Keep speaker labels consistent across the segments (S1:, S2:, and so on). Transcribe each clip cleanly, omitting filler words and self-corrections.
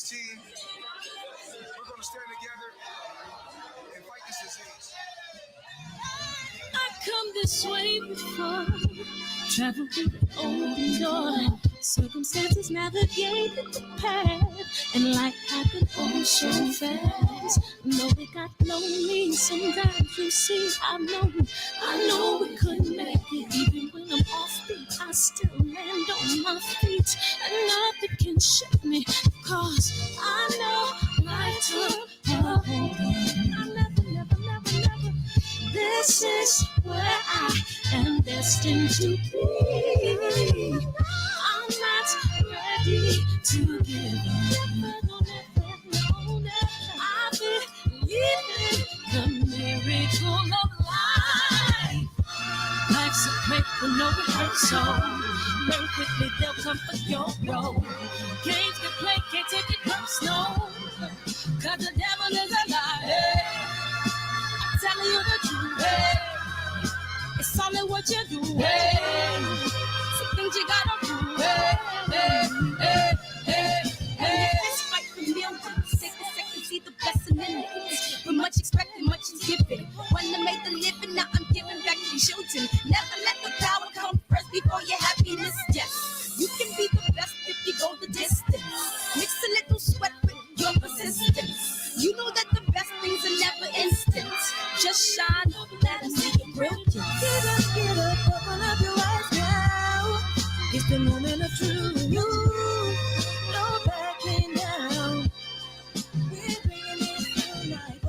S1: this team, we're going to stand together and fight this disease.
S2: I come this way before, traveled through the open door, circumstances navigated the path, and life happened all so fast. No, it got lonely sometimes, you see, I know we couldn't make it, even when I'm offbeat, I still land on my feet, and nothing can shake me, cause I know life took a hold on me. I never. This is where I am destined to be. I'm not ready to give up. I believe in the miracle of life. Life's a break with no rehearsal. Learn quickly, they'll come for your role. Games can play, can't take it personal. Cause the devil is a liar. Telling you the truth, hey. It's only what you do, hey. Some things you gotta do, hey. It's fight for millions, take a second, see the blessing in it. With much expected, much is given. When I made the living, now I'm giving back to children. Never let the power come first before your happiness, yes. You can be the best if you go the distance. Mix a little sweat with your persistence. You know that the best things are never instant. Just shine up, let us see your brilliance. Get up, open up your eyes now. It's the moment of truth. No backing down. We're bringing it tonight.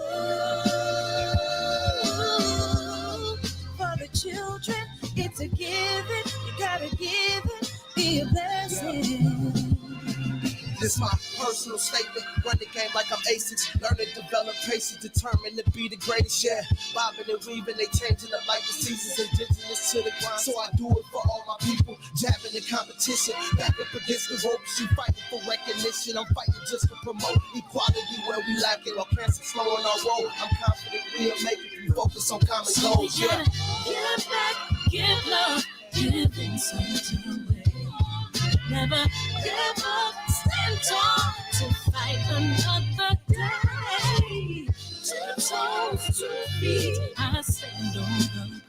S2: For the children, it's a given. You gotta give it, be a blessing.
S3: This my personal statement. Run the game like I'm ASICs. Learn and develop patience, determined to be the greatest. Yeah, bobbing and weaving, they changing up like the seasons. Indigenous to the grind, so I do it for all my people. Jabbing the competition, back up against the ropes. You fighting for recognition. I'm fighting just to promote equality where we lacking. Or cancer slowing our road. I'm confident we'll make it. We focus on common goals. Yeah.
S2: Give back, give love, giving something away. Never give up, stand tall to fight another day. 2 toes, 2 feet, I stand on the ground.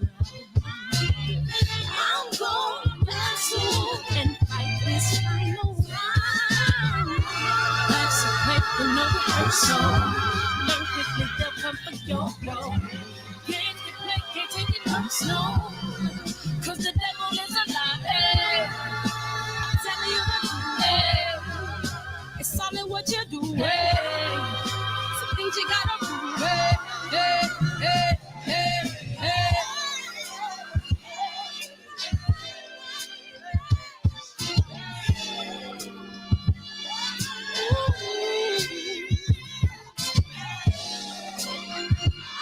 S2: I'm going back soon and fight this final round. Life's a break with no rehearsal. Learn quickly, they'll come for your role. Games can play, can't take it personal. Cause the devil is a liar. Telling you the truth, hey. It's only what you do, hey. Some things you gotta do, hey.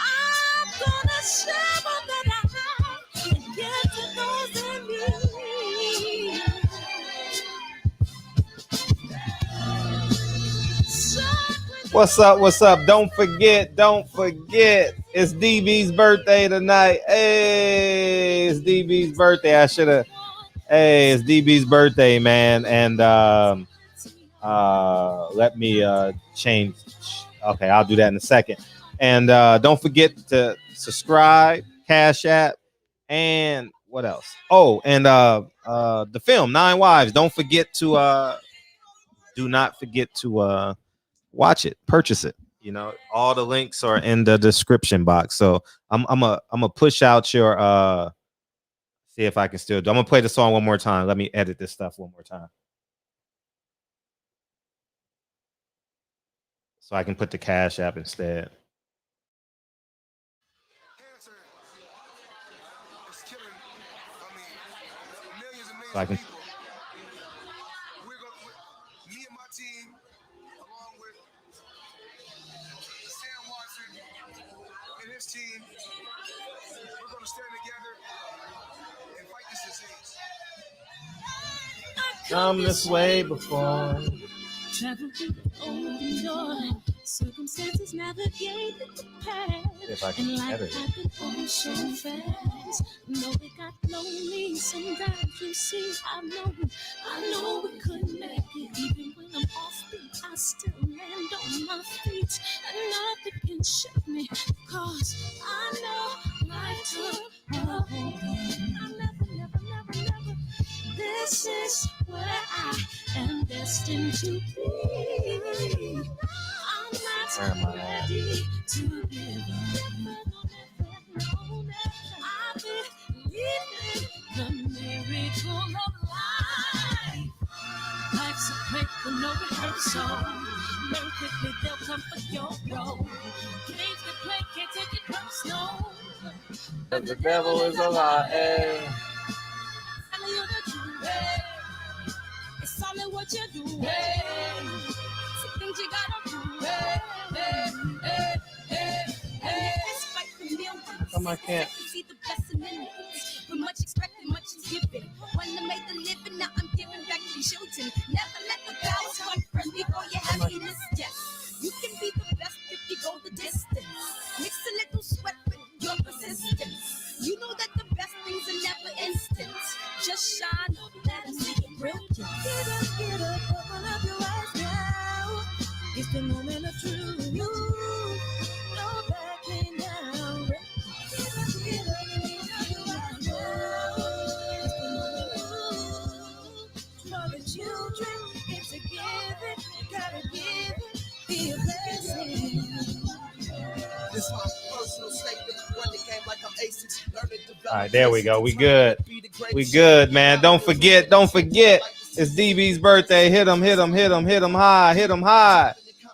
S2: I'm gonna share all that I have and give to those in need.
S4: What's up? Don't forget. It's DB's birthday tonight. Hey, it's DB's birthday. It's DB's birthday, man. And let me change. Okay, I'll do that in a second. And don't forget to subscribe, Cash App, and what else? Oh, and the film 9 Wives. Do not forget to watch it, purchase it. You know, all the links are in the description box. So I'm gonna push out your see if I can still do. I'm gonna play the song one more time. Let me edit this stuff one more time, so I can put the Cash App instead.
S1: Cancer is killing, millions and millions
S4: So I can.
S1: of people. Me and my team, along with Sam Watson and his team, we're going to stand together and fight this disease.
S4: Come this way before.
S2: Travel through the open door, circumstances navigated the path,
S4: If I can
S2: and life
S4: edit it.
S2: happened all so fast. No, it got lonely sometimes, you see, I know we couldn't make it, even when I'm offbeat, I still stand on my feet, and nothing can shake me, 'cause I know life took a hold of me. I never. This is where I am destined to be. I'm not ready to give up. I believe in the miracle of life. Life's a break with no rehearsal. Learn quickly, they'll come for your role. Games to play, can't take it personal.
S5: The devil is a lie.
S2: Tell you the truth. It's all in what you do. Some things you gotta do. Expect the millions.
S5: Come on, I can't.
S2: See the blessing in it. With much expected, much is given. When I made the living, now I'm giving back to children. Never let the cows fight first before you happiness. Yes, you can be the best if you go the distance. Mix a little sweat with your persistence. You know that the best things are never instant. Just shine, let them see it brilliant. Get up, open up your eyes now. It's the moment of truth. No backing down. Get up, open up your eyes now. It's the moment of truth. For the children, it's a given. You gotta give it, be a blessing.
S3: This is my personal statement. Run the game like I'm ASICs. Learn to develop.
S4: All right, there we go. We good. We good, man. Don't forget. It's DB's birthday. Hit him high.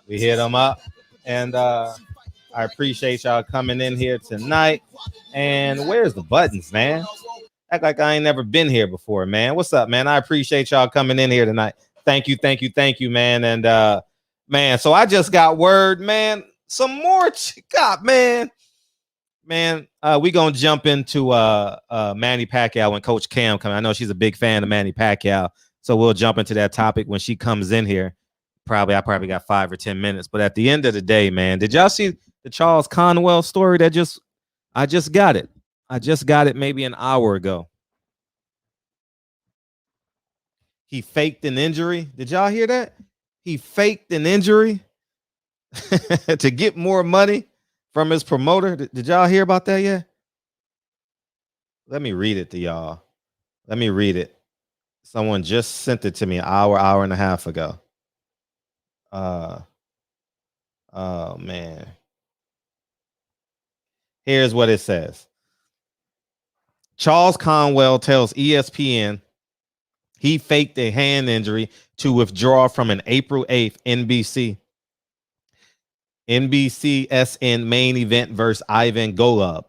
S4: We hit him up. And I appreciate y'all coming in here tonight. And where's the buttons, man? Act like I ain't never been here before, man. What's up, man? I appreciate y'all coming in here tonight. Thank you, man. And man, so I just got word, man. Some more man. We gonna jump into Manny Pacquiao when Coach Kam comes. I know she's a big fan of Manny Pacquiao, so we'll jump into that topic when she comes in here. I probably got 5 or 10 minutes. But at the end of the day, man, did y'all see the Charles Conwell story I just got it. I just got it maybe an hour ago. He faked an injury. Did y'all hear that? He faked an injury to get more money from his promoter. Did y'all hear about that yet? Let me read it to y'all. Let me read it. Someone just sent it to me an hour and a half ago. Oh man. Here's what it says. Charles Conwell tells ESPN he faked a hand injury to withdraw from an April 8th NBCSN main event versus Ivan Golub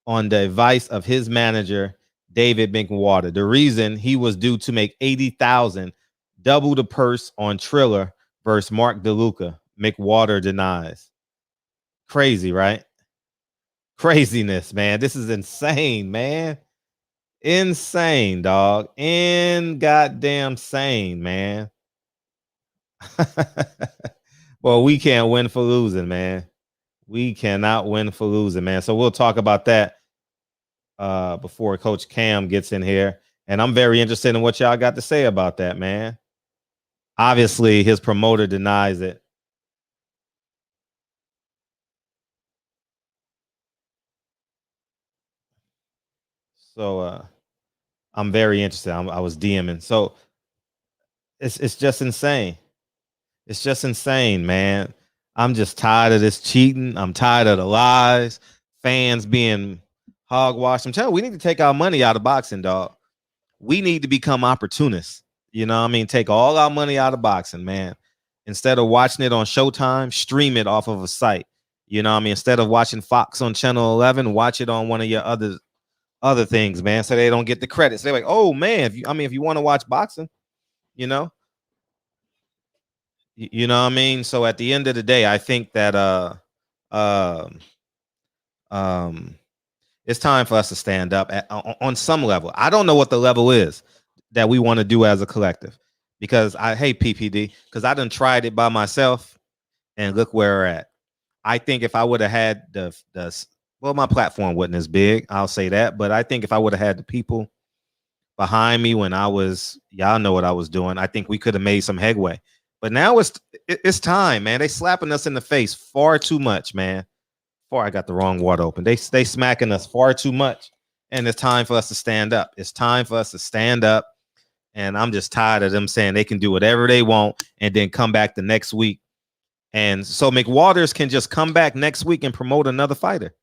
S4: on the advice of his manager, David McWater. The reason he was due to make $80,000, double the purse on Triller versus Mark DeLuca. McWater denies. Crazy, right? Craziness, man. This is insane, man. Insane, dog. Goddamn sane, man. Well, we can't win for losing, man. We cannot win for losing, man. So we'll talk about that before Coach Kam gets in here. And I'm very interested in what y'all got to say about that, man. Obviously, his promoter denies it. So I'm very interested. I was DMing. So it's just insane. It's just insane, man. I'm just tired of this cheating. I'm tired of the lies. Fans being hogwashed. I'm telling you, we need to take our money out of boxing, dog. We need to become opportunists. You know what I mean? Take all our money out of boxing, man. Instead of watching it on Showtime, stream it off of a site. You know what I mean? Instead of watching Fox on Channel 11, watch it on one of your other things, man, so they don't get the credits. They're like, oh man, if you want to watch boxing, you know what I mean? So at the end of the day, I think that it's time for us to stand up on some level. I don't know what the level is that we want to do as a collective, because I hate PPD, because I done tried it by myself and look where we're at. I think if I would have had well, my platform wasn't as big, I'll say that, but I think if I would have had the people behind me when y'all know what I was doing, I think we could have made some headway. But now it's time, man. They slapping us in the face far too much, man. I got the wrong water open. They smacking us far too much, and it's time for us to stand up. It's time for us to stand up, and I'm just tired of them saying they can do whatever they want and then come back the next week. And so McWaters can just come back next week and promote another fighter,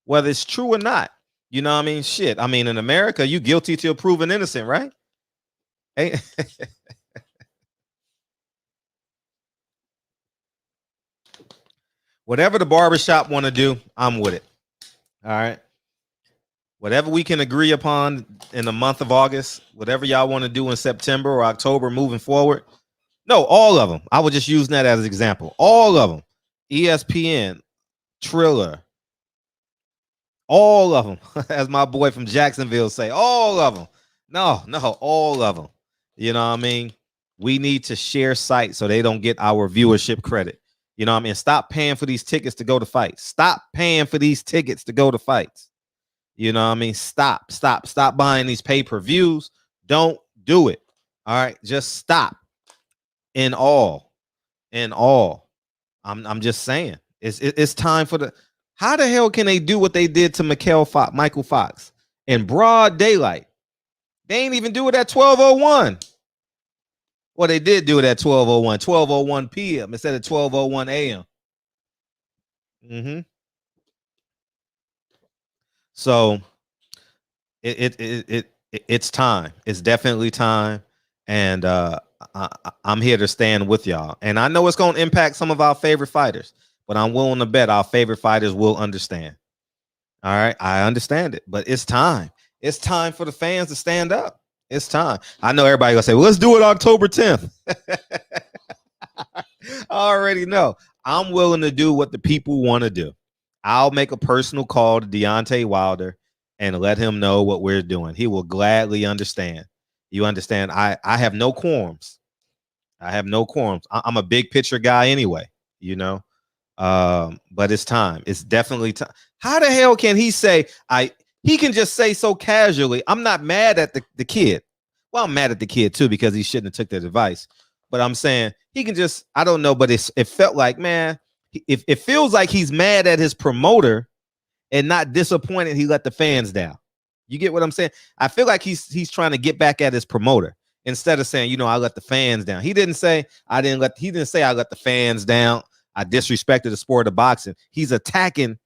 S4: whether it's true or not. You know what I mean? Shit. I mean, in America, you guilty till proven innocent, right? Hey. Whatever the barbershop want to do, I'm with it. All right. Whatever we can agree upon in the month of August, whatever y'all want to do in September or October moving forward. No, all of them. I was just using that as an example. All of them. ESPN, Triller, all of them. As my boy from Jacksonville say, all of them. No, all of them. You know what I mean? We need to share sites so they don't get our viewership credit. You know what I mean? Stop paying for these tickets to go to fights. Stop paying for these tickets to go to fights. You know what I mean? Stop buying these pay-per-views. Don't do it. All right? Just stop. In all. I'm just saying. It's time for the. How the hell can they do what they did to Michael Fox in broad daylight? They ain't even do it at 12:01. Well, they did do it at 12:01 p.m. instead of 12:01 a.m. So it's time. It's definitely time, and I'm here to stand with y'all. And I know it's going to impact some of our favorite fighters, but I'm willing to bet our favorite fighters will understand. All right, I understand it, but it's time. It's time for the fans to stand up. It's time. I know everybody gonna say, well, let's do it October 10th. I already know. I'm willing to do what the people want to do. I'll make a personal call to Deontay Wilder and let him know what we're doing. He will gladly understand. You understand? I have no qualms. I'm a big picture guy anyway, you know. But it's time. It's definitely time. How the hell can he say he can just say so casually, I'm not mad at the kid. Well, I'm mad at the kid too because he shouldn't have took that advice. But I'm saying he can just, I don't know, but it felt like, man, it feels like he's mad at his promoter and not disappointed he let the fans down. You get what I'm saying? I feel like he's trying to get back at his promoter instead of saying, you know, I let the fans down. He didn't say I let the fans down. I disrespected the sport of boxing. He's attacking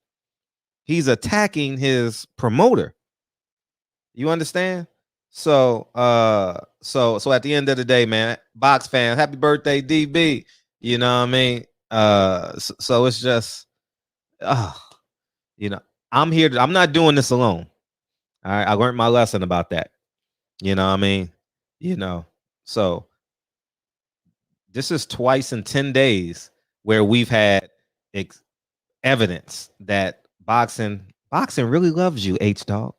S4: his promoter. You understand? So so at the end of the day, man, box fans, happy birthday, DB. You know what I mean? So it's just you know, I'm not doing this alone. All right, I learned my lesson about that. You know what I mean? You know, so this is twice in 10 days where we've had evidence that boxing really loves you, H-Dog.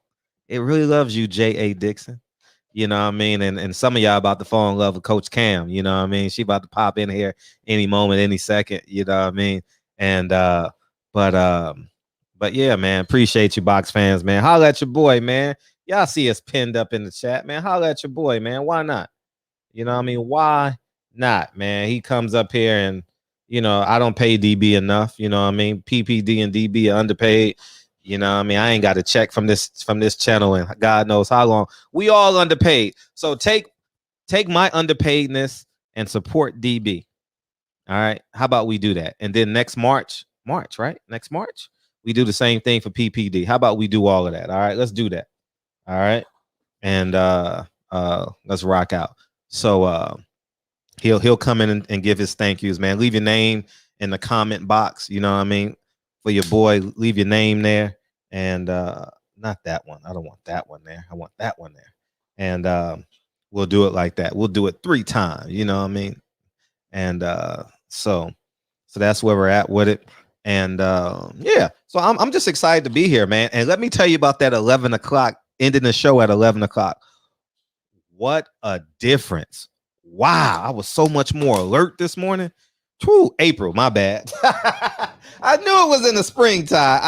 S4: It really loves you, J.A. Dixon. You know what I mean? And some of y'all about to fall in love with Coach Cam. You know what I mean? She about to pop in here any moment, any second. You know what I mean? And but yeah, man, appreciate you, box fans, man. Holla at your boy, man. Y'all see us pinned up in the chat, man. Holla at your boy, man. Why not? You know what I mean? Why not, man? He comes up here and, you know, I don't pay DB enough. You know what I mean? PPD and DB are underpaid. You know what I mean? I ain't got a check from this channel and God knows how long. We all underpaid. So take my underpaidness and support DB. All right. How about we do that? And then next March, right? Next March, we do the same thing for PPD. How about we do all of that? All right. Let's do that. All right. And let's rock out. So he'll come in and give his thank yous, man. Leave your name in the comment box. You know what I mean? For your boy, leave your name there. And not that one. I don't want that one there. I want that one there. And we'll do it like that. We'll do it 3 times. You know what I mean? And so that's where we're at with it. And yeah, so I'm just excited to be here, man. And let me tell you about that 11 o'clock, ending the show at 11 o'clock. What a difference. Wow, I was so much more alert this morning. True, April, my bad. I knew it was in the springtime.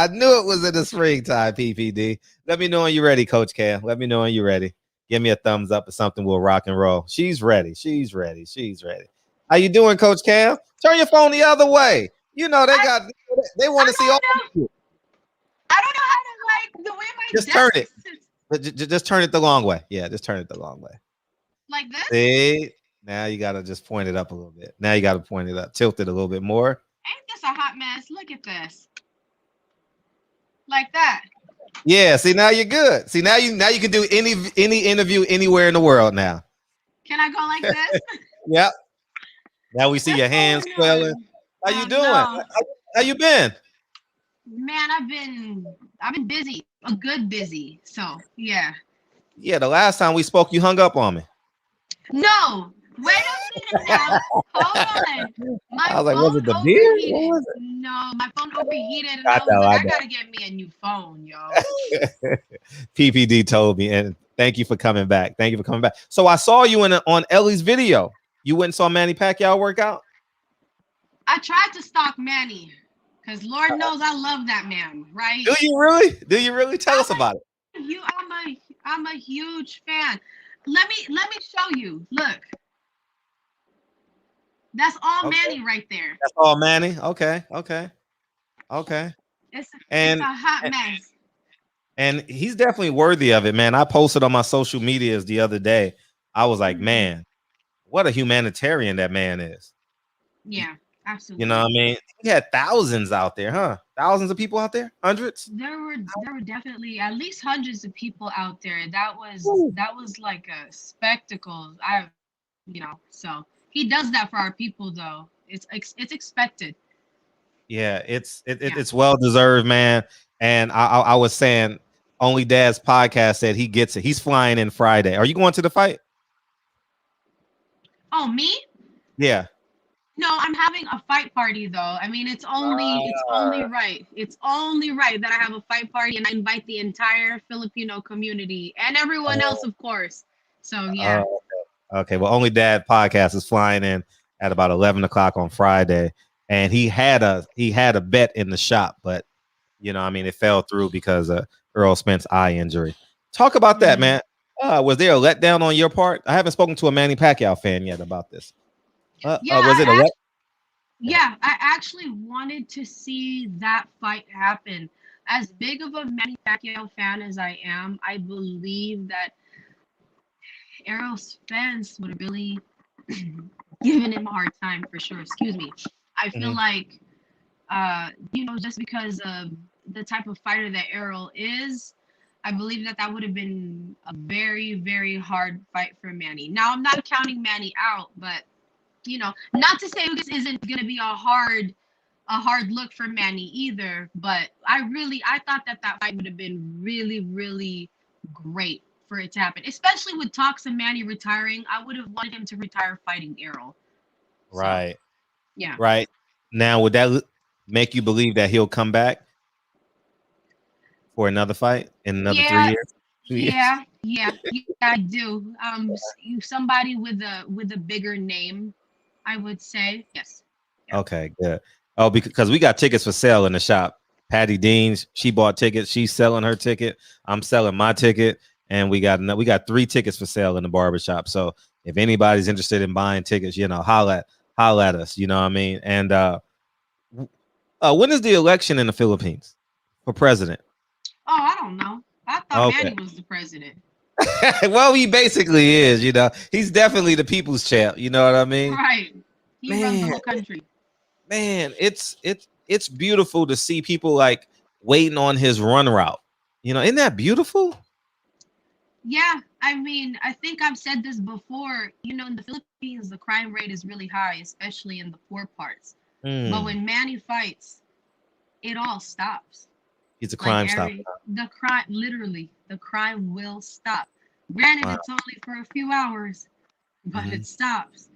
S4: PPD. Let me know when you're ready, Coach Cam. Let me know when you're ready. Give me a thumbs up or something. We'll rock and roll. She's ready. How you doing, Coach Cam? Turn your phone the other way. You know they want to see all of you.
S6: I don't know how to like the way my
S4: Just
S6: desk
S4: turn it.
S6: sits
S4: Just turn it the long way. Yeah, just turn it the long way.
S6: like this.
S4: See? Now you gotta just point it up a little bit. Now you gotta point it up, tilt it a little bit more.
S6: Ain't this a hot mess? Look at this. Like that.
S4: Yeah, see now you're good. See now you can do any interview anywhere in the world now.
S6: Can I go like this?
S4: Yep. Now we see your hands swelling. How you doing?
S6: No.
S4: How you been?
S6: Man, I've been busy. A good busy. So yeah.
S4: Yeah, the last time we spoke, you hung up on me.
S6: No. Wait a minute now. Hold on.
S4: I was like, was it the beer? What was it?
S6: No, my phone overheated, and I was like, I gotta get me a new phone, yo.
S4: PPD told me, and thank you for coming back. Thank you for coming back. So I saw you on Ellie's video. You went and saw Manny Pacquiao work out?
S6: I tried to stalk Manny, because Lord knows I love that man, right?
S4: Do you really? Do you really? Tell us about it.
S6: I'm a huge fan. Let me show you. Look. That's all Manny right there.
S4: That's all Manny. Okay.
S6: It's
S4: a
S6: hot mess.
S4: And he's definitely worthy of it, man. I posted on my social medias the other day. I was like, man, what a humanitarian that man is.
S6: Yeah, absolutely.
S4: You know what I mean? He had thousands out there, huh? Thousands of people out there? Hundreds?
S6: There were definitely at least hundreds of people out there. That was like a spectacle. So he does that for our people, though. It's expected.
S4: Yeah, it's well deserved, man. And I was saying, Only Dad's podcast said he gets it. He's flying in Friday. Are you going to the fight?
S6: Oh, me?
S4: Yeah.
S6: No, I'm having a fight party though. I mean, it's only right. It's only right that I have a fight party and I invite the entire Filipino community and everyone else, of course. So yeah.
S4: Okay. Well, Only Dad podcast is flying in at about 11 o'clock on Friday, and he had a bet in the shop, but it fell through because of Earl Spence eye injury. Talk about that, man. Was there a letdown on your part? I haven't spoken to a Manny Pacquiao fan yet about this. Was it a let?
S6: Yeah, I actually wanted to see that fight happen. As big of a Manny Pacquiao fan as I am, I believe that Errol Spence would have really given him a hard time for sure. Excuse me. I feel like, just because of the type of fighter that Errol is, I believe that would have been a very, very hard fight for Manny. Now, I'm not counting Manny out, but not to say this isn't going to be a hard look for Manny either, but I thought that fight would have been really, really great for it to happen, especially with talks of Manny retiring. I would have wanted him to retire fighting Errol.
S4: Right.
S6: So, yeah.
S4: Right. Now, would that make you believe that he'll come back for another fight in another 3 years?
S6: Yeah, I do. Somebody with a bigger name, I would say. Yes. Yeah.
S4: Okay, good. Oh, because we got tickets for sale in the shop. Patty Deans, she bought tickets. She's selling her ticket. I'm selling my ticket, and we got 3 tickets for sale in the barbershop. So if anybody's interested in buying tickets, holla at us. You know what I mean? And when is the election in the Philippines for president?
S6: Oh, I don't know. I thought Manny was the president.
S4: Well, he basically is. He's definitely the people's champ. You know what I mean?
S6: Right. He runs the whole country.
S4: Man, it's beautiful to see people like waiting on his run route. Isn't that beautiful?
S6: Yeah, I mean, I think I've said this before. In the Philippines, the crime rate is really high, especially in the poor parts. But when Manny fights, it all stops.
S4: He's a crime stopper.
S6: The crime will stop. Granted, it's only for a few hours, but it stops.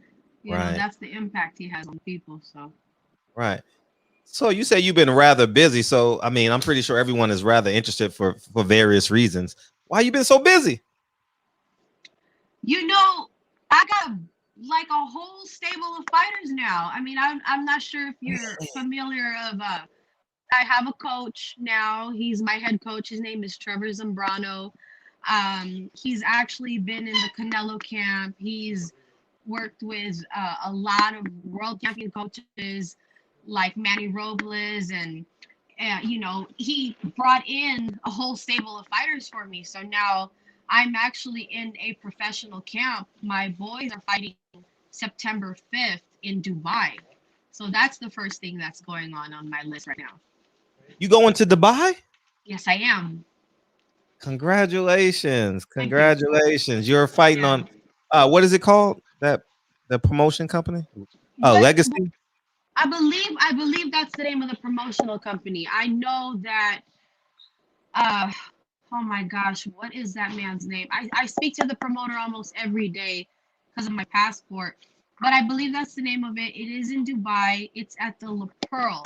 S6: That's the impact he has on people. So.
S4: Right. So you say you've been rather busy. So, I mean, I'm pretty sure everyone is rather interested for various reasons. Why you been so busy?
S6: I got a whole stable of fighters now. I mean, I'm not sure if you're familiar of I have a coach now. He's my head coach. His name is Trevor Zambrano. He's actually been in the Canelo camp. He's worked with a lot of world champion coaches like Manny Robles, and you know, he brought in a whole stable of fighters for me. So now I'm actually in a professional camp. My boys are fighting September 5th in Dubai. So that's the first thing that's going on my list right now.
S4: You going to Dubai?
S6: Yes, I am.
S4: Congratulations.
S6: Thank you.
S4: Congratulations. You're fighting
S6: Yeah.
S4: on what is it called? The promotion company? Oh,
S6: What
S4: Legacy?
S6: I believe that's the name of the promotional company. I know that oh my gosh, what is that man's name? I speak to the promoter almost every day because of my passport. But I believe that's the name of it. It is in Dubai. It's at the La Pearl.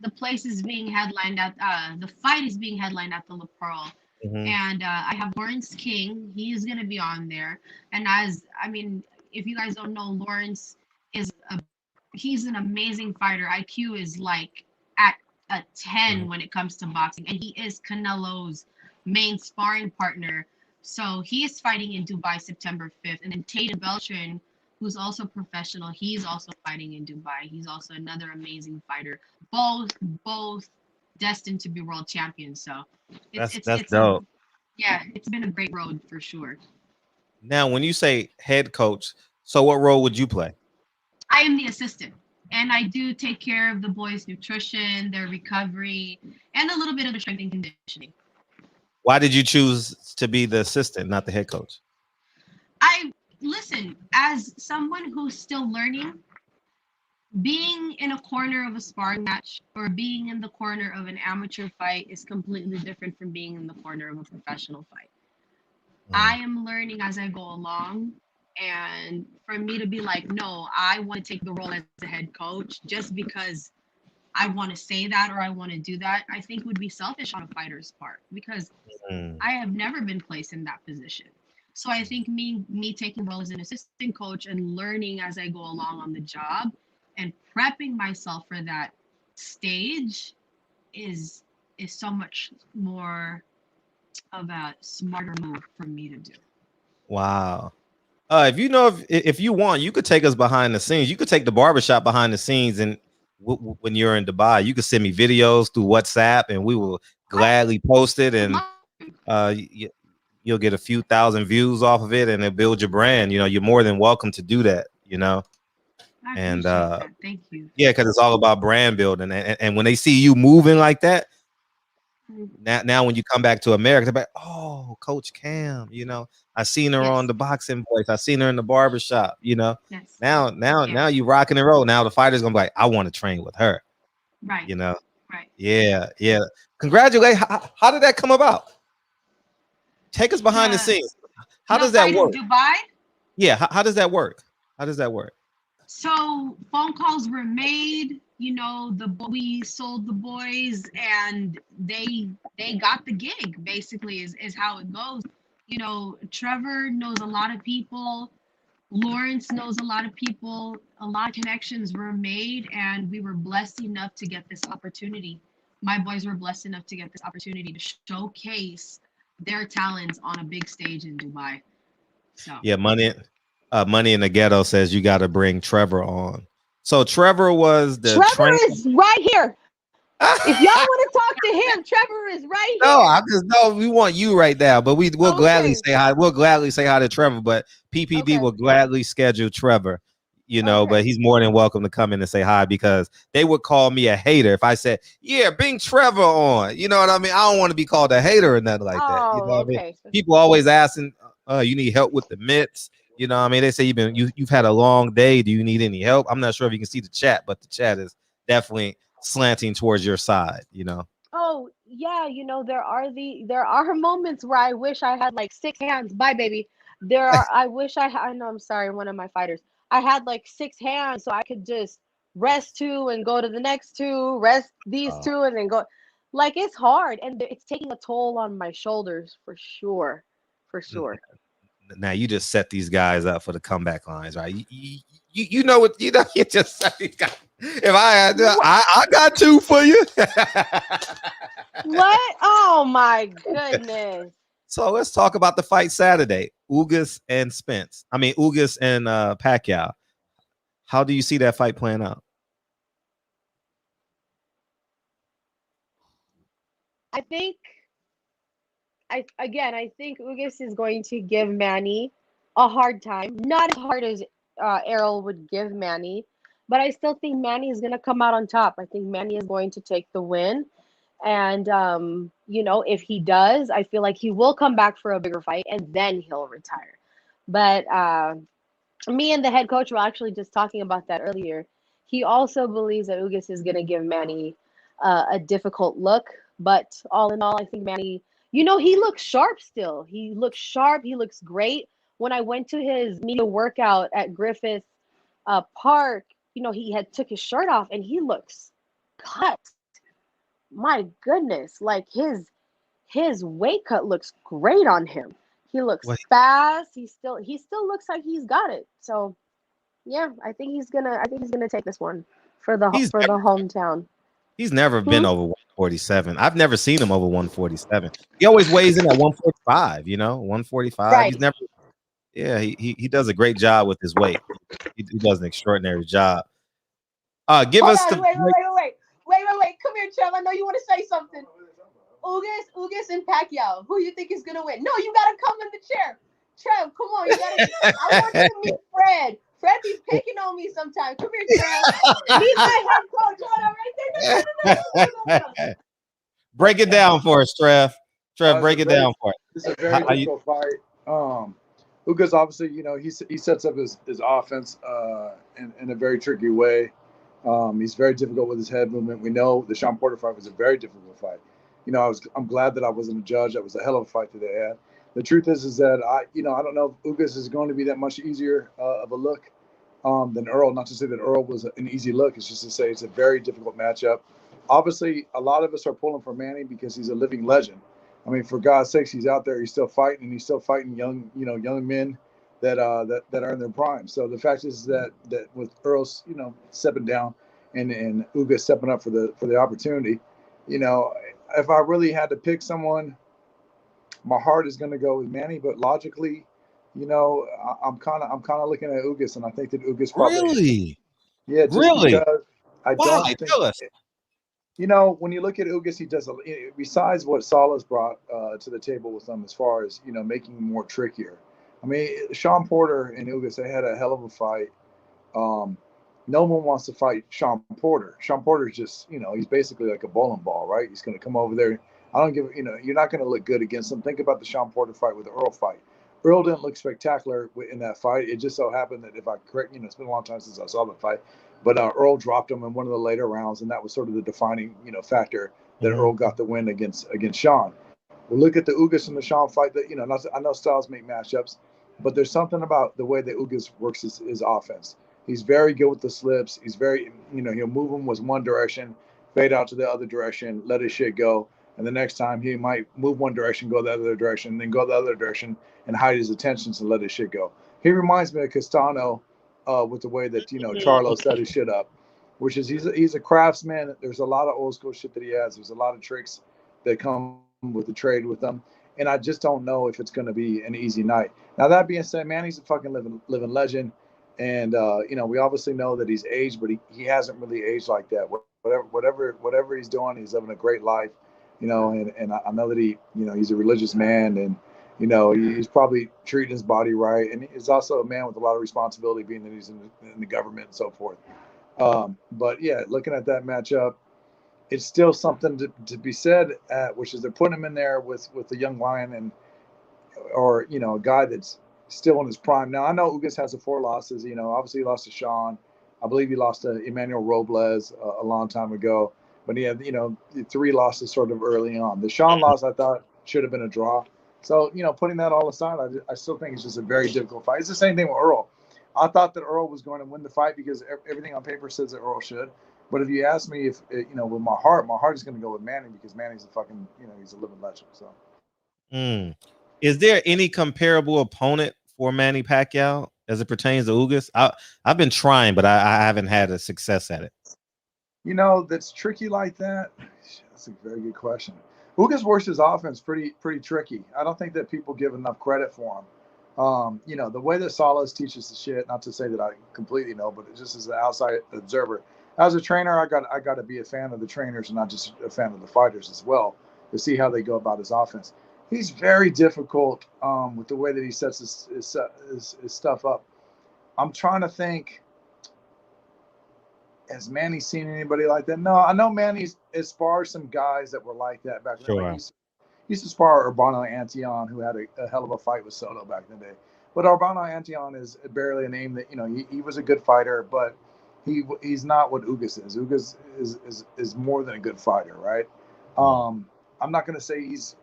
S6: The place is being headlined at the fight is being headlined at the La Pearl.
S4: Mhm.
S6: And I have Lawrence King. He is gonna be on there. And I mean, if you guys don't know, Lawrence is he's an amazing fighter. IQ is like at a 10 when it comes to boxing, and he is Canelo's main sparring partner. So he is fighting in Dubai September 5th. And then Tatum Beltran, who's also professional, he's also fighting in Dubai. He's also another amazing fighter. Both destined to be world champions. So
S4: That's dope.
S6: yeah, it's been a great road for sure.
S4: Now, when you say head coach, so what role would you play?
S6: I am the assistant, and I do take care of the boys' nutrition, their recovery, and a little bit of the strength and conditioning.
S4: Why did you choose to be the assistant, not the head coach?
S6: Listen, as someone who's still learning, being in a corner of a sparring match or being in the corner of an amateur fight is completely different from being in the corner of a professional fight. I am learning as I go along. And for me to be like, no, I want to take the role as a head coach just because I want to say that or I want to do that, I think would be selfish on a fighter's part, because I have never been placed in that position. So I think me taking the role as an assistant coach and learning as I go along on the job and prepping myself for that stage is so much more of a smarter move for me to do.
S4: Wow. If you know, if you want, you could take us behind the scenes. You could take the barbershop behind the scenes, and when you're in Dubai, you could send me videos through WhatsApp, and we will gladly post it. And you'll get a few thousand views off of it, and it'll build your brand. You know, you're more than welcome to do that. You know, and
S6: thank you.
S4: Yeah, because it's all about brand building, and when they see you moving like that. Now when you come back to America, they're like, oh, Coach Kam, you know, I seen her on the boxing place. I seen her in the barbershop, you know.
S6: Yes.
S4: Now you rocking and roll. Now the fighter's gonna be like, I want to train with her.
S6: Right.
S4: You know.
S6: Right.
S4: Yeah. Congratulations. How did that come about? Take us behind the scenes. How does that work?
S6: Dubai?
S4: Yeah, how does that work? How does that work?
S6: So phone calls were made, you know, we sold the boys and they got the gig, basically is how it goes. You know, Trevor knows a lot of people, Lawrence knows a lot of people, a lot of connections were made, and we were blessed enough to get this opportunity. My boys were blessed enough to get this opportunity to showcase their talents on a big stage in Dubai. So
S4: yeah, Money in the Ghetto says you got to bring Trevor on. So Trevor was the
S7: Trevor is right here. If y'all want to talk to him, Trevor is right here.
S4: No, we want you right now, but we'll gladly say hi. We'll gladly say hi to Trevor, but PPD will gladly schedule Trevor, you know, but he's more than welcome to come in and say hi, because they would call me a hater if I said, yeah, bring Trevor on. You know what I mean? I don't want to be called a hater or nothing like that. You know what I mean? People always asking, you need help with the mitts. You know what I mean? They say you've had a long day. Do you need any help? I'm not sure if you can see the chat, but the chat is definitely slanting towards your side, you know.
S7: Oh yeah, you know, there are moments where I wish I had like 6 hands. Bye, baby. I know, I'm sorry, one of my fighters. I had like 6 hands so I could just rest 2 and go to the next 2, rest these 2 and then go. Like, it's hard, and it's taking a toll on my shoulders for sure.
S4: Now you just set these guys up for the comeback lines, right? You know what, you know, you just set these guys. If I had I got 2 for you.
S7: What? Oh my goodness.
S4: So let's talk about the fight Saturday. Ugas and Spence. I mean, Ugas and Pacquiao. How do you see that fight playing out?
S7: I think I think Ugas is going to give Manny a hard time. Not as hard as Errol would give Manny, but I still think Manny is going to come out on top. I think Manny is going to take the win. And you know, if he does, I feel like he will come back for a bigger fight and then he'll retire. But me and the head coach were actually just talking about that earlier. He also believes that Ugas is going to give Manny a difficult look. But all in all, I think Manny, you know, he looks sharp still. He looks sharp. He looks great. When I went to his media workout at Griffith Park, you know, he had took his shirt off and he looks cut. My goodness, like his weight cut looks great on him. He looks
S4: Wait,
S7: fast. He still looks like he's got it. So yeah, I think he's gonna take this one for the
S4: he's
S7: for the hometown.
S4: he's never been
S7: Hmm?
S4: over 147. I've never seen him over 147. He always weighs in at 145. You know, 145. He's
S7: Right.
S4: never. Yeah, he does a great job with his weight. He does an extraordinary job. Give
S8: Hold
S4: us
S8: on,
S4: the.
S8: wait. Come here, Trev. I know you want to say something. Ugas, and Pacquiao. Who you think is gonna win? No, you gotta come in the chair. Trev, come on, you gotta. I want you to meet Fred. Fred be picking on me sometimes. Come here, Trev. Meet my head coach. Hold on, right there. No.
S4: Break it down for us, Trev. Trev, break it down for us.
S9: It's a very
S4: How you-
S9: difficult fight. Ugas obviously, you know, he sets up his offense in a very tricky way. He's very difficult with his head movement. We know the Sean Porter fight was a very difficult fight. You know, I'm glad that I wasn't a judge. That was a hell of a fight that they had. The truth is that I don't know if Ugas is going to be that much easier of a look than Earl. Not to say that Earl was an easy look. It's just to say it's a very difficult matchup. Obviously, a lot of us are pulling for Manny because he's a living legend. I mean, for God's sakes, he's out there. He's still fighting, and he's still fighting young men that are in their prime. So the fact is that with Earl's, stepping down and Ugas stepping up for the opportunity, if I really had to pick someone, my heart is going to go with Manny. But logically, I'm kind of looking at Ugas, and I think that Ugas probably
S4: Really,
S9: yeah, just
S4: really.
S9: because I
S4: Why?
S9: don't think.
S4: Tell us.
S9: When you look at Ugas, he does besides what Salah's brought to the table with them as far as making him more trickier. I mean, Sean Porter and Ugas, they had a hell of a fight. No one wants to fight Sean Porter. Sean Porter's just he's basically like a bowling ball, right? He's going to come over there. I don't give you're not going to look good against him. Think about the Sean Porter fight with the Earl fight. Earl didn't look spectacular in that fight. It just so happened that if I correct, it's been a long time since I saw the fight. But Earl dropped him in one of the later rounds, and that was sort of the defining, factor that Earl got the win against Sean. We'll look at the Ugas and the Sean fight. That I know styles make matchups, but there's something about the way that Ugas works his offense. He's very good with the slips. He's very, he'll move him with one direction, fade out to the other direction, let his shit go, and the next time he might move one direction, go the other direction, then go the other direction, and hide his attentions and let his shit go. He reminds me of Castano. With the way that Charlo set his shit up, which is he's a craftsman. There's a lot of old school shit that he has. There's a lot of tricks that come with the trade with them, and I just don't know if it's going to be an easy night. Now that being said, man, he's a fucking living legend, and we obviously know that he's aged, but he hasn't really aged like that. Whatever he's doing, he's living a great life, and I know that he's a religious man and. He's probably treating his body right. And he's also a man with a lot of responsibility, being that he's in the government and so forth. But, yeah, looking at that matchup, it's still something to be said, which is they're putting him in there with a young lion or a guy that's still in his prime. Now, I know Ugas has 4 losses. Obviously he lost to Sean. I believe he lost to Emmanuel Robles a long time ago. But he had, 3 losses sort of early on. The Sean loss, I thought, should have been a draw. So, putting that all aside, I still think it's just a very difficult fight. It's the same thing with Earl. I thought that Earl was going to win the fight because everything on paper says that Earl should. But if you ask me if, with my heart is going to go with Manny because Manny's a fucking, he's a living legend. So.
S4: Is there any comparable opponent for Manny Pacquiao as it pertains to Ugas? I've been trying, but I haven't had a success at it.
S9: That's tricky like that. That's a very good question. Ugas works his offense pretty tricky. I don't think that people give enough credit for him. You know, the way that Salas teaches the shit, not to say that I completely know, but just as an outside observer, as a trainer, I got to be a fan of the trainers and not just a fan of the fighters as well, to see how they go about his offense. He's very difficult with the way that he sets his stuff up. I'm trying to think, has Manny seen anybody like that? No, I know Manny's sparred some guys that were like that back then.
S4: Sure.
S9: Like he used to spar Urbano Antion, who had a hell of a fight with Soto back in the day. But Urbano Antion is barely a name that, you know, he was a good fighter, but he's not what Ugas is. Ugas is more than a good fighter, right? I'm not going to say he's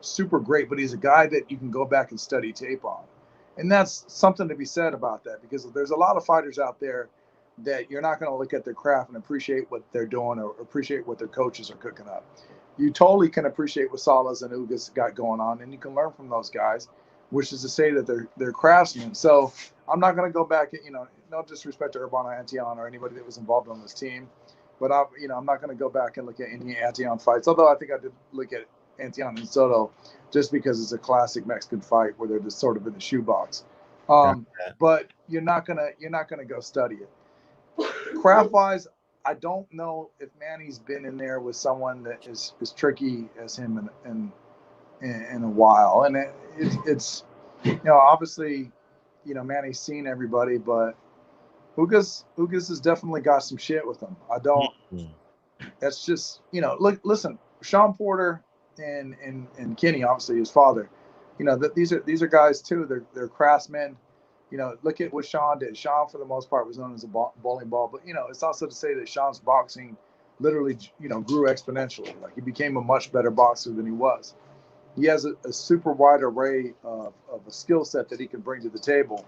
S9: super great, but he's a guy that you can go back and study tape on. And that's something to be said about that, because there's a lot of fighters out there that you're not going to look at their craft and appreciate what they're doing or appreciate what their coaches are cooking up. You totally can appreciate what Salas and Ugas got going on, and you can learn from those guys, which is to say that they're craftsmen. So I'm not going to go back, you know, no disrespect to Urbano Antion or anybody that was involved on this team, but I'm not going to go back and look at any Antion fights. Although I think I did look at Antion and Soto just because it's a classic Mexican fight where they're just sort of in the shoebox. But you're not gonna go study it. Craft wise, I don't know if Manny's been in there with someone that is tricky as him in a while. And it's you know, obviously, you know, Manny's seen everybody, but Ugas has definitely got some shit with him. I don't. That's just, you know, listen, Sean Porter and Kenny, obviously his father, you know, these are guys too. They're craftsmen. You know, look at what Sean did. Sean, for the most part, was known as a bowling ball. But, you know, it's also to say that Sean's boxing literally, you know, grew exponentially. Like, he became a much better boxer than he was. He has a super wide array of a skill set that he can bring to the table.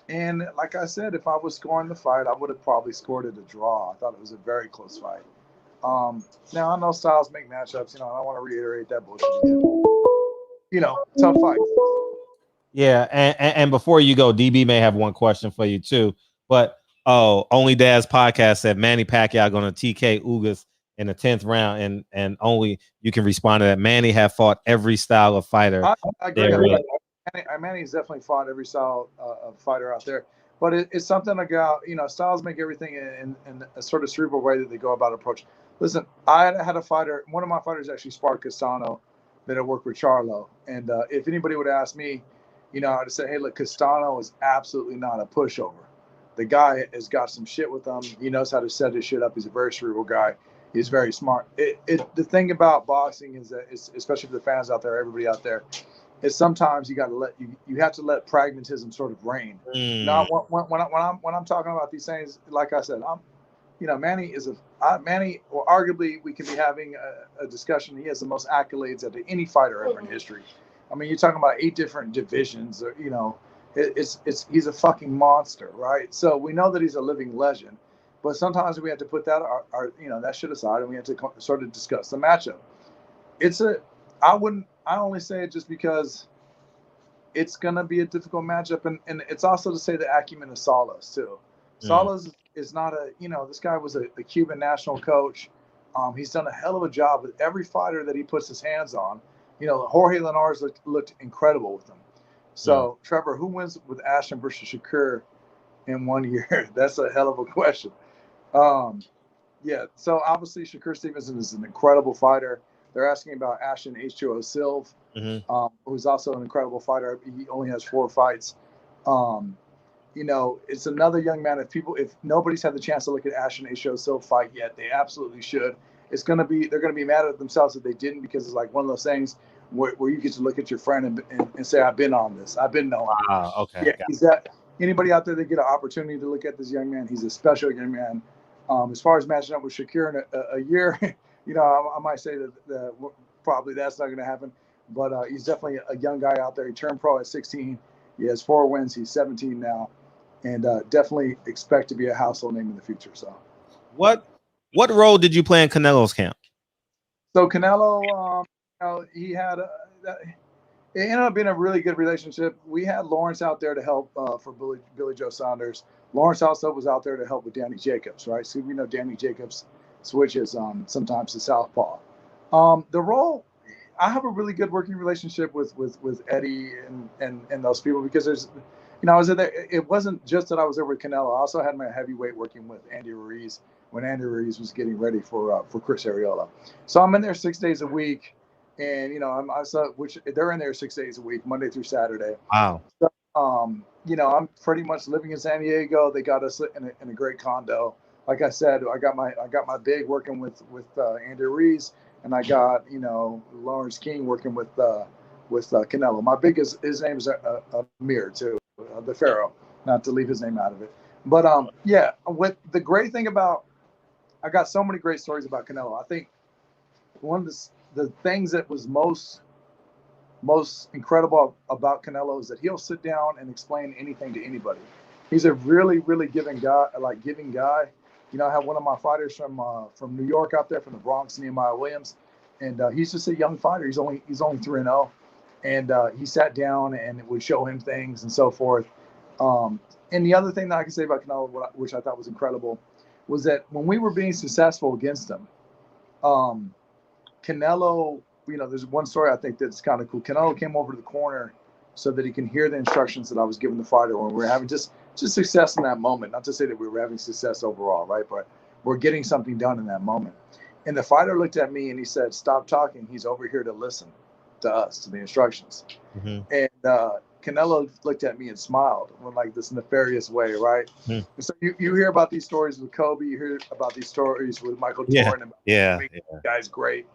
S9: And like I said, if I was scoring the fight, I would have probably scored it a draw. I thought it was a very close fight. Now, I know styles make matchups. You know, I don't want to reiterate that bullshit again. You know, tough fights.
S4: Yeah, and before you go, DB may have one question for you too. But Only Dad's podcast said Manny Pacquiao going to TK Ugas in the 10th round, and only you can respond to that. Manny have fought every style of fighter.
S9: I agree. Manny's definitely fought every style of fighter out there. But it's something about, you know, styles make everything in a sort of cerebral way that they go about approach. Listen, I had a fighter. One of my fighters actually sparred Castano that I worked with Charlo. And if anybody would ask me, you know, I'd say, hey, look, Castano is absolutely not a pushover. The guy has got some shit with him. He knows how to set his shit up. He's a very cerebral guy. He's very smart. The thing about boxing is that, especially for the fans out there, everybody out there, is sometimes you got to you have to let pragmatism sort of reign. Now, when I'm talking about these things, like I said, you know, Manny or arguably we could be having a discussion. He has the most accolades of any fighter ever in history. I mean, you're talking about 8 different divisions, or, you know, he's a fucking monster, right? So we know that he's a living legend, but sometimes we have to put that you know, that shit aside, and we have to sort of discuss the matchup. I only say it just because it's gonna be a difficult matchup, and it's also to say the acumen of Salas too. Salas is not you know, this guy was a Cuban national coach. He's done a hell of a job with every fighter that he puts his hands on. You know, Jorge Linares looked incredible with him. So, Trevor, who wins with Ashton versus Shakur in 1 year? That's a hell of a question. Yeah, so obviously Shakur Stevenson is an incredible fighter. They're asking about Ashton H2O Silv, who's also an incredible fighter. He only has 4 fights. You know, it's another young man. If nobody's had the chance to look at Ashton H2O Silv fight yet, they absolutely should. They're gonna be mad at themselves if they didn't, because it's like one of those things where you get to look at your friend and say, I've been on this. I've been knowing.
S4: Wow, okay.
S9: Yeah, anybody out there that get an opportunity to look at this young man, he's a special young man. As far as matching up with Shakur in a year, you know, I might say that probably that's not going to happen. But he's definitely a young guy out there. He turned pro at 16. He has 4 wins. He's 17 now, and definitely expect to be a household name in the future. So,
S4: what role did you play in Canelo's camp?
S9: So Canelo, you know, he had it ended up being a really good relationship. We had Lawrence out there to help for Billy Joe Saunders. Lawrence also was out there to help with Danny Jacobs, right? So we know Danny Jacobs switches sometimes to southpaw. The role, I have a really good working relationship with Eddie and those people, because there's, I was there. It wasn't just that I was there with Canelo. I also had my heavyweight working with Andy Ruiz when Andy Ruiz was getting ready for Chris Arreola. So I'm in there 6 days a week, and which they're in there 6 days a week, Monday through Saturday.
S4: Wow.
S9: So, I'm pretty much living in San Diego. They got us in a great condo. Like I said, I got my big working with Andy Ruiz, and I got Lawrence King working with Canelo. My big his name is Amir too, the Pharaoh. Not to leave his name out of it, but yeah. With the great thing about, I got so many great stories about Canelo. I think one of the things that was most incredible about Canelo is that he'll sit down and explain anything to anybody. He's a really, really giving guy. I have one of my fighters from New York out there, from the Bronx, Nehemiah Williams, and he's just a young fighter. He's only 3-0, and he sat down and it would show him things and so forth. And the other thing that I can say about Canelo, which I thought was incredible, was that when we were being successful against him, Canelo, there's one story I think that's kind of cool. Canelo came over to the corner so that he can hear the instructions that I was giving the fighter when we were having just success in that moment. Not to say that we were having success overall, right? But we're getting something done in that moment. And the fighter looked at me and he said, "Stop talking. He's over here to listen to us, to the instructions." Mm-hmm. And Canelo looked at me and smiled in like this nefarious way, right? Mm-hmm. And so you hear about these stories with Kobe, you hear about these stories with Michael Jordan.
S4: Yeah.
S9: The guy's great.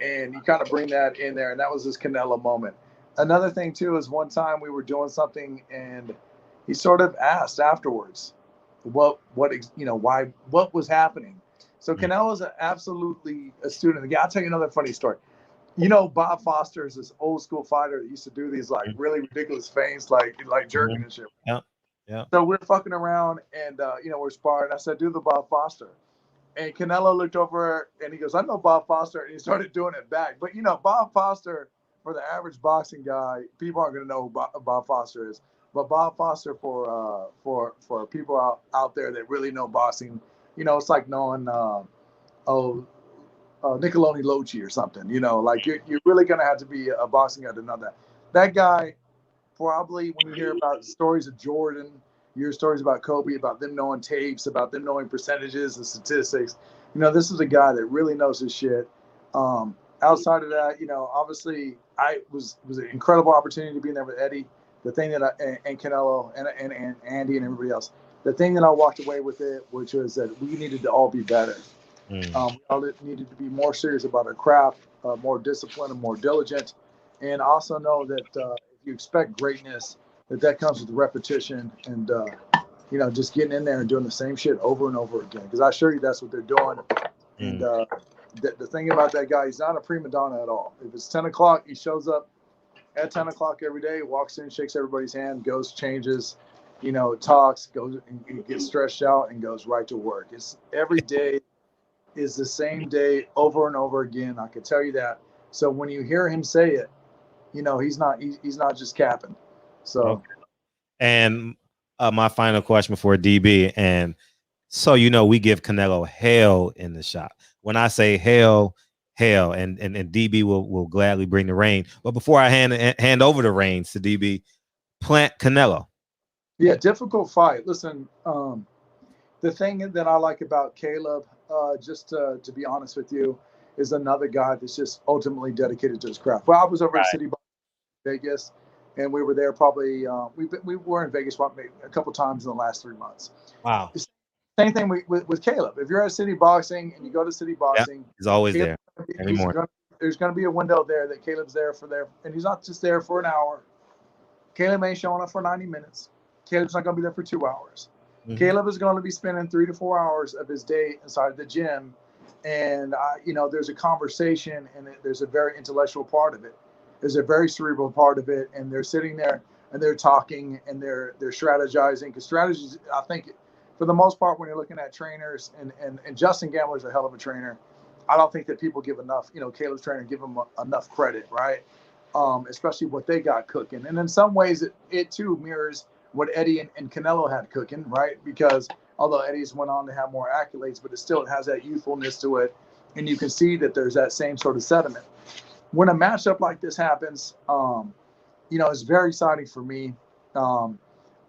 S9: And you kind of bring that in there, and that was this Canelo moment. Another thing too is one time we were doing something, and he sort of asked afterwards, why, what was happening. So Canelo's absolutely a student. I'll tell you another funny story. Bob Foster is this old school fighter that used to do these like really ridiculous feints, like jerking and shit.
S4: Yeah.
S9: So we're fucking around, and we're sparring. I said, "Do the Bob Foster." And Canelo looked over and he goes, "I know Bob Foster," and he started doing it back. But Bob Foster, for the average boxing guy, people aren't going to know who Bob Foster is. But Bob Foster, for people out there that really know boxing, it's like knowing Niccoloni Loci or something. Like you're really going to have to be a boxing guy to know that. That guy, probably when you hear about stories of Jordan, you hear stories about Kobe, about them knowing tapes, about them knowing percentages and statistics. This is a guy that really knows his shit. Outside of that, obviously, it was an incredible opportunity to be in there with Eddie. The thing that and Canelo and Andy and everybody else. The thing that I walked away with it, which was that we needed to all be better. We all needed to be more serious about our craft, more disciplined and more diligent, and also know that if you expect greatness, that comes with repetition and just getting in there and doing the same shit over and over again. Because I assure you, that's what they're doing. And the thing about that guy, he's not a prima donna at all. If it's 10 o'clock, he shows up at 10 o'clock every day, walks in, shakes everybody's hand, goes, changes, talks, goes and gets stretched out and goes right to work. It's every day is the same day over and over again. I can tell you that. So when you hear him say it, he's not just capping. So,
S4: okay. And my final question before DB, and so we give Canelo hell in the shop. When I say hell, and DB will gladly bring the reign. But before I hand over the reins to DB, plant Canelo.
S9: Yeah, difficult fight. Listen, the thing that I like about Caleb, just to be honest with you, is another guy that's just ultimately dedicated to his craft. Well, I was over at City Vegas, and we were there probably. We were in Vegas a couple times in the last 3 months.
S4: Wow.
S9: Same thing with Caleb. If you're at City Boxing and you go to City Boxing,
S4: he's always
S9: Caleb,
S4: there.
S9: There's going to be a window there that Caleb's there and he's not just there for an hour. Caleb ain't showing up for 90 minutes. Caleb's not going to be there for 2 hours. Mm-hmm. Caleb is going to be spending 3 to 4 hours of his day inside the gym, and there's a conversation, and there's a very intellectual part of it. There's a very cerebral part of it, and they're sitting there and they're talking and they're strategizing. Because strategies, I think, for the most part, when you're looking at trainers, and Justin Gambler's a hell of a trainer, I don't think that people give enough, Caleb's trainer, give him enough credit, right? Especially what they got cooking. And in some ways, it too mirrors what Eddie and Canelo had cooking, right? Because although Eddie's went on to have more accolades, but it still has that youthfulness to it. And you can see that there's that same sort of sediment. when a matchup like this happens, it's very exciting for me.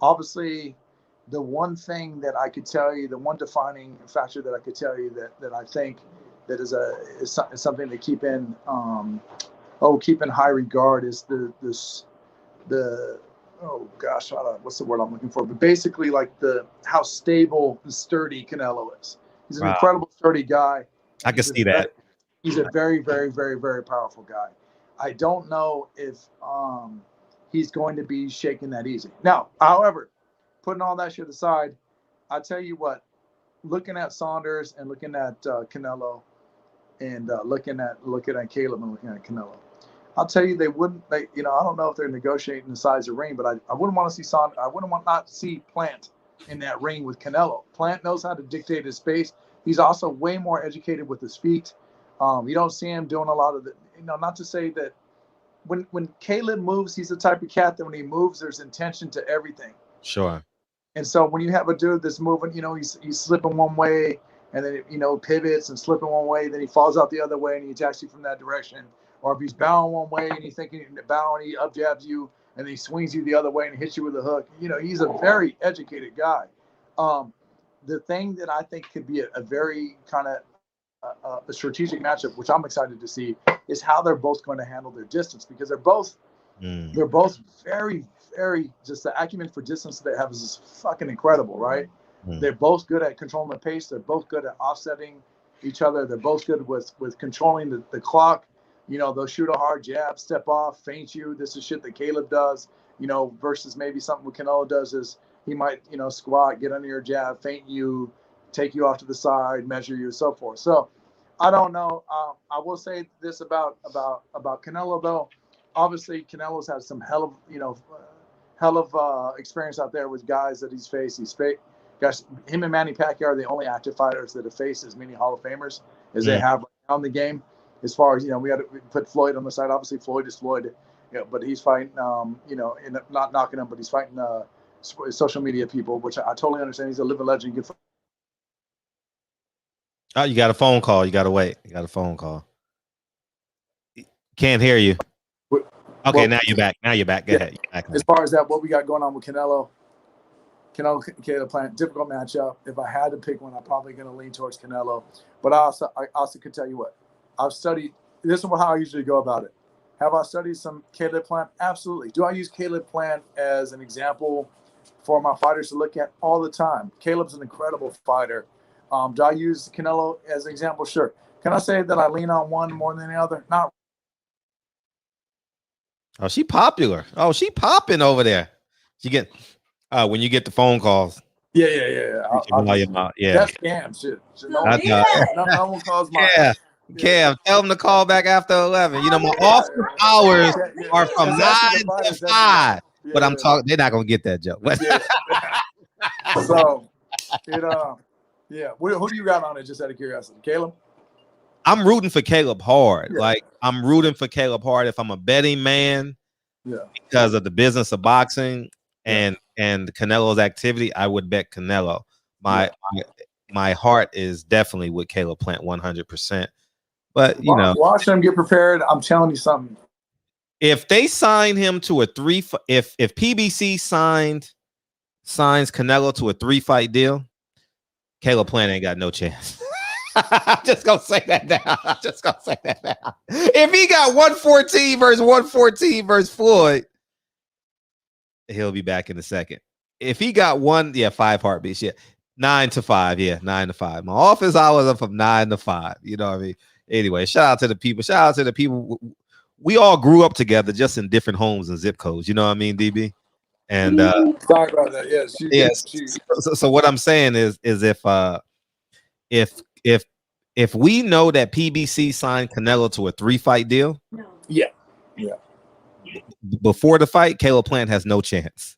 S9: Obviously, the one thing that I could tell you, the one defining factor that I could tell you that I think that is something to keep in high regard is the oh gosh, what's the word I'm looking for? But basically, like how stable and sturdy Canelo is. He's an incredible sturdy guy.
S4: I can see that.
S9: He's a very, very, very, very powerful guy. I don't know if he's going to be shaken that easy. Now, however, putting all that shit aside, I tell you what, looking at Saunders and looking at Canelo and looking at Caleb and looking at Canelo, I'll tell you, I don't know if they're negotiating the size of ring, but I wouldn't want to see I wouldn't want not to see Plant in that ring with Canelo. Plant knows how to dictate his space. He's also way more educated with his feet. You don't see him doing a lot of not to say that when Caleb moves, he's the type of cat that when he moves, there's intention to everything.
S4: Sure.
S9: And so when you have a dude that's moving, he's slipping one way and then, pivots and slipping one way, then he falls out the other way and he attacks you from that direction. Or if he's bowing one way and he's thinking bowing, he up jabs you and then he swings you the other way and hits you with a hook. He's a very educated guy. The thing that I think could be a very kind of a strategic matchup, which I'm excited to see, is how they're both going to handle their distance, because they're both very, very, just the acumen for distance that they have is just fucking incredible, right? They're both good at controlling the pace. They're both good at offsetting each other. They're both good with controlling the clock. They'll shoot a hard jab, step off, feint you. This is shit that Caleb does, versus maybe something what Canelo does is he might, squat, get under your jab, feint you, take you off to the side, measure you, so forth. So I don't know. I will say this about Canelo, though. Obviously, Canelo's had some hell of experience out there with guys that he's faced. Gosh, him and Manny Pacquiao are the only active fighters that have faced as many Hall of Famers as they have on the game. As far as, we had to put Floyd on the side. Obviously, Floyd is Floyd, but he's fighting, not knocking him, but he's fighting social media people, which I totally understand. He's a living legend. Good.
S4: Oh, you got a phone call. You got to wait. You got a phone call. Can't hear you. Okay, now you're back. Now you're back. Go ahead.
S9: As far as that, what we got going on with Canelo Plant, difficult matchup. If I had to pick one, I'm probably going to lean towards Canelo. But I also could tell you what, I've studied. This is how I usually go about it. Have I studied some Caleb Plant? Absolutely. Do I use Caleb Plant as an example for my fighters to look at all the time? Caleb's an incredible fighter. Do I use Canelo as an example? Sure. Can I say that I lean on one more than the other? Not.
S4: Oh, she popular. Oh, she popping over there. She get when you get the phone calls.
S9: Yeah.
S4: That's
S9: scam shit.
S4: No one calls my. Cam, tell them to call back after 11. My office hours are from 9 to 5. But I'm talking. They're not gonna get that joke.
S9: So, who do you got on it? Just out of curiosity, Caleb.
S4: I'm rooting for Caleb hard. Like I'm rooting for Caleb hard. If I'm a betting man, because of the business of boxing and Canelo's activity, I would bet Canelo. My heart is definitely with Caleb Plant 100%. But
S9: watch them get prepared. I'm telling you something.
S4: If they sign him to a if PBC signs Canelo to a 3-fight deal, Caleb Plant ain't got no chance. I'm just gonna say that now. If he got 114 versus Floyd, he'll be back in a second. If he got 5 heartbeats, 9 to 5, 9 to 5. My office hours are from 9 to 5. You know what I mean? Anyway, shout out to the people. We all grew up together, just in different homes and zip codes. You know what I mean, DB? And
S9: sorry about that. Yes.
S4: So what I'm saying is if we know that PBC signed Canelo to a 3-fight deal, before the fight, Caleb Plant has no chance.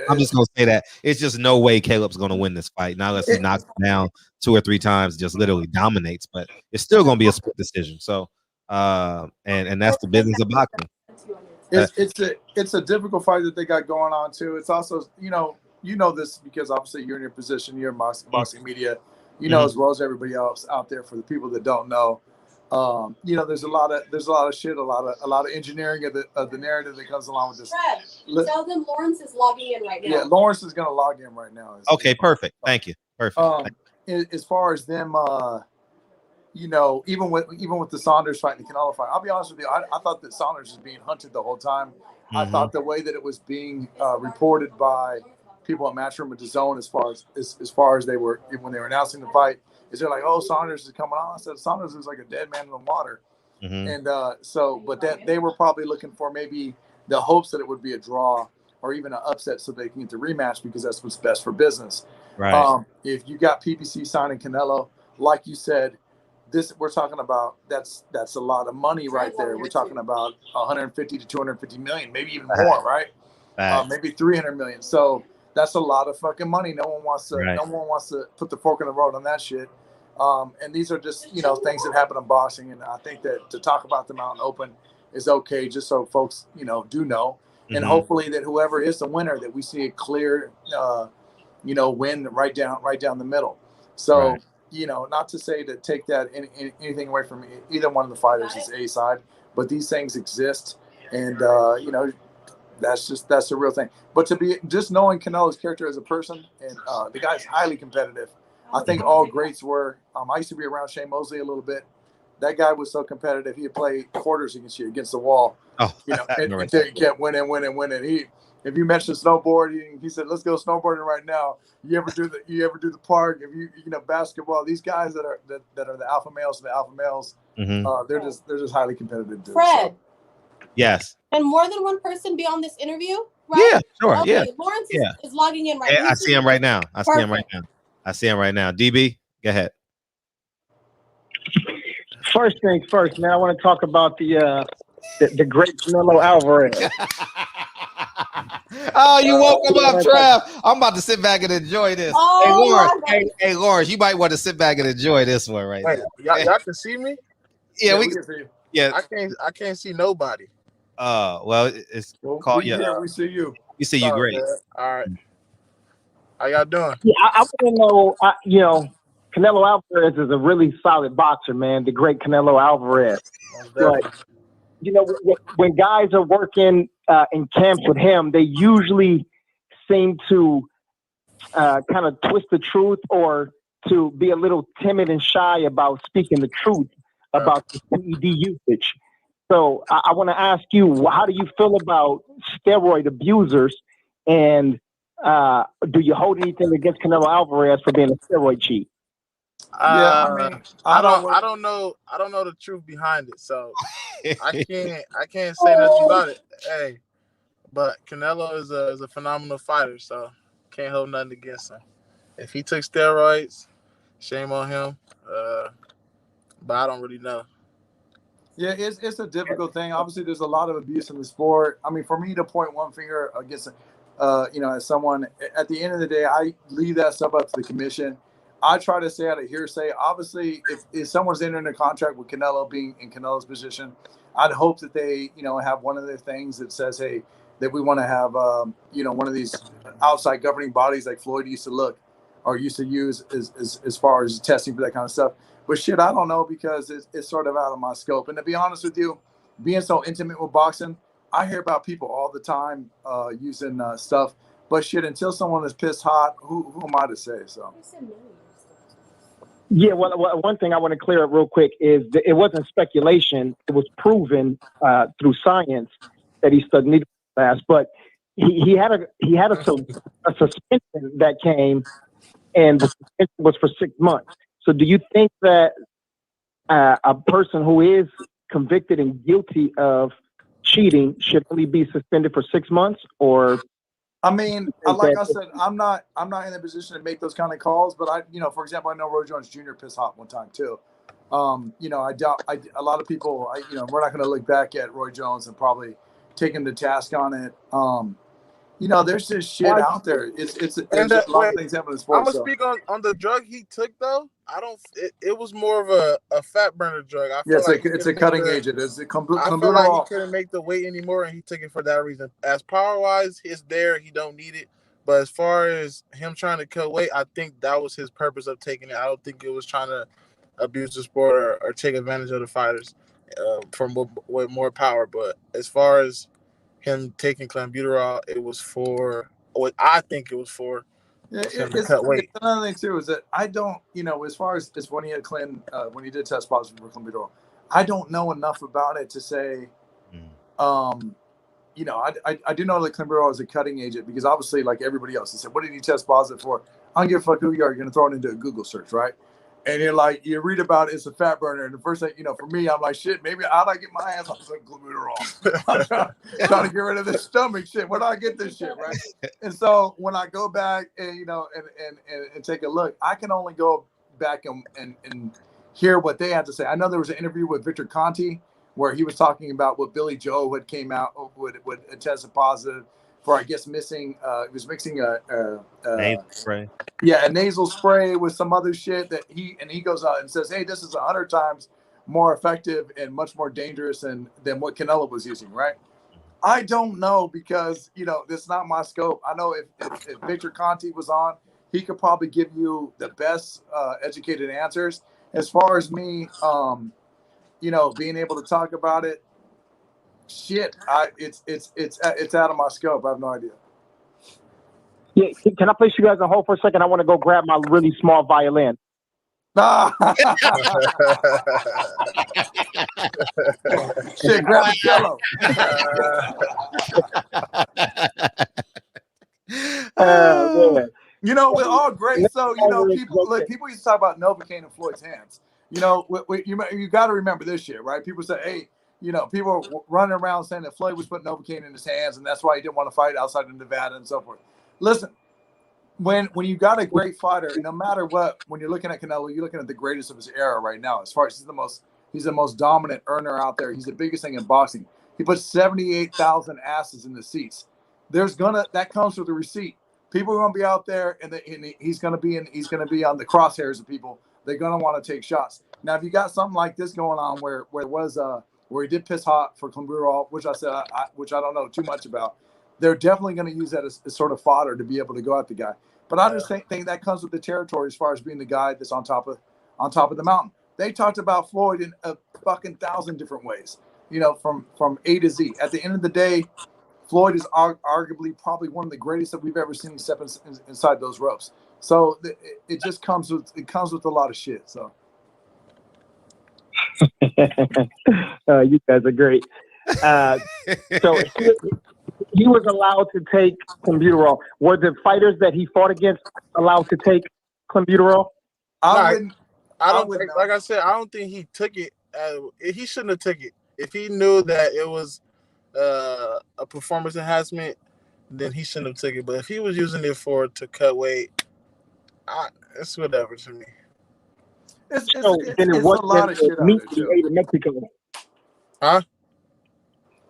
S4: I'm just gonna say that it's just no way Caleb's gonna win this fight. Not unless he knocks him down 2 or 3 times, just literally dominates. But it's still gonna be a split decision. So, and that's the business of boxing.
S9: It's a difficult fight that they got going on too. It's also this because obviously you're in your position, you're in boxing media, as well as everybody else out there. For the people that don't know, There's a lot of shit, a lot of engineering of the narrative that comes along with this.
S8: Fred, tell them Lawrence is logging in right now.
S9: Yeah, Lawrence is going to log in right now.
S4: Okay, perfect. Thank you. Perfect.
S9: As far as them, even with the Saunders fight and the Canelo fight, I'll be honest with you, I thought that Saunders was being hunted the whole time. I thought the way that it was being reported by people at Matchroom and DAZN as far as they were when they were announcing the fight, is they're like, oh, Saunders is coming on. I said Saunders is like a dead man in the water. And but that they were probably looking for maybe the hopes that it would be a draw or even an upset so they can get the rematch because that's what's best for business.
S4: Right.
S9: If you got PBC signing Canelo, like you said, we're talking about that's a lot of money right there. We're talking about 150 to 250 million, maybe even more, right? Maybe 300 million. So that's a lot of fucking money. No one wants to put the fork in the road on that shit. And these are just things that happen in boxing, and I think that to talk about them out in open is okay, just so folks do know, and hopefully that whoever is the winner, that we see a clear win right down the middle. So not to say to take that anything away from either one of the fighters is a side, but these things exist, and that's the real thing. But to be just knowing Canelo's character as a person, and the guy's highly competitive. I think all greats were. I used to be around Shane Mosley a little bit. That guy was so competitive. He would play quarters against the wall.
S4: Oh,
S9: until he kept winning. If you mentioned snowboarding, he said, "Let's go snowboarding right now." You ever do the park? If you basketball, these guys that are the alpha males, they're just highly competitive dudes.
S8: Fred.
S9: So.
S4: Yes.
S8: Can more than one person be on this interview? Right?
S4: Yeah, sure.
S8: Okay.
S4: Yeah.
S8: Lawrence is logging in right now.
S4: I see him right now. I see him right now. DB, go ahead.
S10: First things first, man. I want to talk about the great Canelo Alvarez.
S4: Oh, you woke him up, Trev. I'm about to sit back and enjoy this.
S8: Oh,
S4: hey, Lawrence, you might want to sit back and enjoy this one right now.
S11: Y'all can see me?
S4: Yeah, we can see you. Yeah.
S11: I can't see nobody.
S4: Well, it's called. Yeah,
S9: we see you.
S4: We see you great.
S11: Man. All right. How y'all doing?
S10: Yeah, I want to know, Canelo Alvarez is a really solid boxer, man. The great Canelo Alvarez. But, when guys are working in camps with him, they usually seem to kind of twist the truth or to be a little timid and shy about speaking the truth about the PED usage. So I want to ask you, how do you feel about steroid abusers, and do you hold anything against Canelo Alvarez for being a steroid cheat?
S11: I don't know the truth behind it, so I can't say nothing about it. Hey, but Canelo is a phenomenal fighter, so can't hold nothing against him. If he took steroids, shame on him. But I don't really know.
S9: Yeah, it's a difficult thing. Obviously, there's a lot of abuse in the sport. I mean, for me to point one finger against, as someone, at the end of the day, I leave that stuff up to the commission. I try to stay out of hearsay. Obviously, if someone's entering a contract with Canelo, being in Canelo's position, I'd hope that they, have one of their things that says, hey, that we want to have, one of these outside governing bodies like Floyd used to use as far as testing for that kind of stuff. But shit, I don't know, because it's sort of out of my scope. And to be honest with you, being so intimate with boxing, I hear about people all the time using stuff. But shit, until someone is pissed hot, who am I to say? So.
S10: Yeah, well, one thing I want to clear up real quick is that it wasn't speculation. It was proven through science that he studied needle fast. But he had a suspension that came, and the suspension was for 6 months. So do you think that a person who is convicted and guilty of cheating should only be suspended for 6 months? Or,
S9: I mean, like I said, I'm not in a position to make those kind of calls. But for example, I know Roy Jones Jr. pissed hot one time too. I doubt a lot of people. We're not going to look back at Roy Jones and probably take him to task on it. There's just shit out there. There's just a lot of things happening in sports.
S11: I'm gonna speak on the drug he took though. It was more of a fat burner drug. I feel
S9: it's a cutting agent. It's a
S11: I feel like he couldn't make the weight anymore, and he took it for that reason. As power wise, it's there. He don't need it. But as far as him trying to cut weight, I think that was his purpose of taking it. I don't think it was trying to abuse the sport or take advantage of the fighters from with more power. But as far as him taking clenbuterol, it was for what I think it was for
S9: Yeah,
S11: was him to
S9: it's
S11: cut weight.
S9: another thing too is that I don't, as far as when he had when he did test positive for clenbuterol, I don't know enough about it to say, I do know that clenbuterol is a cutting agent because obviously, like everybody else, they said, what did he test positive for? I don't give a fuck who you are. You're going to throw it into a Google search, right? And you're like, you read about it's a fat burner. And the first thing, for me, I'm like, shit, maybe I ought to get my hands on some clenbuterol. I'm trying to get rid of this stomach shit. Where do I get this shit, right? And so when I go back and, and take a look, I can only go back and hear what they had to say. I know there was an interview with Victor Conti where he was talking about what Billy Joe had came out would tested positive for, I guess, mixing a
S4: nasal spray.
S9: Yeah, a nasal spray with some other shit that he goes out and says, hey, this is 100 times more effective and much more dangerous than what Canelo was using, right? I don't know because, that's not my scope. I know if Victor Conti was on, he could probably give you the best educated answers. As far as me, being able to talk about it, shit, it's out of my scope. I have no idea.
S10: Yeah, can I place you guys on hold for a second? I want to go grab my really small violin.
S9: Shit, grab a cello. We're all great. So, people used to talk about Novocaine in Floyd's hands. You got to remember this shit, right? People say, hey, people were running around saying that Floyd was putting Novocaine in his hands, and that's why he didn't want to fight outside of Nevada and so forth. Listen, when you got a great fighter, no matter what, when you're looking at Canelo, you're looking at the greatest of his era right now. As far as he's the most dominant earner out there. He's the biggest thing in boxing. He puts 78,000 asses in the seats. That comes with a receipt. People are going to be out there, and he's going to be on the crosshairs of people. They're going to want to take shots. Now, if you got something like this going on, where he did piss hot for clenbuterol, which I don't know too much about, they're definitely going to use that as sort of fodder to be able to go at the guy. But I just think that comes with the territory as far as being the guy that's on top of the mountain. They talked about Floyd in a fucking 1,000 different ways, from A to Z. At the end of the day, Floyd is arguably probably one of the greatest that we've ever seen step inside those ropes. So it just comes with a lot of shit. So
S10: you guys are great. So he was allowed to take clenbuterol. Were the fighters that he fought against allowed to take clenbuterol?
S11: I don't think, like I said, I don't think he took it. He shouldn't have took it. If he knew that it was a performance enhancement, then he shouldn't have took it. But if he was using it to cut weight, it's whatever to me.
S9: It's a lot of shit out
S10: meat
S9: there,
S10: that he ate in Mexico.
S11: Huh?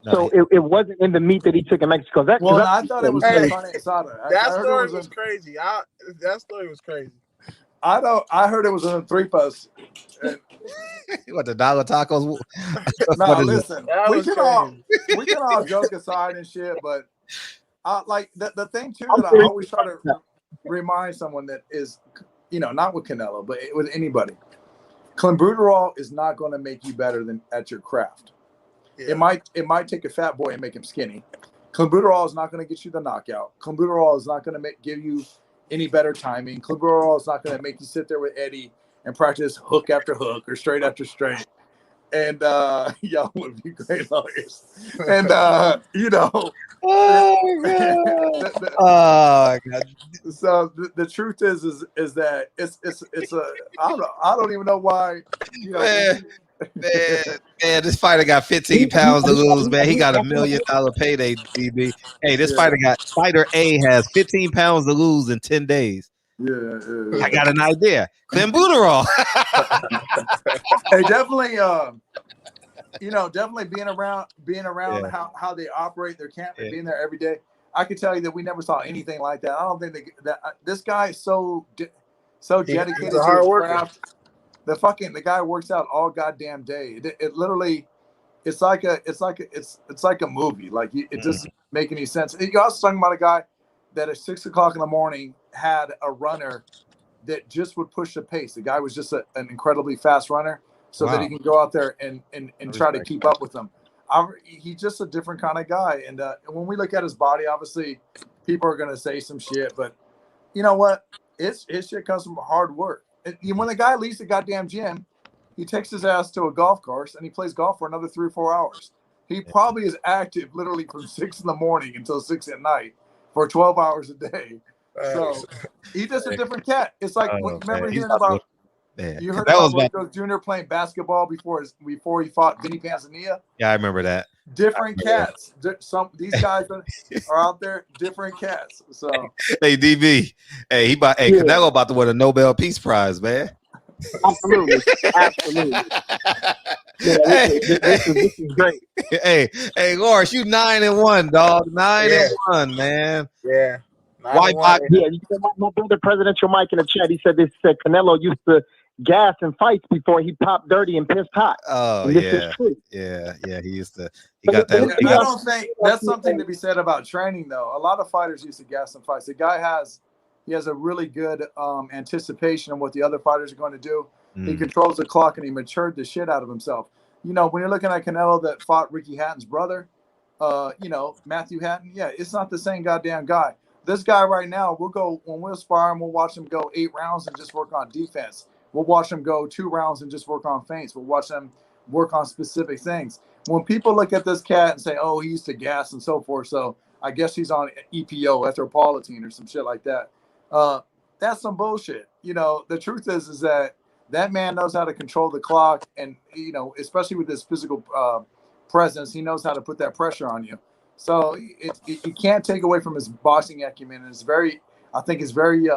S10: So it wasn't in the meat that he took in Mexico.
S9: I thought it was carne asada.
S11: That story was crazy. That story was crazy.
S9: I heard it was in 3-post.
S4: What, the dollar tacos?
S9: No, listen, we can all joke aside and shit, but like the thing too that I always try to remind someone that is, not with Canelo, but with anybody, clenbuterol is not going to make you better than at your craft. Yeah. It might take a fat boy and make him skinny. Clenbuterol is not going to get you the knockout. Clenbuterol is not going to give you any better timing. Clenbuterol is not going to make you sit there with Eddie and practice hook after hook or straight after straight. And y'all would be great lawyers. And
S4: oh god.
S9: So the truth is that it's I don't even know why.
S4: Man, this fighter got 15 pounds to lose, man. He got $1 million payday, DB. Hey, fighter A has 15 pounds to lose in 10 days.
S9: Yeah.
S4: I got an idea. Clenbuterol.
S9: Hey, definitely definitely being around how they operate their camp and being there every day. I can tell you that we never saw anything like that. I don't think that this guy is so dedicated to his craft. The guy works out all goddamn day. It literally, it's like a movie. Like it doesn't make any sense. You're also talking about a guy that at 6 o'clock in the morning had a runner that just would push the pace. The guy was just an incredibly fast runner, so that he can go out there and try to keep up with them. He's just a different kind of guy. And when we look at his body, obviously people are going to say some shit, but you know what? His shit comes from hard work. When the guy leaves the goddamn gym, he takes his ass to a golf course and he plays golf for another 3 or 4 hours. He probably is active literally from 6 in the morning until 6 at night for 12 hours a day. So he's just a different cat. It's like, remember hearing about, you heard about Rico Jr. playing basketball before he fought Vinny Panzania?
S4: Yeah, I remember that.
S9: Different cats. These guys are out there, different cats. So
S4: hey, DB, Canelo about to win a Nobel Peace Prize, man.
S10: Absolutely. This is great.
S4: Hey, Lawrence, you 9-1, dog. 9-1, man.
S11: Yeah.
S10: My brother, Presidential Mike, in the chat, he said Canelo used to gas in fights before he popped dirty and pissed hot.
S4: Oh,
S10: this is true.
S4: Yeah. He used to. He got that.
S9: I don't think that's something to be said about training, though. A lot of fighters used to gas in fights. The guy has a really good anticipation of what the other fighters are going to do. He controls the clock and he matured the shit out of himself. You know, when you're looking at Canelo that fought Ricky Hatton's brother, Matthew Hatton, it's not the same goddamn guy. This guy right now, when we'll spar him, we'll watch him go 8 rounds and just work on defense. We'll watch him go 2 rounds and just work on feints. We'll watch him work on specific things. When people look at this cat and say, oh, he used to gas and so forth, so I guess he's on EPO, erythropoietin or some shit like that. That's some bullshit. You know, the truth is that man knows how to control the clock, and, you know, especially with his physical presence, he knows how to put that pressure on you. So you can't take away from his boxing acumen. And I think it's very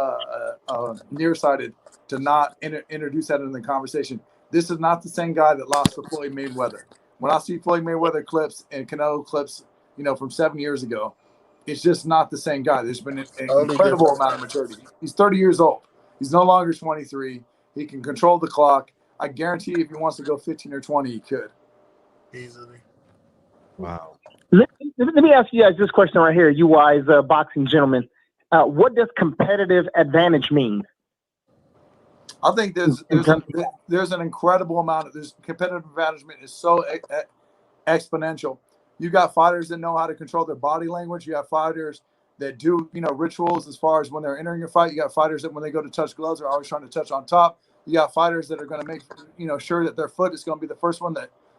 S9: nearsighted to not introduce that in the conversation. This is not the same guy that lost to Floyd Mayweather. When I see Floyd Mayweather clips and Canelo clips, you know, from 7 years ago, it's just not the same guy. There's been an incredible amount of maturity. He's 30 years old. He's no longer 23. He can control the clock. I guarantee if he wants to go 15 or 20, he could.
S11: Easily.
S4: Wow.
S10: Let me ask you guys this question right here, you wise boxing gentlemen. What does competitive advantage mean?
S9: I think there's an incredible amount of this. Competitive advantage is so exponential. You got fighters that know how to control their body language. You have fighters that do, you know, rituals as far as when they're entering a fight. You got fighters that when they go to touch gloves are always trying to touch on top. You got fighters that are going to make, you know, sure that their foot is going to be the first one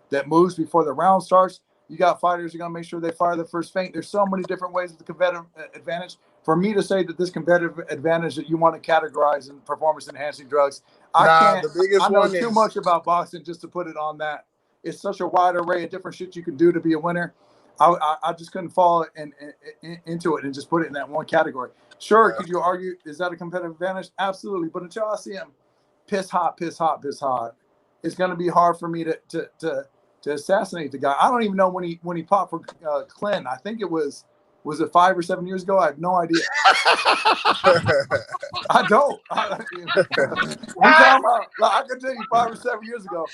S9: that moves before the round starts. You got fighters who are going to make sure they fire the first feint. There's so many different ways of the competitive advantage. For me to say that this competitive advantage that you want to categorize in performance-enhancing drugs, I know too much about boxing just to put it on that. It's such a wide array of different shit you can do to be a winner. I just couldn't fall into it and just put it in that one category. Sure, could you argue, is that a competitive advantage? Absolutely. But until I see him piss hot, it's going to be hard for me to assassinate the guy. I don't even know when he popped for Clinton. I think it was it 5 or 7 years ago? I have no idea. I don't. I can tell you 5 or 7 years ago.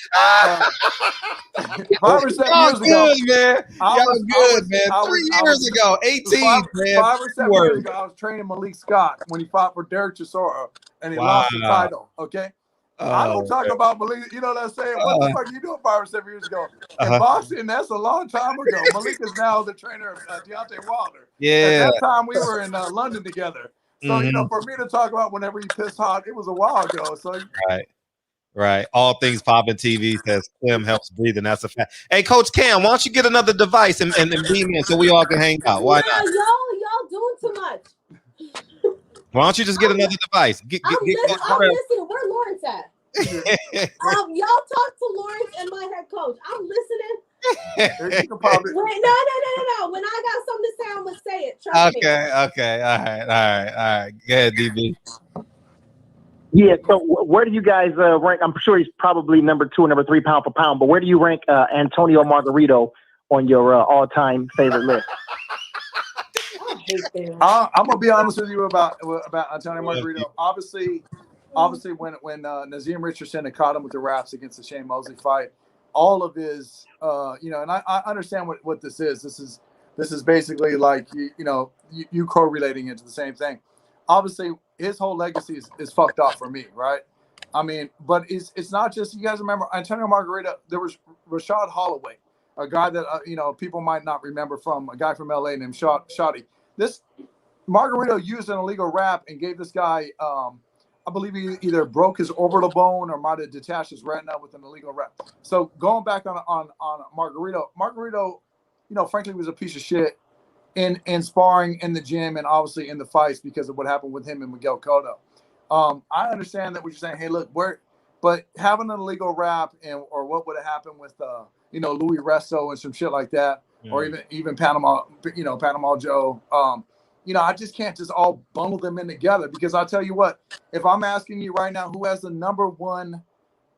S9: 5 or 7 years ago.
S4: Man. Y'all good, man. 3 years ago. 18, man.
S9: 5 or 7 years ago, I was training Malik Scott when he fought for Derek Chisora, and he lost the title, okay? I don't talk about Malik. You know what I'm saying? What the fuck are you doing 5 or 7 years ago? In boxing, that's a long time ago. Malik is now the trainer of Deontay Wilder.
S4: Yeah.
S9: At that time, we were in London together. So, you know, for me to talk about whenever he pissed hot, it was a while ago. So
S4: Right. All things popping TV says Clem helps breathe, and that's a fact. Hey, Coach Cam, why don't you get another device and beam in so we all can hang out? Why not?
S8: Y'all doing too much.
S4: Why don't you just get another device?
S8: I'm listening. Where Lawrence at? Y'all talk to Lawrence and my head coach. I'm listening. Wait, no. When I got something to say, I'm gonna say it. Trust me.
S4: Okay. All right. Go ahead, DB.
S10: Yeah. So where do you guys rank? I'm sure he's probably number 2 or number 3 pound for pound. But where do you rank Antonio Margarito on your all-time favorite list?
S9: I'm gonna be honest with you about Antonio Margarito. Obviously, when Nazim Richardson caught him with the wraps against the Shane Mosley fight, all of his, and I understand what this is. This is basically like you correlating into the same thing. Obviously, his whole legacy is fucked up for me, right? I mean, but it's not just, you guys remember Antonio Margarita. There was Rashad Holloway, a guy that people might not remember, from a guy from LA named Shotty. This Margarito used an illegal wrap and gave this guy, I believe he either broke his orbital bone or might have detached his retina with an illegal wrap. So going back on Margarito, frankly, was a piece of shit in sparring, in the gym, and obviously in the fights because of what happened with him and Miguel Cotto. I understand that what you're saying. Hey, look, but having an illegal wrap or what would have happened with Louis Resto and some shit like that, or even Panama Joe. I just can't just all bundle them in together, because I'll tell you what, if I'm asking you right now who has the number one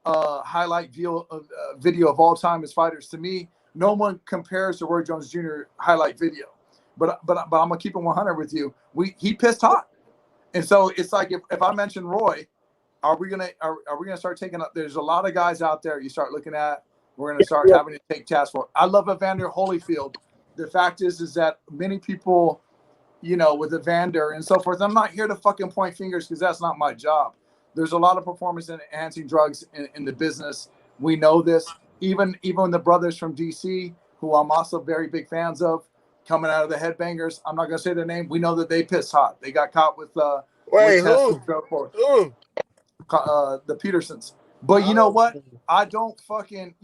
S9: highlight video of all time as fighters, to me, no one compares to Roy Jones Jr. highlight video. But I'm gonna keep it 100 with you. He pissed hot, and so it's like if I mention Roy, are we gonna start taking up? There's a lot of guys out there you start looking at. We're gonna start having to take tasks for. I love Evander Holyfield. The fact is that many people, with Evander and so forth. I'm not here to fucking point fingers, because that's not my job. There's a lot of performance enhancing drugs in the business. We know this. Even the brothers from DC, who I'm also very big fans of, coming out of the Headbangers. I'm not gonna say their name. We know that they pissed hot. They got caught with
S11: who?
S9: The Petersons. But you know what? I don't fucking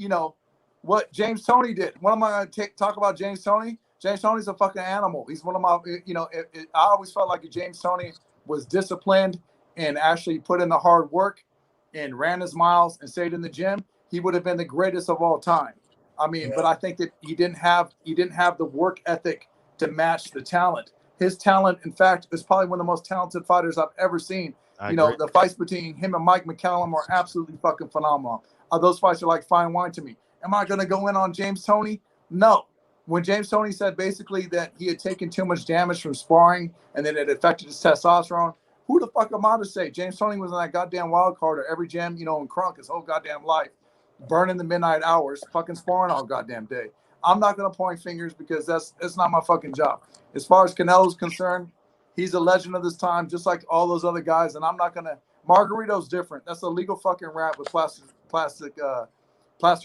S9: what James Toney did. What am I gonna talk about James Toney? James Toney's a fucking animal. He's one of my, I always felt like if James Toney was disciplined and actually put in the hard work and ran his miles and stayed in the gym, he would have been the greatest of all time. I mean, but I think that he didn't have the work ethic to match the talent. His talent, in fact, is probably one of the most talented fighters I've ever seen. The fights between him and Mike McCallum are absolutely fucking phenomenal. Those fights are like fine wine to me. Am I going to go in on James Toney? No. When James Toney said basically that he had taken too much damage from sparring and that it affected his testosterone, who the fuck am I to say? James Toney was in that goddamn wild card or every gym, in Crunk his whole goddamn life, burning the midnight hours, fucking sparring all goddamn day. I'm not going to point fingers, because that's not my fucking job. As far as Canelo's concerned, he's a legend of this time, just like all those other guys. And I'm not going to. Margarito's different. That's a legal fucking rap with plaster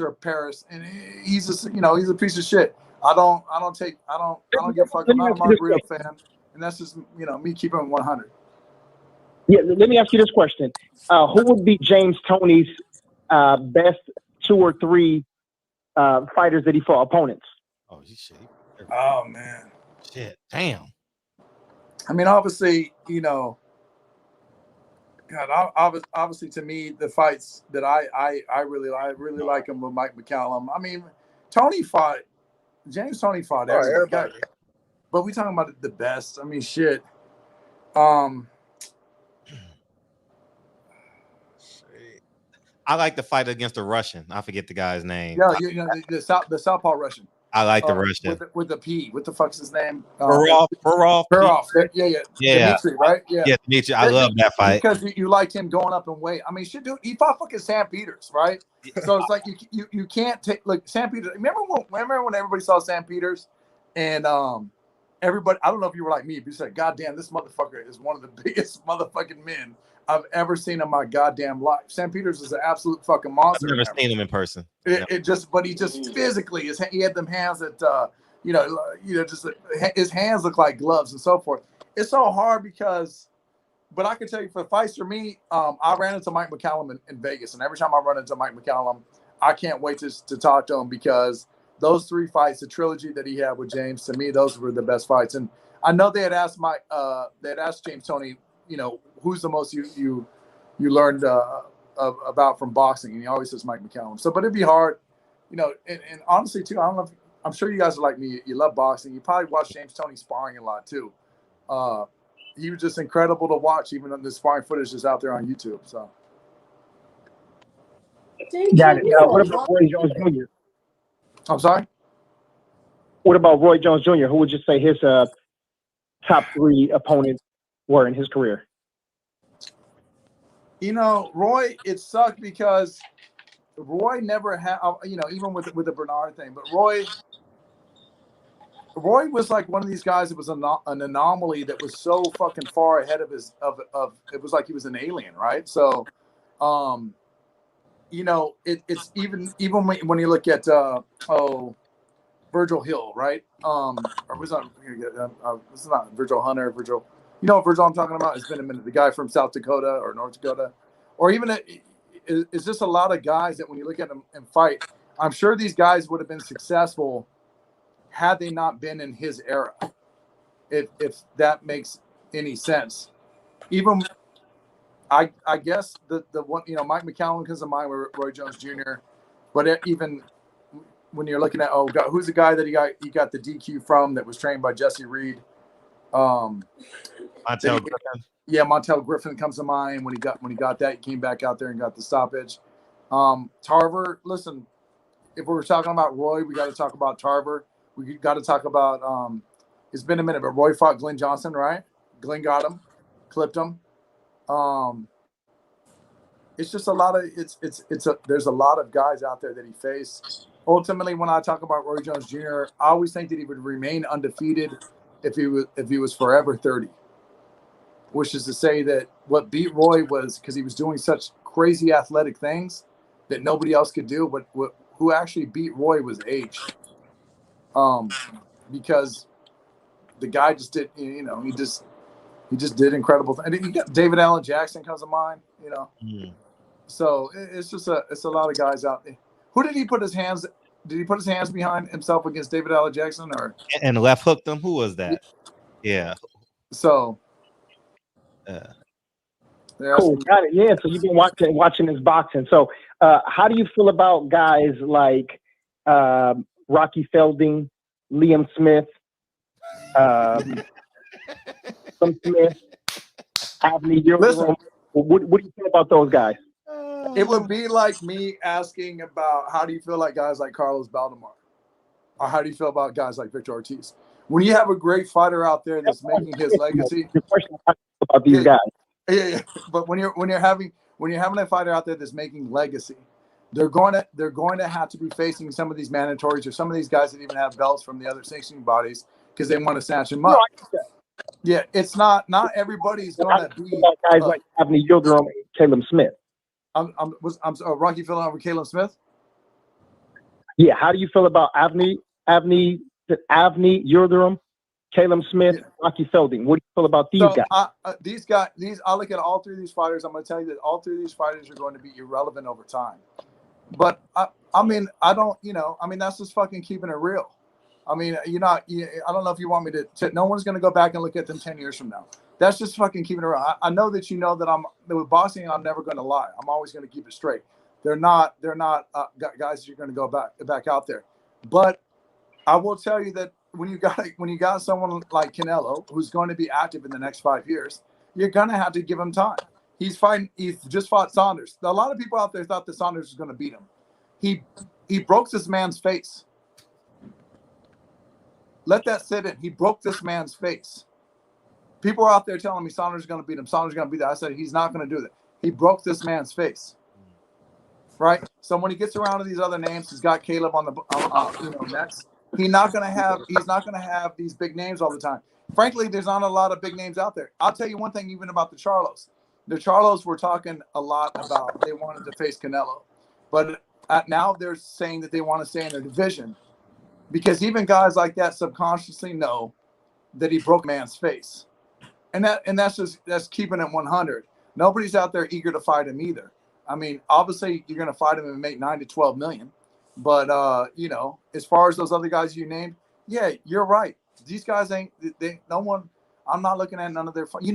S9: of Paris, and he's a piece of shit. I don't give a fuck. I'm not a Margarito fan, and that's just me keeping it 100.
S10: Yeah, let me ask you this question: who would be James Toney's best 2 or 3 fighters that he fought, opponents?
S4: Oh, shit.
S9: Oh man,
S4: shit, damn.
S9: I mean, obviously, God, obviously, to me, the fights that I really like him with Mike McCallum. I mean, James Toney fought everybody. But we talking about the best. I mean, shit.
S4: I like the fight against the Russian. I forget the guy's name.
S9: Yeah, the Southpaw Russian.
S4: I like the Russian
S9: with the P. What the fuck's his name?
S4: Perov.
S9: Yeah. Dimitri, right? Yeah,
S4: Dimitri. I love that fight
S9: because you liked him going up in weight. I mean, shit, dude, he fought fucking Sam Peters, right? So it's like you can't take Sam Peters. Remember when everybody saw Sam Peters, and everybody. I don't know if you were like me, but you said, "God damn, this motherfucker is one of the biggest motherfucking men I've ever seen in my goddamn life." Sam Peters is an absolute fucking monster.
S4: I've never seen him in person.
S9: But he just physically, he had them hands that, just his hands look like gloves and so forth. It's so hard but I can tell you for fights for me, I ran into Mike McCallum in Vegas, and every time I run into Mike McCallum, I can't wait to talk to him, because those 3 fights, the trilogy that he had with James, to me, those were the best fights. And I know they had asked James Toney, who's the most you learned about from boxing, and he always says Mike McCallum. So, but it'd be hard, and honestly too, I don't know. I'm sure you guys are like me. You love boxing. You probably watch James Toney sparring a lot too. He was just incredible to watch, even on the sparring footage is out there on YouTube. So,
S10: Got it. What about Roy Jones Jr.?
S9: I'm sorry.
S10: What about Roy Jones Jr.? Who would you say his top 3 opponents were in his career?
S9: Roy, it sucked because Roy never had, even with the Bernard thing, but Roy Roy was like one of these guys that was an anomaly that was so fucking far ahead of his of it was like he was an alien, right? So, you know, it's even when you look at Virgil Hill, right? Or was not this is not Virgil Hunter, Virgil. You know what Virgil I'm talking about? It's been a minute. The guy from South Dakota or North Dakota, or even is just a lot of guys that when you look at them and fight, I'm sure these guys would have been successful had they not been in his era. If that makes any sense. Even I guess the one, you know, Mike McCallum comes to mind with Roy Jones Jr. But even when you're looking at who's the guy that he got the DQ from that was trained by Jesse Reed?
S4: Montel Griffin.
S9: Yeah, Montel Griffin comes to mind when he got that. He came back out there and got the stoppage. Tarver, listen, if we're talking about Roy, we got to talk about Tarver. We got to talk about it's been a minute, but Roy fought Glenn Johnson, right? Glenn got him, clipped him. It's just a lot of there's a lot of guys out there that he faced. Ultimately, when I talk about Roy Jones Jr., I always think that he would remain undefeated if he was forever 30. Which is to say that what beat Roy was because he was doing such crazy athletic things that nobody else could do. But who actually beat Roy was age. Because the guy just did, you know, he just did incredible things. And you got David Allen Jackson comes to mind, you know. Mm. So it's a lot of guys out there. Who did he put his hands? Did he put his hands behind himself against David Allen Jackson or
S4: and left hooked him? Who was that? Yeah.
S9: So.
S10: Cool, got it. Yeah, so you've been watching this boxing. So, how do you feel about guys like Rocky Felding, Liam Smith, Smith, Avni Yildirim? What do you feel about those guys?
S9: It would be like me asking about how do you feel like guys like Carlos Baldemar, or how do you feel about guys like Victor Ortiz? When you have a great fighter out there that's making his legacy.
S10: The question about these guys.
S9: Yeah. But when you're having a fighter out there that's making legacy, they're going to have to be facing some of these mandatories or some of these guys that even have belts from the other sanctioning bodies because they want to snatch them up. Yeah, it's not everybody's going to be
S10: guys like Avni Yildirim and Caleb Smith.
S9: I'm Rocky Felding over Caleb Smith.
S10: Yeah, how do you feel about Avni Yildirim, Caleb Smith, Rocky Felding? What do you feel about these guys?
S9: I look at all three of these fighters. I'm going to tell you that all three of these fighters are going to be irrelevant over time. But I mean, that's just fucking keeping it real. I mean, I don't know if you want me to no one's going to go back and look at them 10 years from now. That's just fucking keeping it real. I know that that with boxing, I'm never going to lie. I'm always going to keep it straight. They're not guys you're going to go back out there. But I will tell you that when you got someone like Canelo who's going to be active in the next 5 years, you're going to have to give him time. He's just fought Saunders. A lot of people out there thought that Saunders was going to beat him. He broke this man's face. Let that sit in. He broke this man's face. People are out there telling me Saunders is going to beat him. Saunders is going to beat that. I said he's not going to do that. He broke this man's face. Right? So when he gets around to these other names, he's got Caleb on the next. He's not going to have these big names all the time. Frankly, there's not a lot of big names out there. I'll tell you one thing, even about the Charlos. The Charlos were talking a lot about they wanted to face Canelo, but now they're saying that they want to stay in their division because even guys like that subconsciously know that he broke man's face, and that's keeping it 100. Nobody's out there eager to fight him either. I mean, obviously you're going to fight him and make 9 to 12 million. But, as far as those other guys you named, yeah, you're right. These guys I'm not looking at none of their fights. You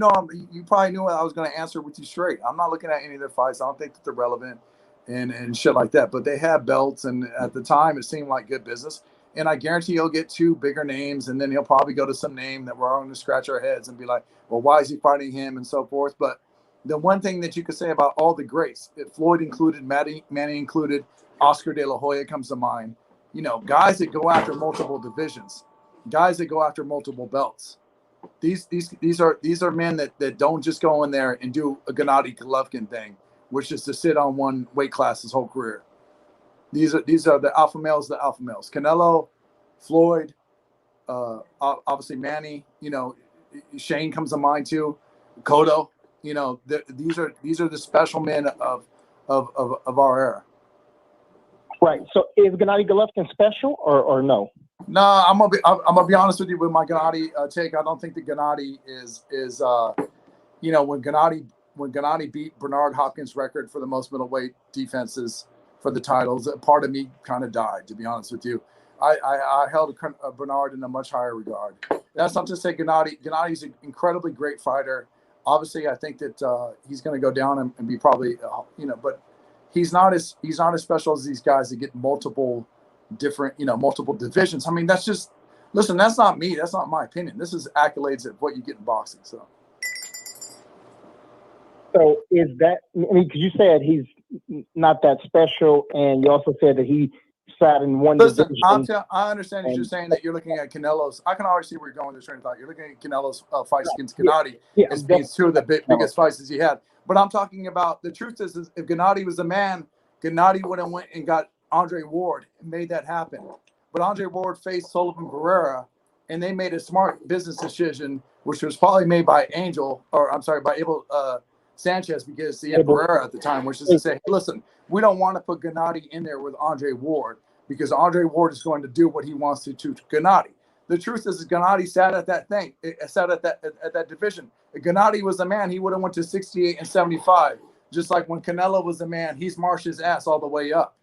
S9: probably knew I was going to answer with you straight. I'm not looking at any of their fights. I don't think that they're relevant and shit like that. But they have belts, and at the time, it seemed like good business. And I guarantee he'll get 2 bigger names, and then he'll probably go to some name that we're all going to scratch our heads and be like, well, why is he fighting him and so forth. But the one thing that you could say about all the greats, Floyd included, Manny included, Oscar De La Hoya comes to mind. Guys that go after multiple divisions, guys that go after multiple belts. These are men that don't just go in there and do a Gennady Golovkin thing, which is to sit on one weight class his whole career. These are the alpha males. Canelo, Floyd, obviously Manny. You know, Shane comes to mind too. Cotto. You know, these are the special men of our era.
S10: Right. So is Gennady Golovkin special or no?
S9: No, I'm gonna be honest with you with my Gennady take. I don't think that Gennady is you know, when Gennady beat Bernard Hopkins' record for the most middleweight defenses for the titles, a part of me kind of died, to be honest with you. I held Bernard in a much higher regard. That's not to say Gennady's an incredibly great fighter. Obviously, I think that he's going to go down and be probably you know, but he's not as special as these guys that get multiple different, you know, multiple divisions. I mean, that's just, listen, that's not me. That's not my opinion. This is accolades of what you get in boxing. So
S10: is that, I mean, because you said he's not that special, and you also said that he sat in one division.
S9: I understand you're saying that you're looking at Canelo's. I can already see where you're going with this train of thought. You're looking at Canelo's fights against Gennady as being two of the biggest fights as he had. But I'm talking about, the truth is if Gennady was a man, Gennady would have went and got Andre Ward and made that happen. But Andre Ward faced Sullivan Barrera, and they made a smart business decision, which was probably made by by Abel Sanchez, because he had Barrera at the time, which is to say, hey, listen, we don't want to put Gennady in there with Andre Ward because Andre Ward is going to do what he wants to Gennady. The truth is Gennady sat at that thing, sat at that division. If Gennady was a man, he would have went to 68 and 75. Just like when Canelo was a man, he's marched his ass all the way up.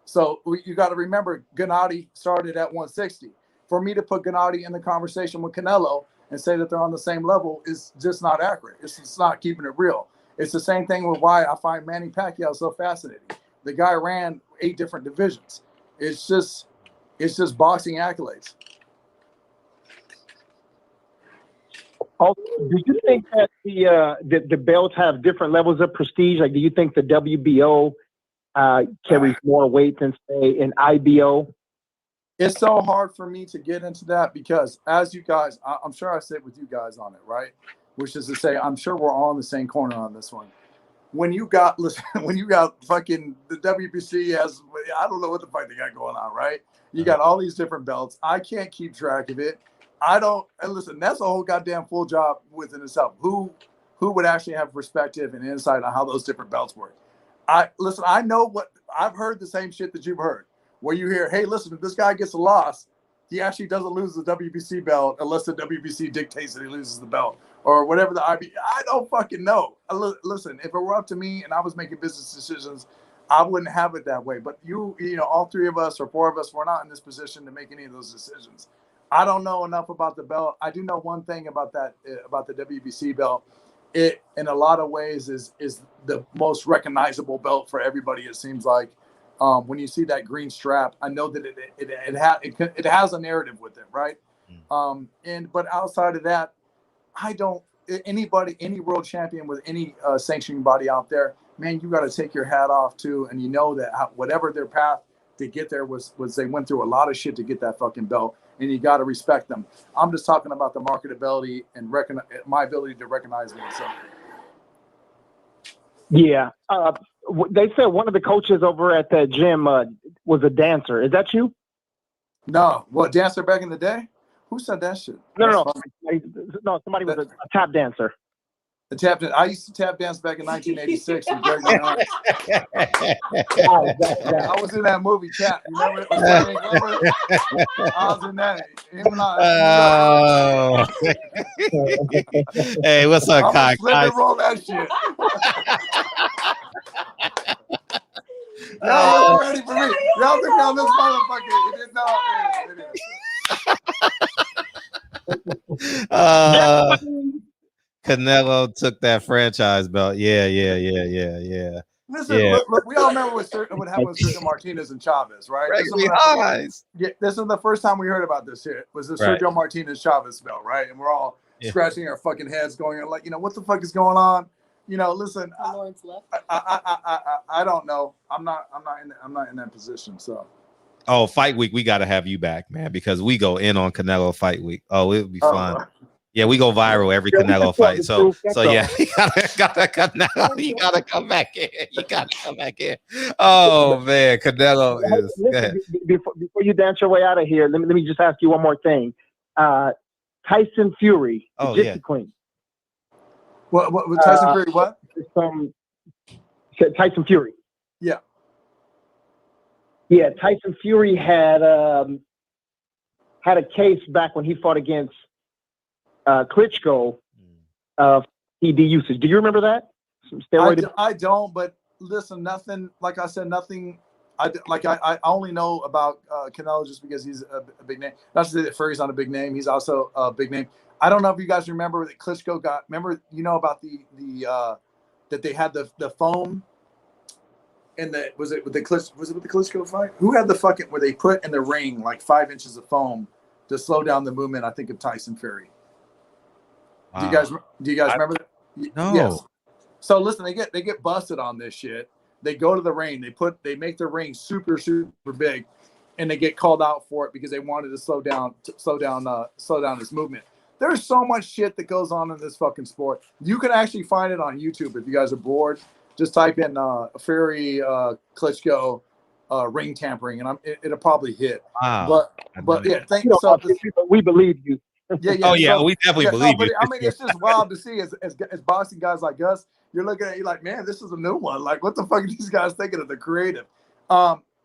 S9: So you got to remember, Gennady started at 160. For me to put Gennady in the conversation with Canelo and say that they're on the same level is just not accurate. It's not keeping it real. It's the same thing with why I find Manny Pacquiao so fascinating. The guy ran 8 different divisions. It's just boxing accolades.
S10: Oh, do you think that the belts have different levels of prestige? Like, do you think the WBO carries more weight than, say, an IBO?
S9: It's so hard for me to get into that because, as you guys, I'm sure I sit with you guys on it, right? Which is to say, I'm sure we're all in the same corner on this one. When you got fucking the WBC has, I don't know what the fuck they got going on, right? You got all these different belts. I can't keep track of it. And listen, that's a whole goddamn full job within itself. Who would actually have perspective and insight on how those different belts work? I know what I've heard, the same shit that you've heard, where you hear, hey, listen, if this guy gets a loss, he actually doesn't lose the WBC belt unless the WBC dictates that he loses the belt or whatever the IB. I don't fucking know. Listen, if it were up to me and I was making business decisions, I wouldn't have it that way. But you know, all 3 of us or 4 of us, we're not in this position to make any of those decisions. I don't know enough about the belt. I do know one thing about that, about the WBC belt. It, in a lot of ways, is the most recognizable belt for everybody. It seems like when you see that green strap, I know that it has a narrative with it, right? But outside of that, any world champion with any sanctioning body out there, man, you got to take your hat off too, and you know that whatever their path to get there was they went through a lot of shit to get that fucking belt. And you got to respect them. I'm just talking about the marketability and my ability to recognize myself.
S10: Yeah. They said one of the coaches over at the gym was a dancer. Is that you?
S9: No. What, dancer back in the day? Who said that shit?
S10: No. Somebody was a tap dancer.
S9: I used to tap dance back in 1986 with Greg Leon. I was in that movie Tap. You remember it? I was in that.
S4: Hey, what's up, Kai?
S9: I'm roll that shit. Y'all wasn't ready for me. Y'all think I'm this motherfucker.
S4: Canelo took that franchise belt. Yeah.
S9: Listen, look, we all remember what happened with Sergio Martinez and Chavez, right? This is the first time we heard about this shit. Was the Sergio Martinez Chavez belt, right? And we're all scratching our fucking heads, going like, you know, what the fuck is going on? You know, listen, I don't know. I'm not in that position. So.
S4: Oh, fight week, we got to have you back, man, because we go in on Canelo fight week. Oh, it would be fun. Yeah, we go viral every Canelo fight. So yeah, you gotta come back in. You gotta come back in. Oh man, Canelo is.
S10: Listen, before you dance your way out of here, let me just ask you one more thing. Tyson Fury, the
S4: Oh,
S10: Gypsy
S4: yeah.
S10: Queen.
S9: What Tyson Fury? What?
S10: Tyson Fury.
S9: Yeah.
S10: Yeah, Tyson Fury had a case back when he fought against Klitschko of PED usage. Do you remember that? Some steroid.
S9: I don't, but listen, nothing. Like I said, nothing. I only know about Canelo just because he's a big name. Not to say that Fury's not a big name. He's also a big name. I don't know if you guys remember that Klitschko got. Remember, about the that they had the foam. And was it with the Klitschko fight? Who had the fucking where they put in the ring like 5 inches of foam to slow down the movement? I think of Tyson Fury. Wow. Do you guys remember that?
S4: No.
S9: Yes. So listen, they get busted on this shit. They go to the ring. They make the ring super big, and they get called out for it because they wanted to slow down his movement. There's so much shit that goes on in this fucking sport. You can actually find it on YouTube if you guys are bored. Just type in Fury Klitschko ring tampering, and it'll probably hit.
S4: Wow.
S9: But yeah,
S10: we believe you.
S9: Yeah.
S4: Oh yeah, we definitely believe you.
S9: I mean, it's just wild to see as boxing guys like us. You're looking at it, you're like, man, this is a new one. Like, what the fuck are these guys thinking of? The creative.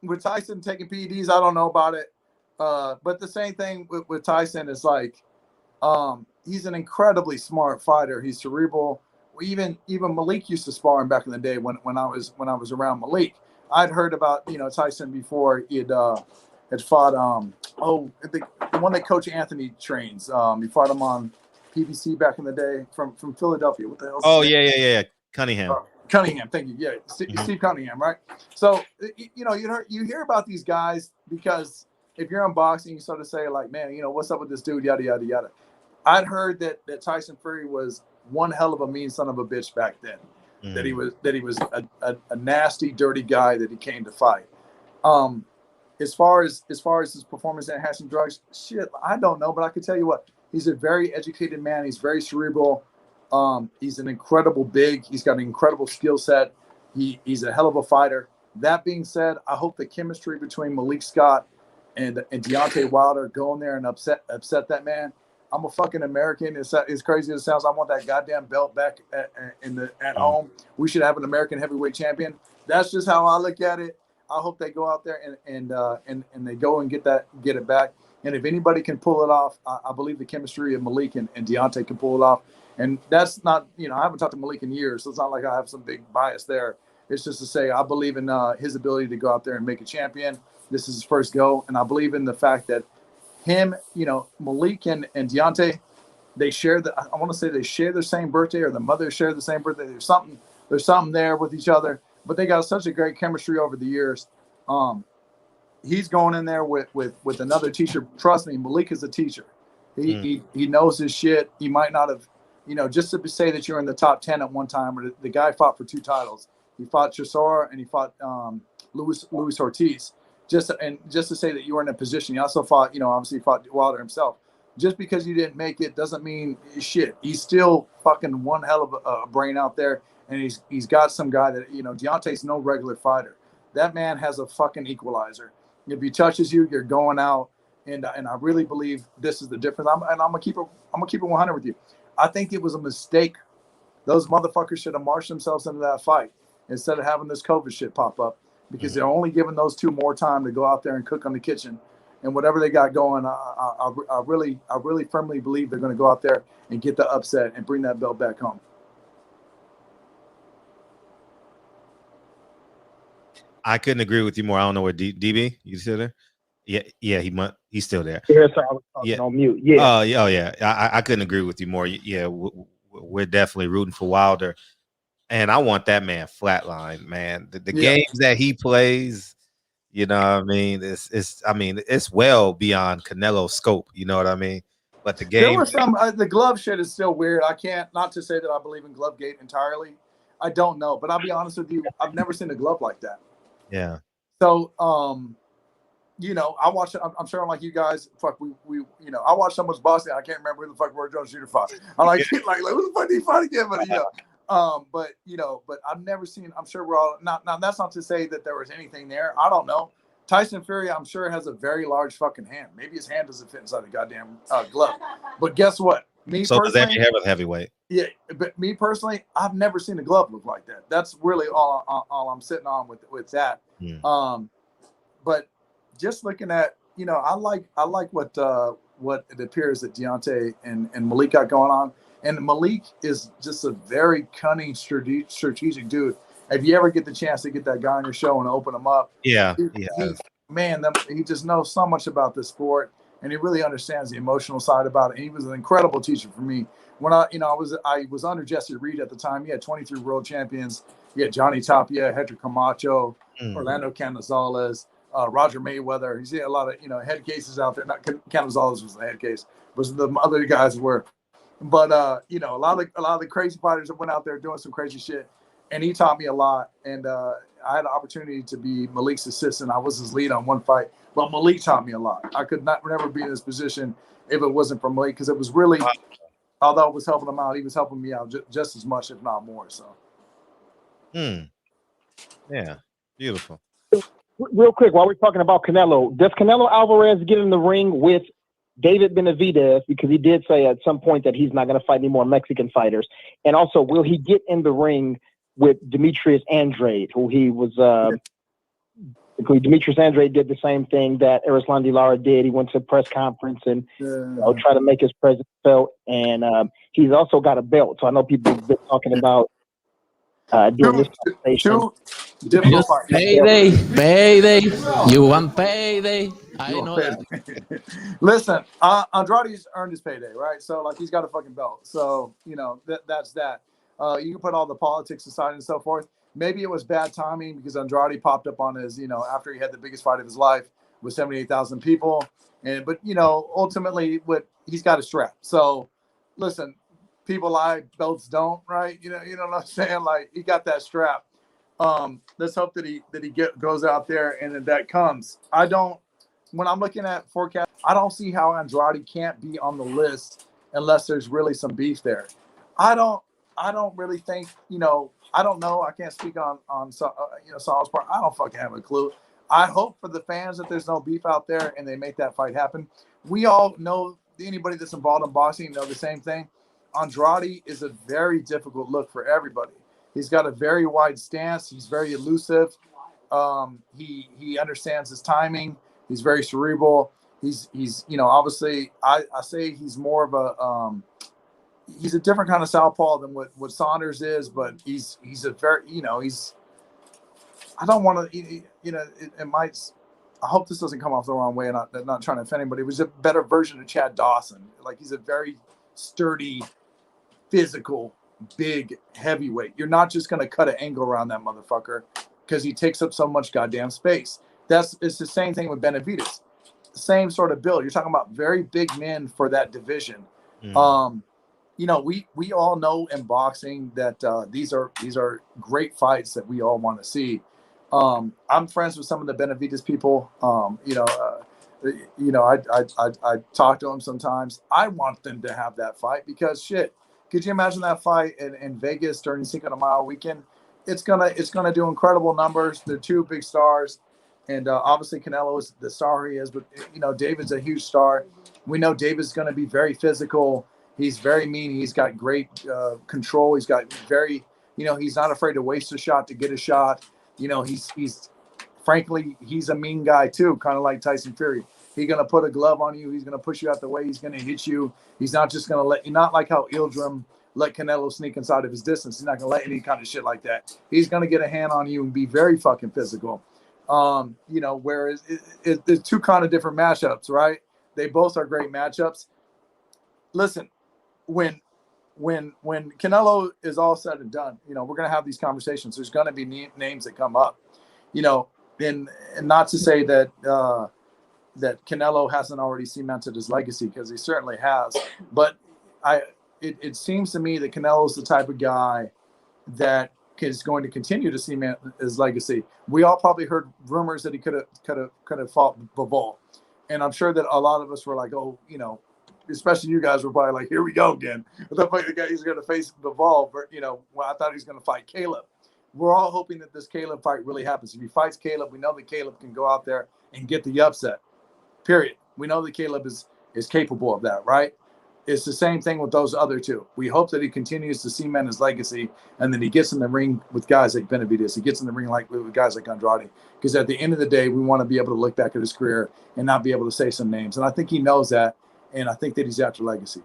S9: With Tyson taking PEDs, I don't know about it. But the same thing with Tyson is like, he's an incredibly smart fighter. He's cerebral. Even Malik used to spar him back in the day when I was around Malik. I'd heard about Tyson before had fought the one that Coach Anthony trains. He fought him on PBC back in the day from Philadelphia. What the hell?
S4: Oh yeah. Cunningham.
S9: Cunningham, thank you. Yeah, Steve Cunningham, right? So you hear about these guys because if you're unboxing, you sort of say like, man, what's up with this dude? Yada yada yada. I'd heard that Tyson Fury was one hell of a mean son of a bitch back then. That he was a nasty, dirty guy that he came to fight. As far as his performance enhancing drugs, shit, I don't know, but I can tell you what, he's a very educated man. He's very cerebral. He's an incredible big. He's got an incredible skill set. He's a hell of a fighter. That being said, I hope the chemistry between Malik Scott and Deontay Wilder go in there and upset that man. I'm a fucking American. As crazy as it sounds, I want that goddamn belt back at home. We should have an American heavyweight champion. That's just how I look at it. I hope they go out there and they go and get it back. And if anybody can pull it off, I believe the chemistry of Malik and Deontay can pull it off. And that's not, I haven't talked to Malik in years, so it's not like I have some big bias there. It's just to say I believe in his ability to go out there and make a champion. This is his first go, and I believe in the fact that him, Malik and Deontay, they share I want to say they share the same birthday, or the mothers share the same birthday. There's something there with each other, but they got such a great chemistry over the years. He's going in there with another teacher. Trust me, Malik is a teacher. He knows his shit. He might not have, just to say that you're in the top 10 at one time, or the guy fought for 2 titles. He fought Chisora and he fought Luis Ortiz. Just to say that you were in a position. You also fought, obviously fought Wilder himself. Just because you didn't make it doesn't mean shit. He's still fucking one hell of a brain out there, and he's got some guy that Deontay's no regular fighter. That man has a fucking equalizer. If he touches you, you're going out. And I really believe this is the difference. I'm gonna keep it 100 with you. I think it was a mistake. Those motherfuckers should have marched themselves into that fight instead of having this COVID shit pop up. Because they're only giving those 2 more time to go out there and cook on the kitchen, and whatever they got going, I really firmly believe they're going to go out there and get the upset and bring that belt back home.
S4: I couldn't agree with you more. I don't know where DB, you still there? Yeah, he's still there.
S10: Yeah, so I was talking on mute. Yeah.
S4: Oh yeah. I couldn't agree with you more. Yeah, we're definitely rooting for Wilder. And I want that man flatline, man. The games that he plays, what I mean? It's well beyond Canelo's scope. You know what I mean? But the game.
S9: There was some the glove shit is still weird. I can't, not to say that I believe in Glovegate entirely. I don't know, but I'll be honest with you, I've never seen a glove like that.
S4: Yeah.
S9: So I watched it. I'm sure like you guys, fuck, we I watched someone's boxing. I can't remember who the fuck Roy Jones Jr. fought. I'm like, who the fuck did he fight again? But I've never seen. I'm sure we're all not. Now that's not to say that there was anything there. I don't know. Tyson Fury, I'm sure, has a very large fucking hand. Maybe his hand doesn't fit inside the goddamn glove. But guess what?
S4: So does every heavyweight.
S9: Yeah, but me personally, I've never seen a glove look like that. That's really all I'm sitting on with that. But just looking at, I like what it appears that Deontay and Malik got going on. And Malik is just a very cunning, strategic dude. If you ever get the chance to get that guy on your show and open him up,
S4: he
S9: just knows so much about the sport, and he really understands the emotional side about it. And he was an incredible teacher for me. When I was under Jesse Reed at the time. He had 23 world champions. He had Johnny Tapia, Hector Camacho, Orlando Canizales, Roger Mayweather. He's had a lot of head cases out there. Not Canizales was the head case, but the other guys were. But a lot of the crazy fighters that went out there doing some crazy shit. And he taught me a lot. And I had the opportunity to be Malik's assistant. I was his lead on one fight. But Malik taught me a lot. I could never be in this position if it wasn't for Malik, because it was really, although I was helping him out, he was helping me out just as much, if not more. So.
S4: Yeah, beautiful.
S10: Real quick, while we're talking about Canelo, does Canelo Alvarez get in the ring with David Benavidez, because he did say at some point that he's not going to fight any more Mexican fighters? And also, will he get in the ring with Demetrius Andrade, who he was Demetrius Andrade did the same thing that Erislandy Lara did. He went to a press conference and try to make his presence felt. And he's also got a belt. So I know people have been talking about doing this conversation.
S12: Just payday. You want payday. I know that.
S9: Listen, Andrade's earned his payday, right? So, like, he's got a fucking belt. So, that's that. You can put all the politics aside and so forth. Maybe it was bad timing because Andrade popped up on his, after he had the biggest fight of his life with 78,000 people. But ultimately, he's got a strap. So, listen, people lie, belts don't, right? You know what I'm saying? Like, he got that strap. Let's hope that he goes out there and that comes. When I'm looking at forecast, I don't see how Andrade can't be on the list unless there's really some beef there. I don't really think, I don't know. I can't speak on Saul's part. I don't fucking have a clue. I hope for the fans that there's no beef out there and they make that fight happen. We all know, anybody that's involved in boxing know the same thing. Andrade is a very difficult look for everybody. He's got a very wide stance. He's very elusive. He understands his timing. He's very cerebral. He's obviously I say he's more of a he's a different kind of southpaw than what Saunders is, but he's a very I don't want to it might. I hope this doesn't come off the wrong way, and I'm not trying to offend anybody. It was a better version of Chad Dawson. Like, he's a very sturdy, physical, big heavyweight. You're not just going to cut an angle around that motherfucker because he takes up so much goddamn space. It's the same thing with Benavidez. Same sort of build. You're talking about very big men for that division. We all know in boxing that these are great fights that we all want to see. I'm friends with some of the Benavidez people. I talk to them sometimes. I want them to have that fight because shit. Could you imagine that fight in Vegas during Cinco de Mayo weekend? It's gonna do incredible numbers. They're two big stars, and obviously Canelo is the star he is. But David's a huge star. We know David's gonna be very physical. He's very mean. He's got great control. He's got he's not afraid to waste a shot to get a shot. He's frankly, he's a mean guy too, kind of like Tyson Fury. He's going to put a glove on you. He's going to push you out the way. He's going to hit you. He's not just going to let you, not like how Ildrim let Canelo sneak inside of his distance. He's not going to let any kind of shit like that. He's going to get a hand on you and be very fucking physical. Whereas it's two kind of different matchups, right? They both are great matchups. Listen, when Canelo is all said and done, we're going to have these conversations. There's going to be names that come up, and not to say that that Canelo hasn't already cemented his legacy, because he certainly has. But it seems to me that Canelo is the type of guy that is going to continue to cement his legacy. We all probably heard rumors that he could have fought Bivol, and I'm sure that a lot of us were like, oh, especially you guys were probably like, here we go again. The guy he's going to face Bivol, I thought he was going to fight Caleb. we're all hoping that this Caleb fight really happens. If he fights Caleb, we know that Caleb can go out there and get the upset. Period. We know that Caleb is capable of that, right? It's the same thing with those other two. We hope that he continues to cement his legacy, and then he gets in the ring with guys like Benavidez. He gets in the ring with guys like Andrade. Because at the end of the day, we want to be able to look back at his career and not be able to say some names. And I think he knows that, and I think that he's after legacy.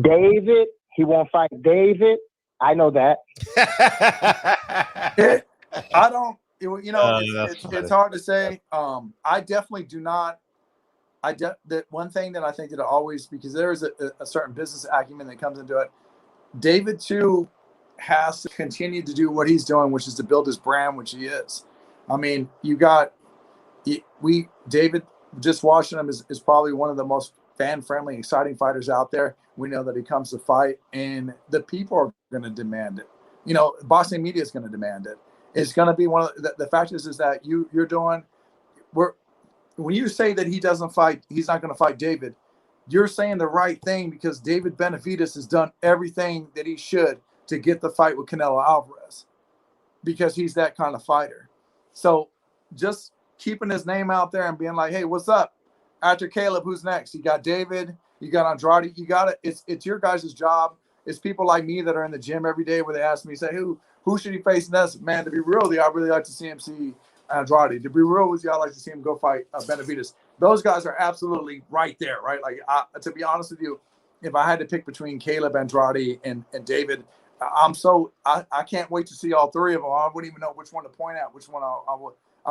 S10: David, he won't fight David. I know that.
S9: I don't. It's hard to say. I definitely do not. That one thing that I think that always, because there is a certain business acumen that comes into it. David too has to continue to do what he's doing, which is to build his brand, which he is. I mean, David, just watching him is probably one of the most fan-friendly, exciting fighters out there. We know that he comes to fight, and the people are going to demand it. You know, boxing media is going to demand it. It's going to be one of the fact is that you're doing. When you say that he doesn't fight, he's not going to fight David. You're saying the right thing, because David Benavidez has done everything that he should to get the fight with Canelo Alvarez, because he's that kind of fighter. So just keeping his name out there and being like, hey, what's up? After Caleb, who's next? You got David, you got Andrade, you got it. It's your guys' job. It's people like me that are in the gym every day where they ask me, say, who should he face next? Man, to be real, I'd really like to see him see Andrade. To be real with you, I'd like to see him go fight Benavidez. Those guys are absolutely right there, right? Like, to be honest with you, if I had to pick between Caleb, Andrade, and David, I can't wait to see all three of them. I wouldn't even know which one to point at, which one I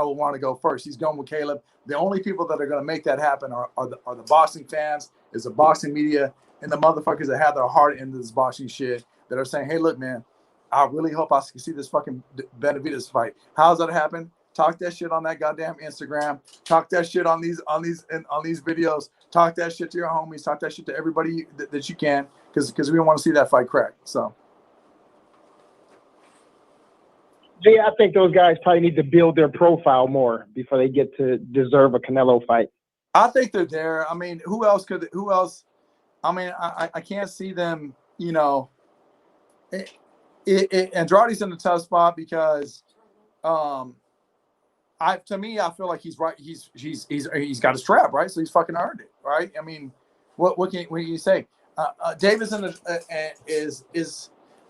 S9: would want to go first. He's going with Caleb. The only people that are going to make that happen are the boxing fans, is the boxing media, and the motherfuckers that have their heart into this boxing shit, that are saying, hey, look, man, I really hope I can see this fucking Benavidez fight. How's that happen? Talk that shit on that goddamn Instagram. Talk that shit on these videos. Talk that shit to your homies. Talk that shit to everybody that you can, because we want to see that fight crack. So.
S10: Yeah, I think those guys probably need to build their profile more before they get to deserve a Canelo fight.
S9: I think they're there. I mean, who else? I mean, I can't see them, you know. Andrade's in a tough spot because, to me, I feel like he's right. He's got his trap, right? So he's fucking earned it, right? I mean, what can you say? Davis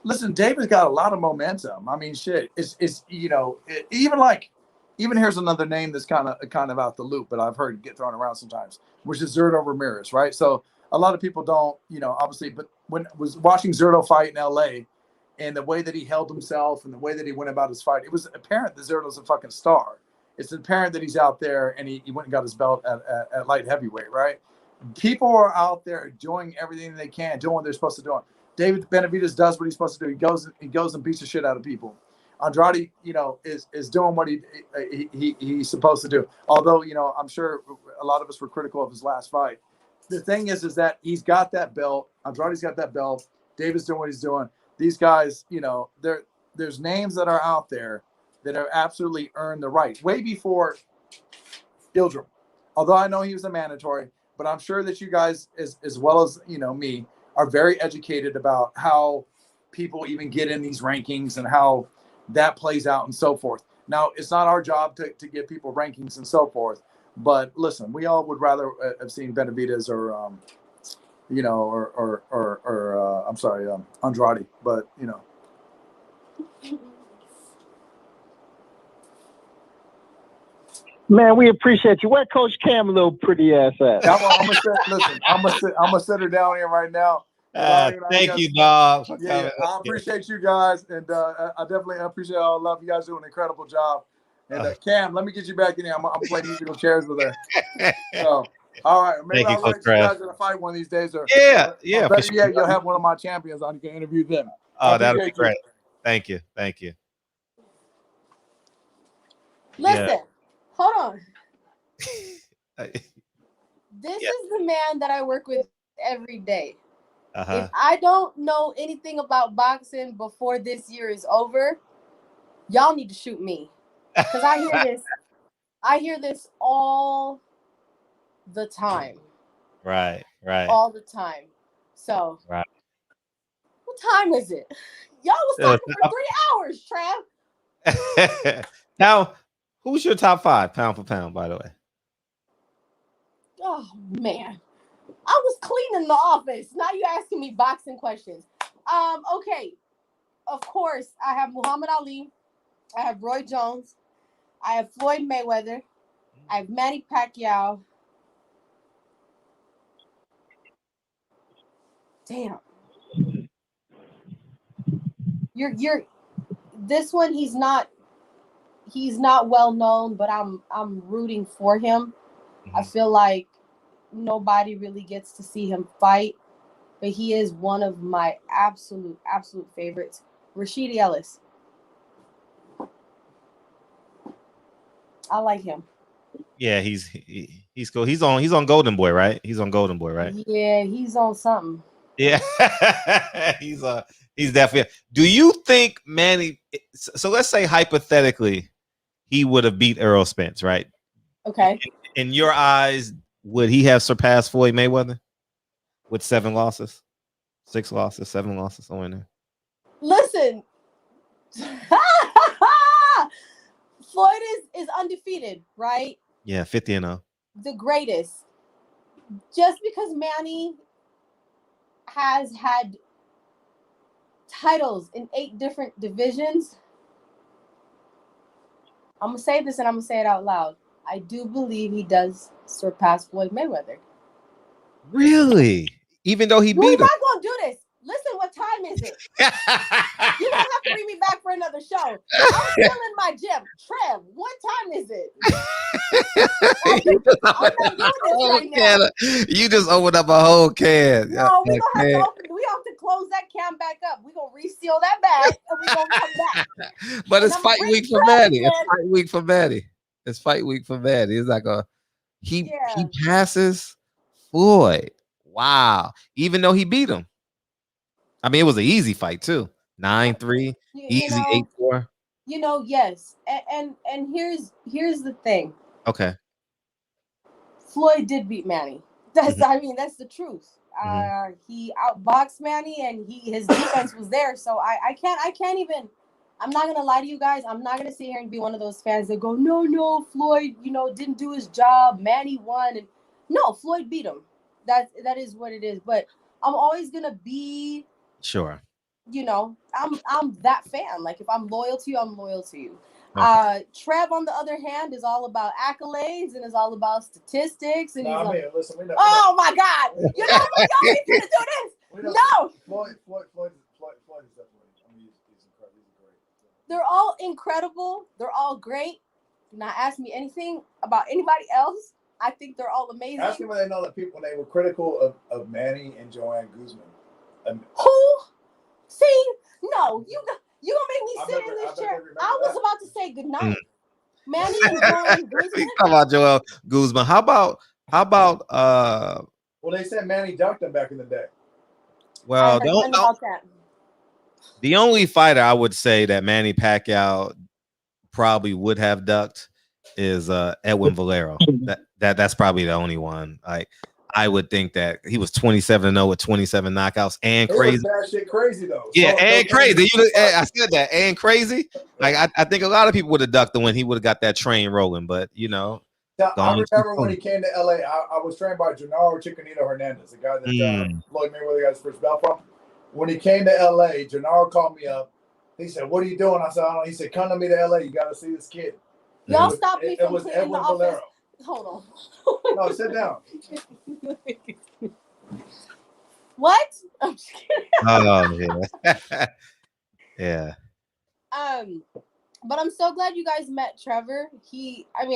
S9: listen, David's got a lot of momentum. I mean, shit. It's you know, even here's another name that's kind of out the loop, but I've heard get thrown around sometimes, which is Zurdo Ramirez, right? So a lot of people don't, you know, obviously, but when I was watching Zurdo fight in LA, and the way that he held himself and the way that he went about his fight, it was apparent that Zurdo's a fucking star. It's apparent that he's out there, and he went and got his belt at light heavyweight, right? People are out there doing everything they can, doing what they're supposed to do. David Benavidez does what he's supposed to do. He goes and beats the shit out of people. Andrade, you know, is doing what he's supposed to do. Although, you know, I'm sure a lot of us were critical of his last fight. The thing is that he's got that belt. Andrade's got that belt. David's doing what he's doing. These guys, you know, there's names that are out there that have absolutely earned the right way before Ildrim. Although I know he was a mandatory, but I'm sure that you guys, as well as, you know, me, are very educated about how people even get in these rankings and how that plays out and so forth. Now, it's not our job to give people rankings and so forth, but listen, we all would rather have seen Benavidez or, you know, or I'm sorry, Andrade, but, you know.
S10: Man, we appreciate you. Where Coach Cam, little pretty ass at?
S9: I'm gonna sit her down here right now.
S4: Thank you, dog.
S9: Yeah, I appreciate you guys, and I definitely appreciate all the love. You guys do an incredible job. And Cam, let me get you back in here. I'm playing musical chairs with her. So, all right, maybe I'll let you guys in a fight one of these days. Or
S4: yeah,
S9: better yet, you'll have one of my champions on. You can interview them.
S4: Oh, that'll be great. Thank you.
S8: Listen, hold on. This is the man that I work with every day. If I don't know anything about boxing before this year is over, y'all need to shoot me. Because I hear this all the time.
S4: Right.
S8: All the time. So, What time is it? Y'all was talking for 3 hours, Trav.
S4: Now, who's your top 5 pound for pound, by the way?
S8: Oh man, I was cleaning the office. Now you asking me boxing questions. Okay. Of course, I have Muhammad Ali. I have Roy Jones. I have Floyd Mayweather. I have Manny Pacquiao. Damn. You're this one he's not well known, but I'm rooting for him. I feel like nobody really gets to see him fight, but he is one of my absolute favorites. Rashidi Ellis. I like him.
S4: Yeah, he's cool. He's on Golden Boy, right? He's on Golden Boy, right?
S8: Yeah, he's on something.
S4: Yeah, he's definitely. Do you think Manny? So let's say hypothetically, he would have beat Errol Spence, right?
S8: Okay.
S4: In your eyes, would he have surpassed Floyd Mayweather with 7 losses, 6 losses, 7 losses, somewhere in there?
S8: Listen, Floyd is undefeated, right?
S4: Yeah, 50-0.
S8: The greatest. Just because Manny has had titles in 8 different divisions, I'm going to say this and I'm going to say it out loud. I do believe he does surpass Floyd Mayweather.
S4: Really? Even though he beat him?
S8: We're not going to do this. Listen, what time is it? You don't have to bring me back for another show. I'm still in my gym. Trev, what time is it? I'm not doing this right now.
S4: You just opened up a whole can.
S8: No, we have to close that can back up. We're gonna reseal that bag and we're gonna come back.
S4: But it's fight week for Maddie. It's fight week for Maddie. It's fight week for Maddie. It's like he passes Floyd. Wow. Even though he beat him. I mean, it was an easy fight too. 9-3, easy 8-4.
S8: Yes. And here's the thing.
S4: Okay.
S8: Floyd did beat Manny. That's the truth. He outboxed Manny and his defense was there. So I can't even. I'm not gonna lie to you guys. I'm not gonna sit here and be one of those fans that go, no, Floyd, didn't do his job. Manny won, and no, Floyd beat him. That is what it is. But I'm always gonna be
S4: sure.
S8: I'm that fan. Like if I'm loyal to you, I'm loyal to you. Okay. Trev, on the other hand, is all about accolades and is all about statistics. And
S9: listen,
S8: oh my God! You know what? Y'all need to do this. No.
S9: Floyd is definitely. He's incredible. He's great.
S8: They're all incredible. They're all great. Do not ask me anything about anybody else. I think they're all amazing.
S9: Ask them when they know that when they were critical of Manny and Joanne Guzman.
S8: Who? See? No, you gonna make me sit in this chair. I was about to say goodnight. Manny and Joanne Guzman.
S4: How about Joel Guzman? How about
S9: well, they said Manny dunked him back in the day.
S4: Well, the only fighter I would say that Manny Pacquiao probably would have ducked is Edwin Valero. That's probably the only one. Like I would think that he was 27-0 with 27 knockouts and crazy.
S9: That shit crazy though.
S4: Yeah, and crazy. I said that and crazy. Like I think a lot of people would have ducked him when he would have got that train rolling. But
S9: I remember when he came to LA. I was trained by Gennaro Chicanito Hernandez, the guy that Floyd Mayweather got his first belt from. When he came to LA, Gennaro called me up. He said, "What are you doing?" I said, "I don't know." He said, "Come to me to LA. You got to see this kid."
S8: Y'all stop me from
S9: cleaning
S8: Edwin
S9: the office.
S8: Valero. Hold on.
S9: No, sit down.
S8: What? I'm just kidding.
S4: Oh yeah. Yeah.
S8: But I'm so glad you guys met Trevor.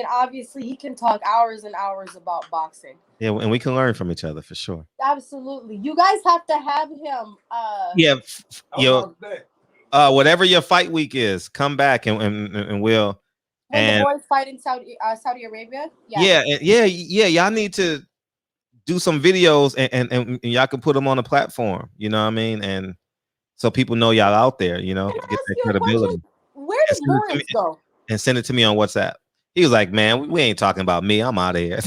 S8: Obviously he can talk hours and hours about boxing.
S4: Yeah, and we can learn from each other for sure.
S8: Absolutely. You guys have to have him.
S4: Whatever your fight week is, come back and we'll.
S8: When the boys fight in Saudi Arabia.
S4: Yeah. Y'all need to do some videos and y'all can put them on a platform. You know what I mean? And so people know y'all out there. Get that credibility.
S8: Where does Lawrence go?
S4: And send it to me on WhatsApp. He was like, man, we ain't talking about me. I'm out of here.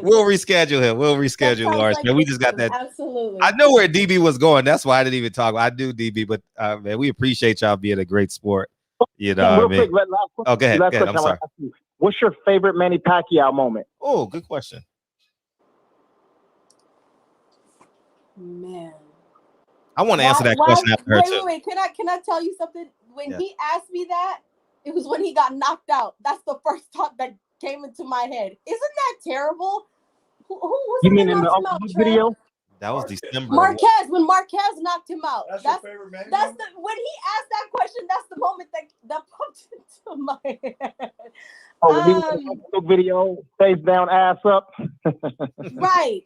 S8: We'll
S4: reschedule him. We'll reschedule Lawrence. Man, we just got that.
S8: Absolutely.
S4: I know where DB was going. That's why I didn't even talk. I do DB, but man, we appreciate y'all being a great sport. You know what I mean?
S10: Quick,
S4: oh, go ahead. Go ahead. I'm sorry.
S10: What's your favorite Manny Pacquiao moment?
S4: Oh, good question.
S8: Man.
S4: I want to answer that question after her too.
S8: Wait. Can I tell you something? When he asked me that, it was when he got knocked out. That's the first thought that came into my head. Isn't that terrible? Who was
S10: you
S8: it
S10: mean in the video?
S4: That was December.
S8: Marquez, when Marquez knocked him out.
S9: That's your favorite man.
S8: That's the when he asked that question. That's the moment that popped into my head.
S10: Oh, video, face down, ass up.
S8: Right.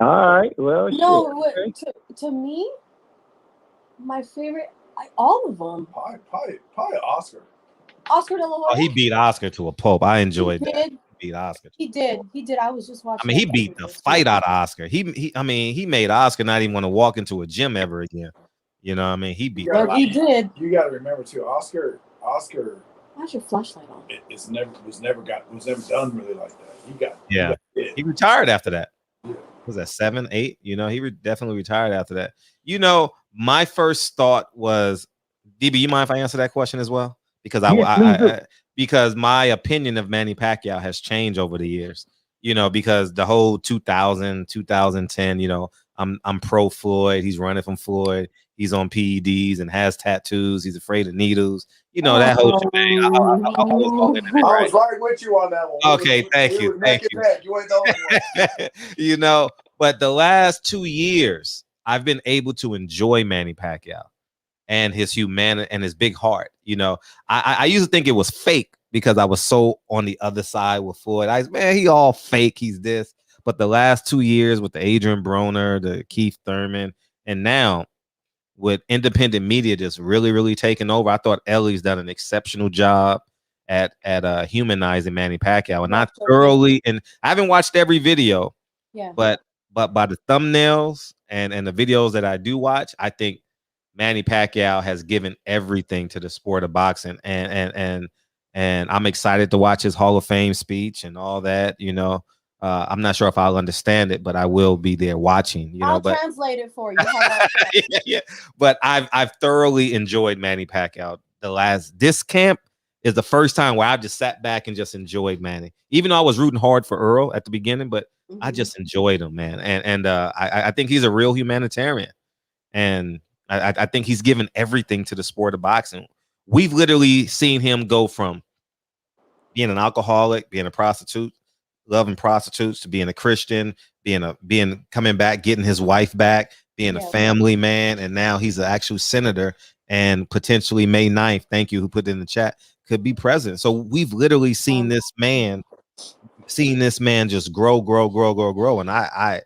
S10: All right. Well,
S8: no. To me, my favorite, all of them.
S9: Probably Oscar.
S8: Oscar De La Hoya.
S4: Oh, he beat Oscar to a pulp. I enjoyed that.
S8: He
S4: beat Oscar.
S8: He did. I was just watching.
S4: I mean, he beat the fight out of Oscar. He made Oscar not even want to walk into a gym ever again. You know what I mean? He beat.
S8: But he did.
S9: You got to remember too, Oscar.
S8: Why's your flashlight on?
S9: Was never done really like that.
S4: He retired after that. Yeah. Was that 7, 8? You know, he definitely retired after that. You know, my first thought was, DB, you mind if I answer that question as well? Because because my opinion of Manny Pacquiao has changed over the years. You know, because the whole 2010, you know, I'm pro Floyd. He's running from Floyd. He's on PEDs and has tattoos. He's afraid of needles. You know, that whole shebang. I
S9: was right with you on that one.
S4: Okay, thank you. Thank you.
S9: You ain't the only one.
S4: You know, but the last 2 years, I've been able to enjoy Manny Pacquiao and his humanity and his big heart. You know, I used to think it was fake because I was so on the other side with Floyd. Man, he all fake. He's this. But the last 2 years with the Adrian Broner, the Keith Thurman, and now with independent media just really, really taking over, I thought Ellie's done an exceptional job at humanizing Manny Pacquiao, and not thoroughly. And I haven't watched every video, but by the thumbnails and the videos that I do watch, I think Manny Pacquiao has given everything to the sport of boxing, and I'm excited to watch his Hall of Fame speech and all that. You know, I'm not sure if I'll understand it, but I will be there watching. You know,
S8: I'll translate it for you.
S4: yeah. But I've thoroughly enjoyed Manny Pacquiao. This camp is the first time where I've just sat back and just enjoyed Manny, even though I was rooting hard for Earl at the beginning, but I just enjoyed him, man. And I think he's a real humanitarian, and I think he's given everything to the sport of boxing. We've literally seen him go from being an alcoholic, being a prostitute, loving prostitutes, to being a Christian, coming back, getting his wife back, being a family man, and now he's an actual senator, and potentially May 9th, thank you, who put it in the chat, could be president. So we've literally seen this man just grow. And I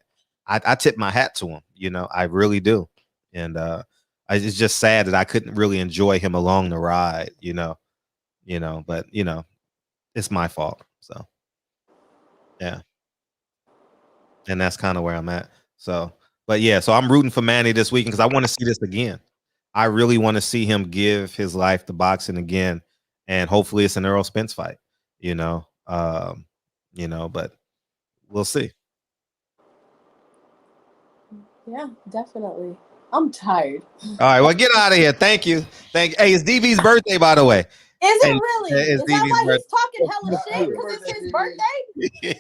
S4: tip my hat to him. You know, I really do. And it's just sad that I couldn't really enjoy him along the ride, but it's my fault. So yeah. And that's kind of where I'm at. So, but yeah, so I'm rooting for Manny this weekend because I want to see this again. I really want to see him give his life to boxing again. And hopefully it's an Errol Spence fight, but we'll see.
S8: Yeah, definitely. I'm tired.
S4: All right, well, get out of here. Thank you. Hey, it's DB's birthday, by the way.
S8: Is it really? Is that why
S4: birthday.
S8: he's talking hella shit? Because it's his birthday?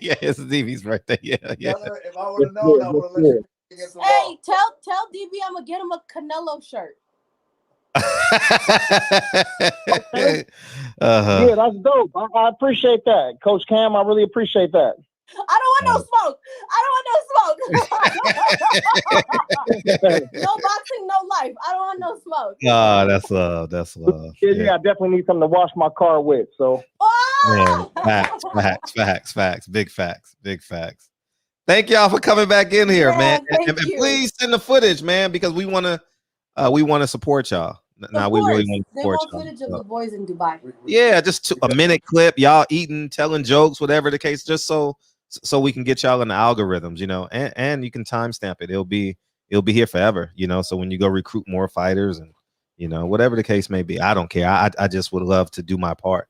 S4: Yeah, it's DB's birthday. Yeah.
S9: If I would have known, I would have let you against the wall.
S8: Hey, tell DB I'm gonna get him a Canelo shirt.
S10: Yeah, that's dope. I appreciate that, Coach Cam. I really appreciate that.
S8: I don't want no smoke. No boxing, no life. I don't want no smoke.
S4: Oh, that's love. That's love.
S10: Yeah, I definitely need something to wash my car with. So,
S4: facts. Big facts. Thank y'all for coming back in here, man. And please send the footage, man, because we want to support y'all. Now we really want to support y'all.
S8: Footage of the boys in Dubai.
S4: Yeah, just a minute clip, y'all eating, telling jokes, whatever the case, just so we can get y'all in the algorithms, and you can timestamp it. It'll be here forever, so when you go recruit more fighters and You know, whatever the case may be, I don't care. I just would love to do my part.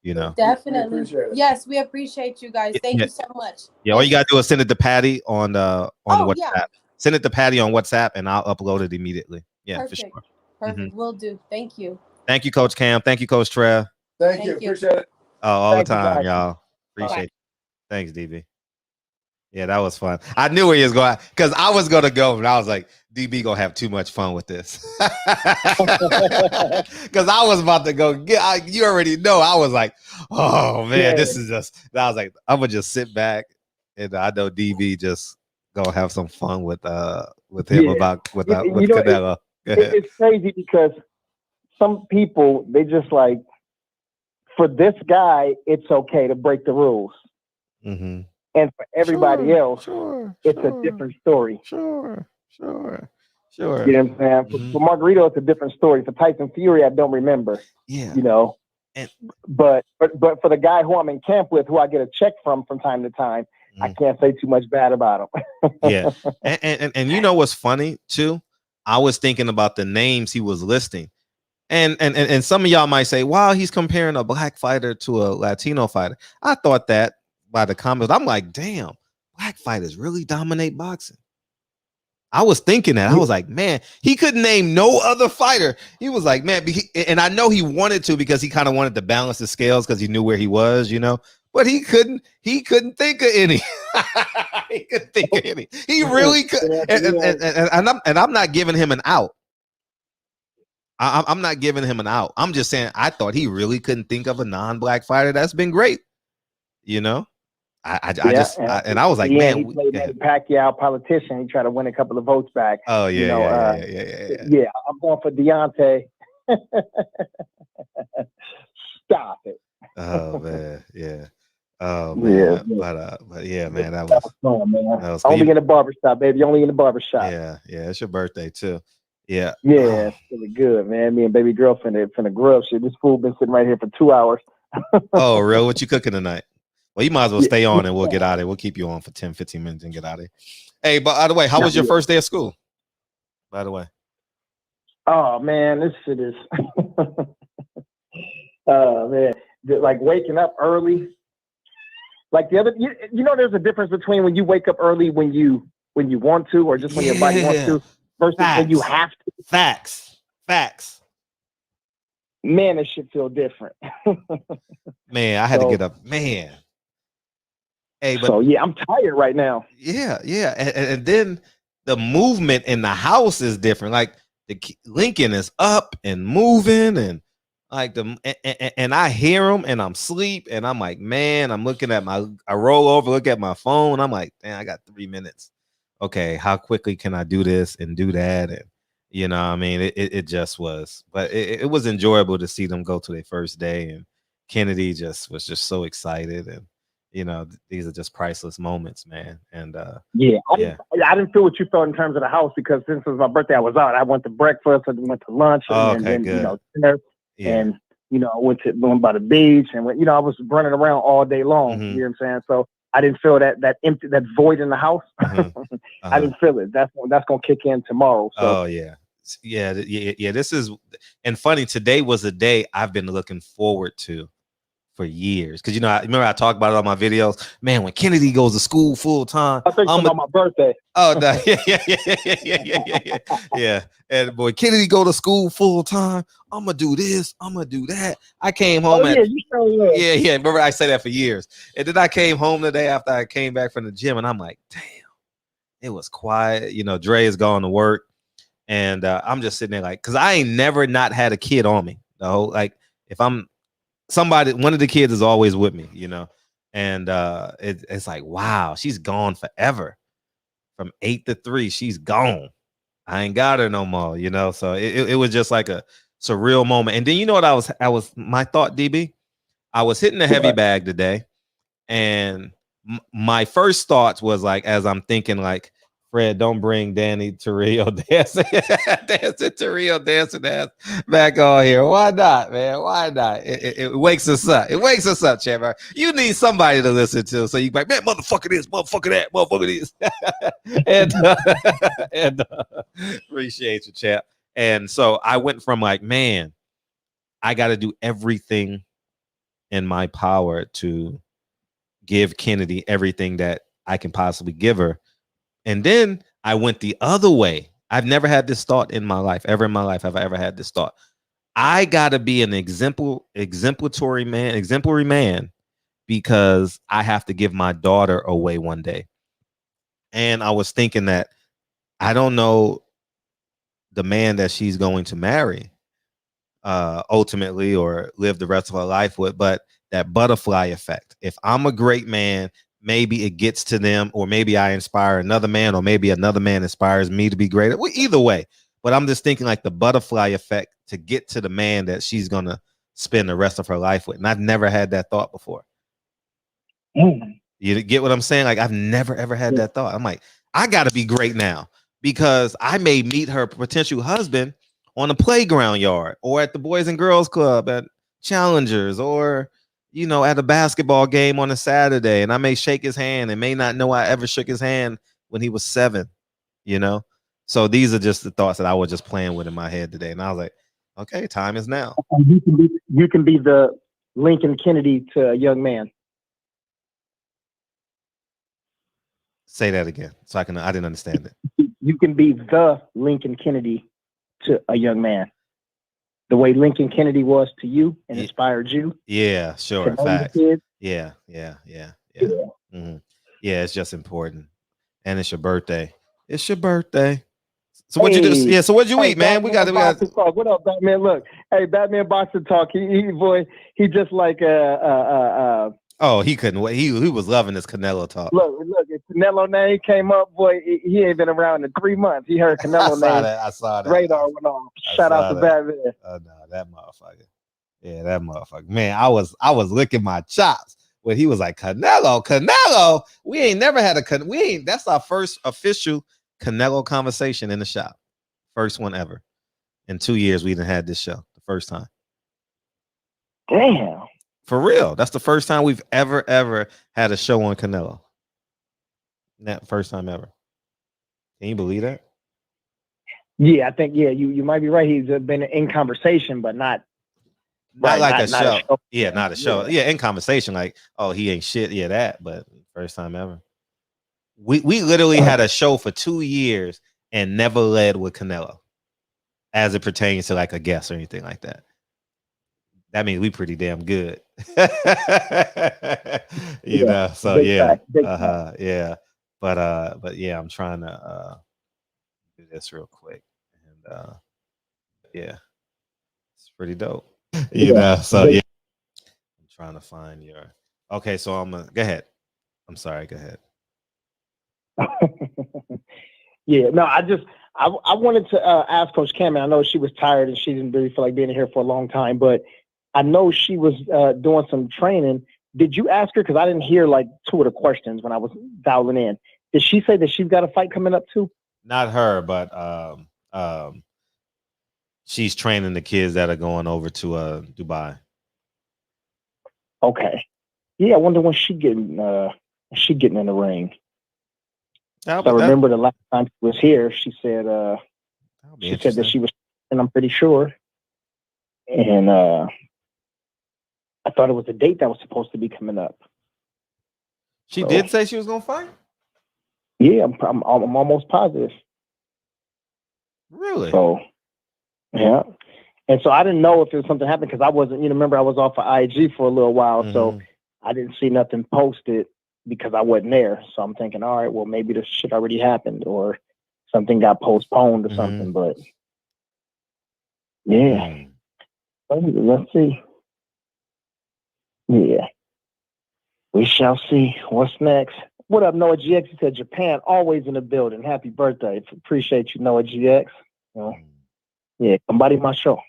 S4: You know,
S8: Definitely. Yes, we appreciate you guys. Thank you so much.
S4: Yeah, all you gotta do is send it to Patty on WhatsApp.
S8: Yeah.
S4: Send it to Patty on WhatsApp, and I'll upload it immediately. Yeah,
S8: Perfect.
S4: for sure.
S8: Perfect. Will do. Thank you.
S4: Thank you, Coach Cam. Thank you, Coach Trev.
S9: Thank you. Appreciate it.
S4: All
S10: Thank
S4: the
S10: you,
S4: time,
S10: guys.
S4: y'all. Appreciate it. Thanks, DB. Yeah, that was fun. I knew where he was going because I was gonna go, and I was like, DB gonna have too much fun with this. Because I was about to go you already know. I was like, oh man, this is just. I was like, I'm gonna just sit back, and I know DB just gonna have some fun with him with Canelo.
S10: It's crazy because some people, they just like, for this guy, it's okay to break the rules.
S4: Mm-hmm.
S10: And for everybody else, it's a different story.
S4: Sure.
S10: You know what I'm saying? For Margarito, it's a different story. For Tyson Fury, I don't remember.
S4: Yeah.
S10: You know. But for the guy who I'm in camp with, who I get a check from time to time, I can't say too much bad about him.
S4: Yeah. And you know what's funny too? I was thinking about the names he was listing. And some of y'all might say, wow, he's comparing a black fighter to a Latino fighter. I thought that by the comments. I'm like, damn, black fighters really dominate boxing. I was thinking that. I was like, man, he couldn't name no other fighter. He was like, man, and I know he wanted to because he kind of wanted to balance the scales because he knew where he was, you know. But he couldn't think of any. He couldn't think of any. He really could. And I'm not giving him an out. I'm not giving him an out. I'm just saying I thought he really couldn't think of a non-black fighter that's been great. You know. I was like, man,
S10: he played Pacquiao, politician. He tried to win a couple of votes back.
S4: Oh yeah,
S10: you know, yeah. I'm going for Deontay. Stop it.
S4: Oh man, yeah. Oh man, but yeah, man, that was
S10: only in the barbershop, baby. Only in the barbershop.
S4: Yeah, it's your birthday too. Yeah,
S10: it's really good, man. Me and baby girl finna grub shit. This fool been sitting right here for 2 hours.
S4: Oh, real? What you cooking tonight? Well, you might as well stay on and we'll get out of it. We'll keep you on for 10, 15 minutes and get out of it. Hey, but by the way, how was your first day of school? By the way.
S10: Oh, man, this shit is... man, like waking up early. Like the other... You know there's a difference between when you wake up early when you want to or just when your body wants to versus when you have to.
S4: Facts.
S10: Man, this shit feel different.
S4: Man, I had to get up. Man. Hey, but
S10: I'm tired right now.
S4: Yeah. And then the movement in the house is different. Like the Lincoln is up and moving and like and I hear him and I'm asleep and I'm like, man, I'm looking at I roll over, look at my phone. I'm like, man, I got 3 minutes. Okay, how quickly can I do this and do that? And you know, I mean, it just was, but it was enjoyable to see them go to their first day and Kennedy was just so excited and you know, these are just priceless moments, man. And I didn't feel what you felt in terms of the house because since it was my birthday, I was out. I went to breakfast, I went to lunch, and then you know, dinner, and you know, I went by the beach, and went, you know, I was running around all day long. You know what I'm saying? So I didn't feel that empty, that void in the house. I didn't feel it. That's gonna kick in tomorrow. So. Oh yeah. This is and funny. Today was a day I've been looking forward to for years because you know I remember I talked about it on my videos. Man, when Kennedy goes to school full time,
S10: I think on my birthday.
S4: Oh, no. Yeah. And boy, Kennedy go to school full time. I'm gonna do this. I'm gonna do that. I came home. Remember I said that for years. And then I came home today after I came back from the gym, and I'm like, damn, it was quiet. You know, Dre is going to work, and I'm just sitting there like, because I ain't never not had a kid on me. The whole like, if I'm somebody, one of the kids is always with me, you know, and it's like, wow, she's gone forever. From 8 to 3, she's gone. I ain't got her no more, you know. So it was just like a surreal moment. And then you know what I was my thought, DB? I was hitting the heavy bag today, and my first thoughts was like, as I'm thinking, like, Fred, don't bring Danny Torrio dancing back on here. Why not, man? Why not? It wakes us up. It wakes us up, Trevor. You need somebody to listen to. So you like, man, motherfucker this, motherfucker that, motherfucker this. and appreciate you, chap. And so I went from like, man, I got to do everything in my power to give Kennedy everything that I can possibly give her. And then I went the other way. I've never had this thought in my life. Ever in my life have I ever had this thought. I got to be an exemplary man because I have to give my daughter away one day. And I was thinking that I don't know the man that she's going to marry ultimately or live the rest of her life with, but that butterfly effect. If I'm a great man, maybe it gets to them, or maybe I inspire another man, or maybe another man inspires me to be greater. Well, either way, but I'm just thinking like the butterfly effect to get to the man that she's going to spend the rest of her life with. And I've never had that thought before. You get what I'm saying? Like I've never, ever had that thought. I'm like, I got to be great now because I may meet her potential husband on a playground yard or at the Boys and Girls Club at Challengers or, you know, at a basketball game on a Saturday. And I may shake his hand and may not know I ever shook his hand when he was 7, you know? So these are just the thoughts that I was just playing with in my head today. And I was like, okay, time is now.
S10: You can be the Lincoln Kennedy to a young man.
S4: Say that again. So I didn't understand it.
S10: You can be the Lincoln Kennedy to a young man. The way Lincoln Kennedy was to you and inspired you.
S4: Yeah, sure. Facts. Yeah. Mm-hmm. Yeah, it's just important. And it's your birthday. It's your birthday. So what'd you do? Yeah, so what'd you eat, man? We got
S10: talk. What up, Batman? Look, hey, Batman boxing talk. He just like
S4: oh, he couldn't wait. He was loving this Canelo talk.
S10: Look, if Canelo name came up, boy, he ain't been around in 3 months. He heard Canelo name.
S4: I saw that.
S10: Radar went off. Shout out to Batman.
S4: Oh no, that motherfucker. Yeah, that motherfucker. Man, I was licking my chops when he was like, Canelo. We ain't never had that's our first official Canelo conversation in the shop. First one ever. In 2 years, we didn't had this show. The first time.
S10: Damn.
S4: For real. That's the first time we've ever had a show on Canelo. That first time ever. Can you believe that?
S10: Yeah, I think, you might be right. He's been in conversation, but not
S4: like a show. Yeah, not a show. Yeah, in conversation, like, oh, he ain't shit. Yeah, that, but first time ever. We literally had a show for 2 years and never led with Canelo as it pertains to like a guest or anything like that. That means we pretty damn good. you know, so yeah. Yeah. But yeah, I'm trying to do this real quick. And yeah. It's pretty dope. You know, so yeah. I'm trying to find your okay, so I'm gonna go ahead. I'm sorry, go ahead.
S10: Yeah, no, I wanted to ask Coach Cam, and I know she was tired and she didn't really feel like being here for a long time, but I know she was doing some training. Did you ask her? Because I didn't hear like 2 of the questions when I was dialing in. Did she say that she's got a fight coming up too?
S4: Not her, but she's training the kids that are going over to Dubai.
S10: Okay. Yeah, I wonder when she getting in the ring. So I remember the last time she was here, she said that she was, and I'm pretty sure. And I thought it was a date that was supposed to be coming up.
S4: She did say she was gonna fight?
S10: Yeah, I'm almost positive.
S4: Really?
S10: So, yeah. And so I didn't know if it was something happened because I wasn't, remember I was off of IG for a little while, so I didn't see nothing posted because I wasn't there. So I'm thinking, all right, well, maybe this shit already happened or something got postponed or something. But yeah, let's see. Yeah, we shall see what's next. What up, Noah GX? He said, Japan, always in the building. Happy birthday. Appreciate you, Noah GX. Yeah, somebody my show.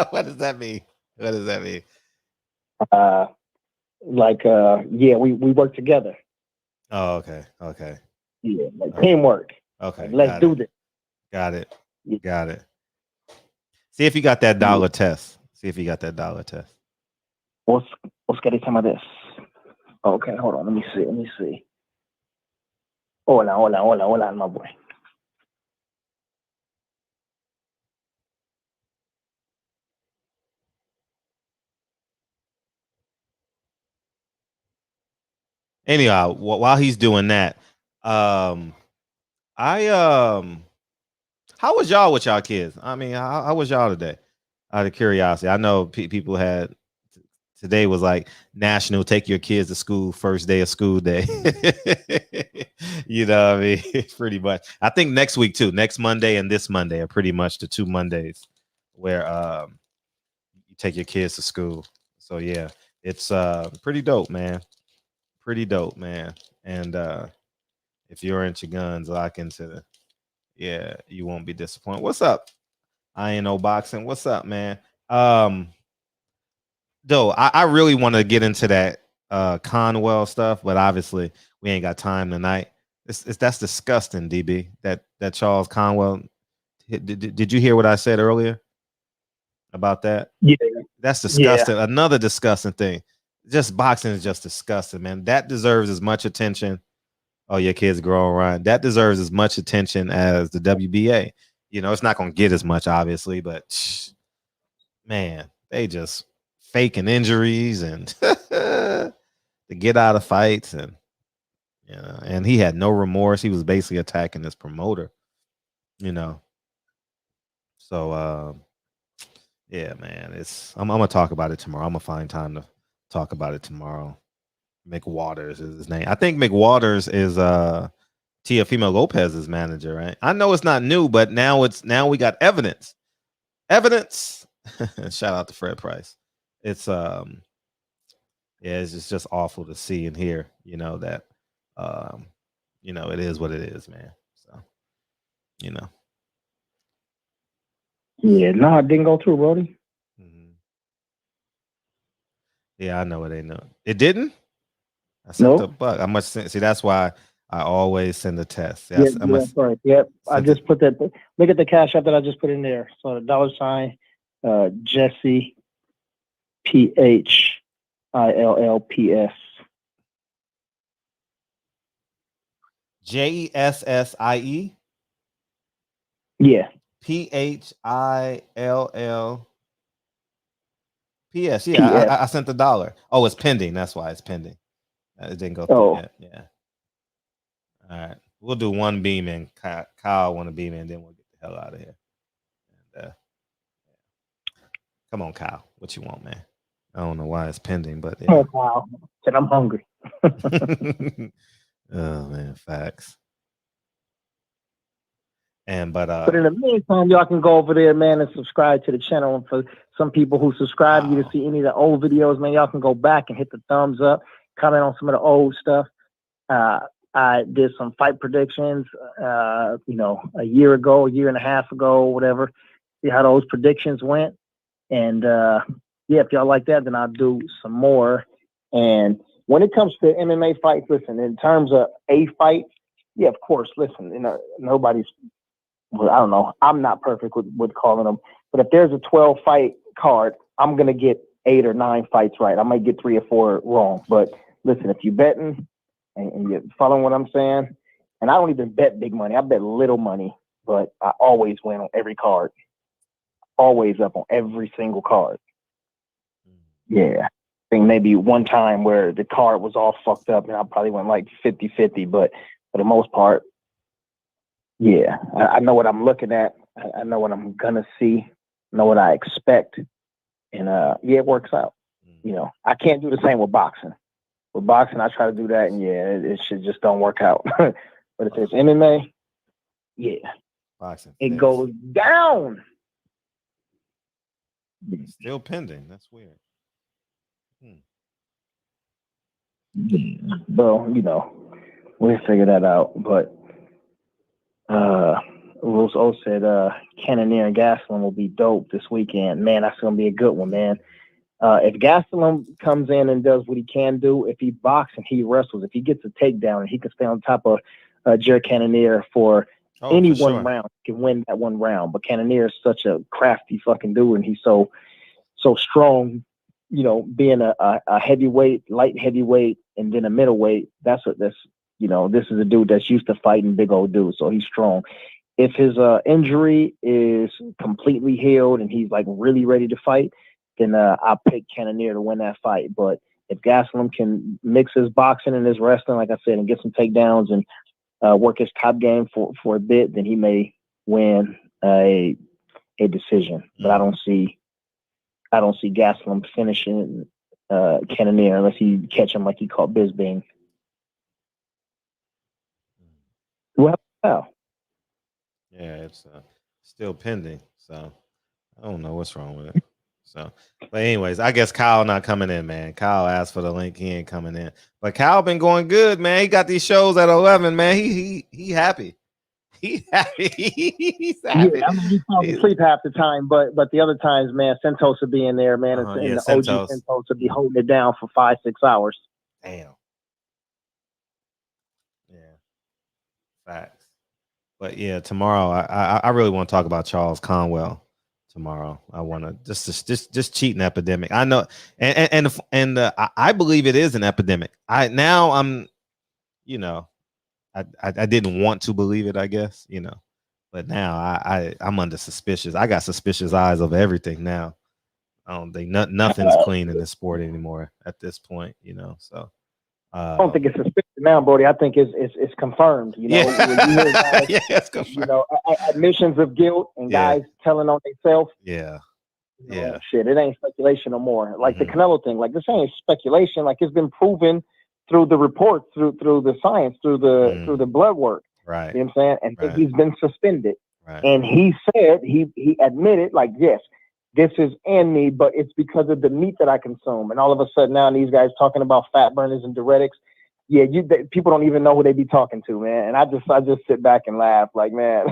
S4: What does that mean? What does that mean?
S10: Yeah, we work together.
S4: Oh, okay. Okay.
S10: Yeah, like teamwork.
S4: Okay.
S10: Like, let's do this.
S4: Got it. Got it. See if you got that dollar test. See if you got that dollar test.
S10: Let's get some of this. Okay, hold on. Let me see. Hola, my boy.
S4: anyhow, while he's doing that, how was y'all with y'all kids? I mean, how was y'all today? Out of curiosity, I know people had today was like national take your kids to school first day of school day. You know what I mean? Pretty much. I think next week too. Next Monday and this Monday are pretty much the 2 Mondays where you take your kids to school. So yeah, it's pretty dope, man. Pretty dope, man. And if you're into guns, lock into the you won't be disappointed. What's up? I ain't no boxing. What's up, man? Though I really want to get into that Conwell stuff, but obviously we ain't got time tonight. That's disgusting, DB. That Charles Conwell. Did you hear what I said earlier about that?
S10: Yeah,
S4: that's disgusting. Another disgusting thing. Just boxing is just disgusting, man. That deserves as much attention. Oh, your kid's growing, Ryan. That deserves as much attention as the WBA. You know, it's not going to get as much, obviously, but man, they just faking injuries and to get out of fights, and you know, and he had no remorse. He was basically attacking his promoter, you know. So yeah, man, I'm gonna talk about it tomorrow. I'm gonna find time to talk about it tomorrow. McWaters is his name. I think McWaters is Teofimo Lopez's manager, right? I know it's not new, but now we got evidence. Shout out to Fred Price. It's it's just awful to see and hear, you know, that you know, it is what it is, man. So, you know.
S10: Yeah, no, it didn't go through, Brody.
S4: Yeah, I know it ain't no. It didn't? I sent the bug. I must see. That's why I always send a test. Yes,
S10: right. Yep. I just put that. Look at the cash app that I just put in there. So the $, Jesse, PHILLPS.
S4: JESSIE.
S10: Yeah.
S4: PHILLPS. Yeah, I sent the $. Oh, it's pending. That's why it's pending. It didn't go through yet. Yeah. All right. We'll do one beam and Kyle want to beam in, then we'll get the hell out of here. And, come on, Kyle. What you want, man? I don't know why it's pending, but
S10: yeah. Oh, Kyle. Said I'm hungry.
S4: Oh man, facts.
S10: But in the meantime, y'all can go over there, man, and subscribe to the channel. And for some people who subscribe you to see any of the old videos, man, y'all can go back and hit the thumbs up, comment on some of the old stuff. I did some fight predictions, you know, a year and a half ago, whatever. See how those predictions went. And if y'all like that, then I'll do some more. And when it comes to MMA fights, listen, in terms of a fight, yeah, of course, listen, you know, nobody's, well, I don't know. I'm not perfect with calling them, but if there's a 12 fight card, I'm going to get 8 or 9 fights right. I might get 3 or 4 wrong, but listen, if you're betting and you're following what I'm saying, and I don't even bet big money, I bet little money, but I always win on every card, always up on every single card. Yeah. I think maybe one time where the card was all fucked up and I probably went like 50-50, but for the most part, yeah, I know what I'm looking at. I know what I'm gonna see. Know what I expect, and it works out. You know, I can't do the same with boxing. With boxing, I try to do that, and it should just don't work out. But if it's MMA,
S4: boxing
S10: it goes down.
S4: Still pending. That's weird.
S10: Well, you know, we'll figure that out. But Rose O said Cannonier and Gastelum will be dope this weekend. Man, that's gonna be a good one, man. If Gastelum comes in and does what he can do, if he boxes and he wrestles, if he gets a takedown and he can stay on top of Jared Cannonier for one round, he can win that one round. But Cannonier is such a crafty fucking dude, and he's so strong. You know, being a heavyweight, light heavyweight, and then a middleweight. That's you know, this is a dude that's used to fighting big old dudes, so he's strong. If his injury is completely healed and he's like really ready to fight, then I'll pick Cannonier to win that fight. But if Gastelum can mix his boxing and his wrestling, like I said, and get some takedowns and work his top game for a bit, then he may win a decision. But I don't see Gastelum finishing Cannonier unless he catch him like he caught Bisbing. Well,
S4: yeah, it's still pending, so I don't know what's wrong with it. So, but anyways, I guess Kyle not coming in, man. Kyle asked for the link, he ain't coming in. But Kyle been going good, man. He got these shows at 11, man. He happy. He's happy. He's happy.
S10: Yeah, I mean, he falls asleep half the time, but the other times, man, Santos will be in there, man, and the OG Santos will be holding it down for 5-6 hours.
S4: Damn. Yeah. Facts. But yeah, tomorrow I really want to talk about Charles Conwell. Tomorrow, I want to just cheating epidemic. I know, and I believe it is an epidemic. I'm, you know, I didn't want to believe it, I guess, you know, but now I'm under suspicious. I got suspicious eyes over everything now. I don't think nothing's clean in this sport anymore at this point, you know. So
S10: I don't think it's suspicious now, Brody. I think it's confirmed. You know,
S4: yeah.
S10: when you hear guys,
S4: it's confirmed.
S10: You know, admissions of guilt and guys telling on themselves.
S4: Yeah.
S10: You know, shit, it ain't speculation no more. Like the Canelo thing, like this ain't speculation. Like it's been proven through the reports, through the science, through the blood work.
S4: Right.
S10: You know what I'm saying? And he's been suspended.
S4: Right.
S10: And he said he admitted, like, yes, this is in me, but it's because of the meat that I consume. And all of a sudden now these guys talking about fat burners and diuretics. Yeah, people don't even know who they be talking to, man. And I just sit back and laugh, like, man,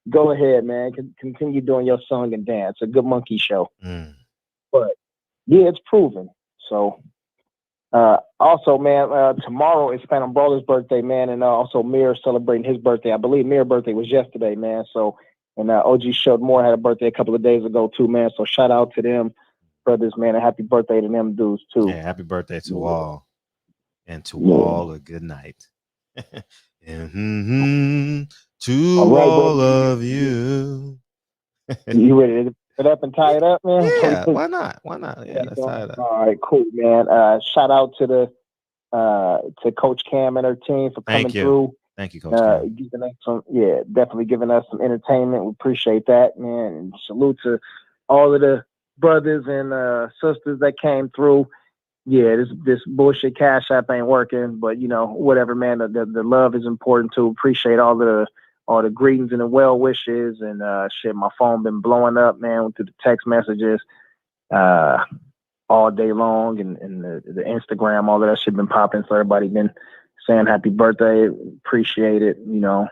S10: go ahead, man. Continue doing your song and dance. A good monkey show. But yeah, it's proven. So also, man, tomorrow is Phantom Brawler's birthday, man, and also Mir celebrating his birthday. I believe Mir's birthday was yesterday, man. So, and OG Showed More had a birthday a couple of days ago too, man. So shout out to them brothers, man, and happy birthday to them dudes too.
S4: Yeah, happy birthday to all. And to all a good night. And to all of you.
S10: You ready to put it up and tie it up, man?
S4: Yeah, why not? Why not? Yeah, let's tie it up.
S10: All right, cool, man. Shout out to to Coach Cam and her team for coming through.
S4: Thank you, Coach Cam.
S10: Giving us definitely giving us some entertainment. We appreciate that, man. And salute to all of the brothers and sisters that came through. Yeah, this bullshit Cash App ain't working, but you know, whatever, man. The love is important too. Appreciate all the greetings and the well wishes and shit. My phone been blowing up, man, through the text messages all day long, and the Instagram, all of that shit been popping. So everybody been saying happy birthday, appreciate it. You know,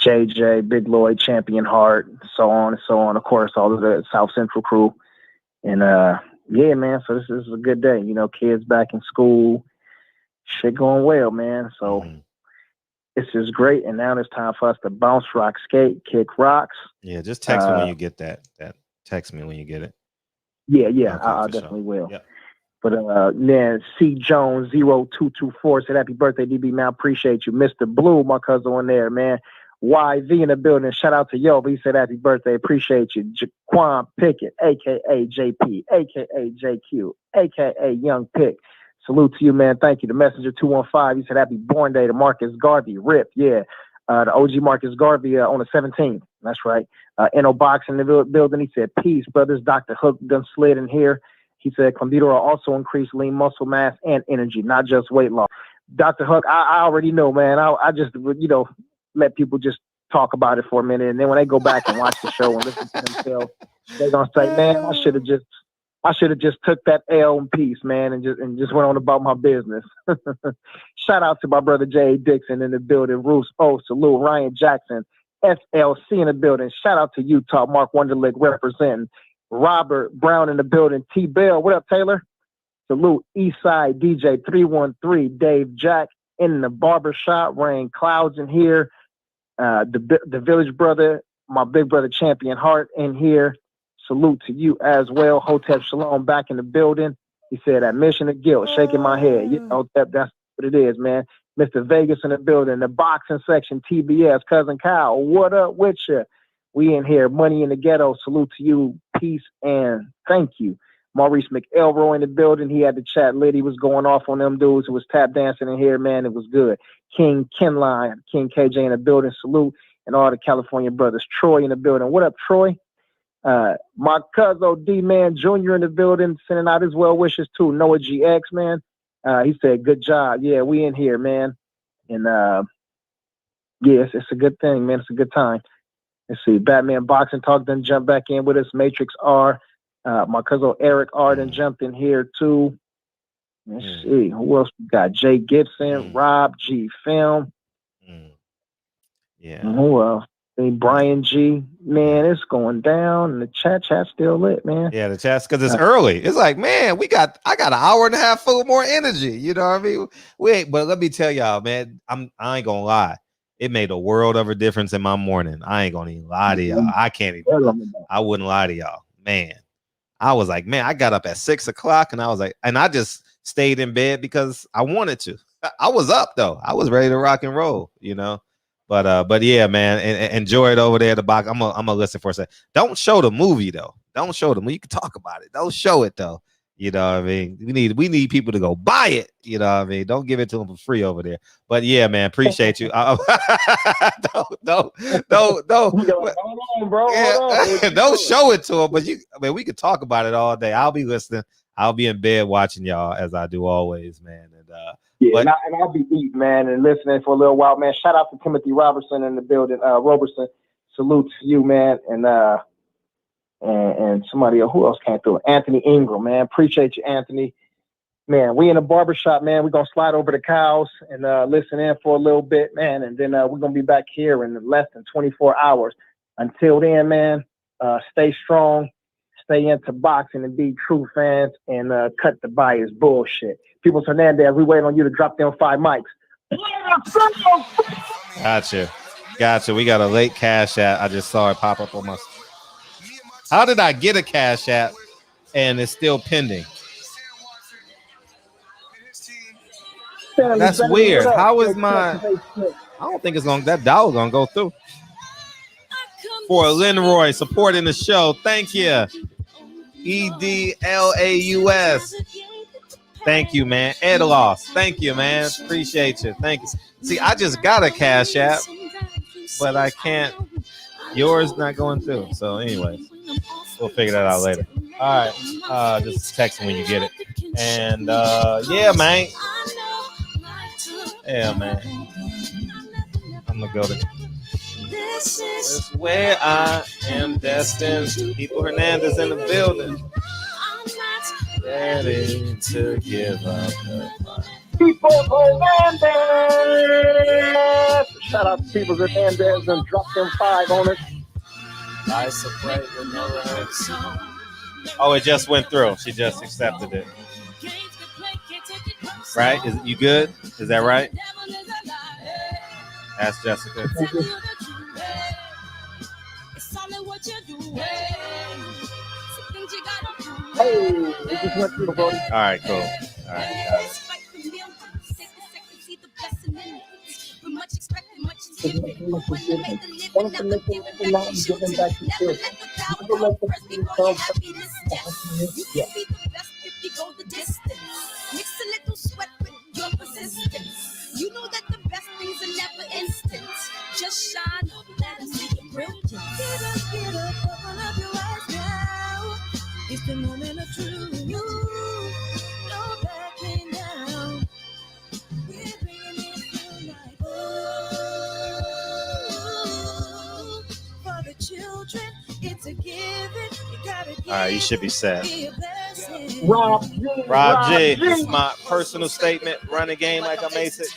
S10: JJ, Big Lloyd, Champion Heart, so on and so on. Of course, all of the South Central crew, and yeah, man. So this is a good day. You know, kids back in school, shit going well, man. So this is great. And now it's time for us to bounce, rock, skate, kick rocks.
S4: Yeah, just text me when you get that. Text me when you get it.
S10: Yeah,
S4: Okay,
S10: I definitely will.
S4: Yep.
S10: But then C Jones 0224 said happy birthday, DB, man. Appreciate you. Mr. Blue, my cousin on there, man. YV in the building. Shout out to Yo. He said happy birthday. Appreciate you. Jaquan Pickett, aka JP, aka JQ, aka Young Pick. Salute to you, man. Thank you. The Messenger 215. He said happy born day to Marcus Garvey. Rip, yeah. The OG Marcus Garvey on the 17th. That's right. NO Box in the building. He said peace, brothers. Dr. Hook done slid in here. He said Clomidor also increased lean muscle mass and energy, not just weight loss. Dr. Hook, I already know, man. I just, you know, let people just talk about it for a minute, and then when they go back and watch the show and listen to themselves, they're gonna say, "Man, I should have just took that L in peace, man, and just went on about my business." Shout out to my brother Jay Dixon in the building, Bruce O, salute Ryan Jackson, SLC in the building. Shout out to Utah, Mark Wonderlick representing, Robert Brown in the building, T Bell, what up, Taylor? Salute Eastside DJ 313, Dave Jack in the barbershop, Rain Clouds in here. The Village Brother, my big brother Champion Heart in here. Salute to you as well. Hotep Shalom back in the building. He said admission of guilt, shaking my head. You know, that's what it is, man. Mr. Vegas in the building, the boxing section, TBS, Cousin Kyle, what up with you? We in here, Money in the Ghetto. Salute to you, peace and thank you. Maurice McElroy in the building. He had the chat lit. He was going off on them dudes who was tap dancing in here, man. It was good. King Kenline, King KJ in the building. Salute. And all the California brothers. Troy in the building. What up, Troy? My cousin D-Man Jr. in the building, sending out his well wishes too. Noah GX, man. He said, good job. Yeah, we in here, man. And yes, it's a good thing, man. It's a good time. Let's see. Batman Boxing Talk done jump back in with us. Matrix R. My cousin Eric R. done jumped in here too. Let's see. Who else we got? Jay Gibson, Rob G. Film.
S4: Yeah.
S10: And who else? Hey, Brian G. Man, it's going down. And the chat's still lit, man.
S4: Yeah, the chat's because it's early. It's like, man, I got an hour and a half full of more energy. You know what I mean? But let me tell y'all, man, I ain't gonna lie. It made a world of a difference in my morning. I ain't gonna even lie to y'all. I wouldn't lie to y'all. Man, I was like, man, I got up at 6 o'clock and I was like, and I just stayed in bed because I wanted to. I was up though. I was ready to rock and roll, you know. But yeah, man, and enjoy it over there at the box. I'm gonna listen for a second. Don't show the movie though. Don't show the movie. You can talk about it. Don't show it though. You know what I mean? We need people to go buy it. You know what I mean? Don't give it to them for free over there. But yeah, man, appreciate you. Don't.
S10: Hold on, bro. Hold on.
S4: Don't show it to them. But we could talk about it all day. I'll be listening. I'll be in bed watching y'all as I do always, man. And
S10: I'll be eating, man, and listening for a little while, man. Shout out to Timothy Robertson in the building. Robertson, salute to you, man. And somebody else, who else came through? Anthony Ingram, man. Appreciate you, Anthony. Man, we in a barbershop, man. We're going to slide over to Cows and listen in for a little bit, man. And then we're going to be back here in less than 24 hours. Until then, man, stay strong, stay into boxing and be true fans, and cut the bias bullshit. Peoples Hernandez, we wait on you to drop them 5 mics.
S4: Gotcha. We got a late cash app. I just saw it pop up on my. How did I get a cash app and it's still pending? That's weird. How is my? I don't think it's gonna. That dollar gonna go through. For Linroy supporting the show, thank you. EDLAUS. Thank you, man. Edloss. Thank you, man. Appreciate you. Thank you. See, I just got a cash app, but I can't. Yours not going through. So, anyway, we'll figure that out later. All right. Just text me when you get it. And yeah, man. Yeah, man. I'm gonna go to. This is where I am destined. People Hernandez in the building. Ready to give up the fight.
S10: People Hernandez. Shout out to People Hernandez and drop them 5 on it.
S4: Oh, it just went through. She just accepted it. Right? Is you good? Is that right? Ask Jessica.
S10: Hey, it just went through the voting.
S4: All right, cool. All right, got it.
S2: You know that the best things are never instant. Just shine up, let us see your brilliance. Get up, open up your eyes now. It's the moment of truth. No backing down. We're bringing it tonight. Oh, for the children, it's a given. You gotta give.
S4: All right, you should be set.
S10: Rob
S4: G, this is my personal statement. Run a game like I'm Ace. As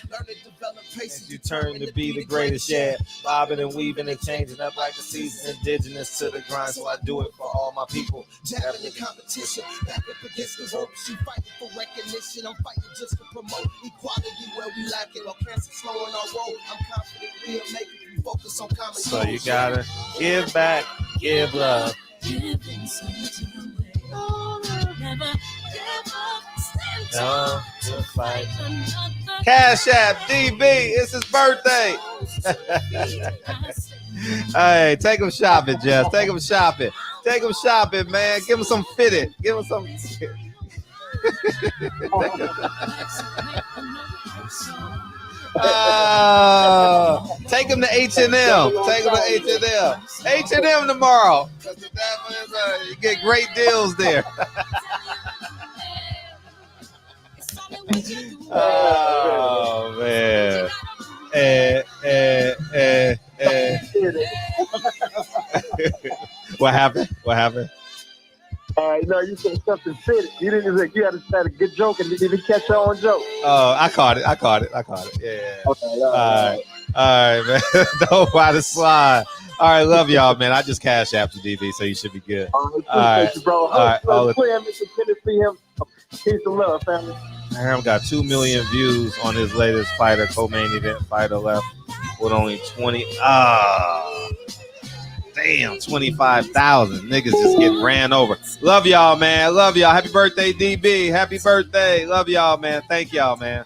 S4: you turn to be the greatest, yeah. Bobbing and weaving and changing up like the season. Indigenous to the grind, so I do it for all my people.
S3: Jabbing the competition, back up against the rope. She fighting for recognition. I'm fighting just to promote equality where we lack it. Or cancer slowing our road. I'm confident we'll make it. We focus on common.
S4: So you gotta give back, give love.
S2: Never give up, stand
S4: No,
S2: tall to fight another.
S4: Cash App DB, it's his birthday. Hey, take them shopping, Jess. Take them shopping. Take them shopping, man. Give them some fitted. Give them some. Take them to H&M. Take them to H&M. H&M tomorrow. You get great deals there. Oh man. What happened? What happened?
S10: No, you said something fitted. You didn't think you had to say a good joke and didn't even catch your own joke.
S4: Oh, I caught it. Yeah. Okay, all right, man. Don't buy the slide. All right, love y'all, man. I just cash after DB, so you should be good. All right,
S10: bro.
S4: All right.
S10: Peace and love, family.
S4: Aram got 2 million views on his latest fighter, co-main event fighter left with only 25,000. Niggas just getting ran over. Love y'all, man. Love y'all. Happy birthday, DB. Happy birthday. Love y'all, man. Thank y'all, man.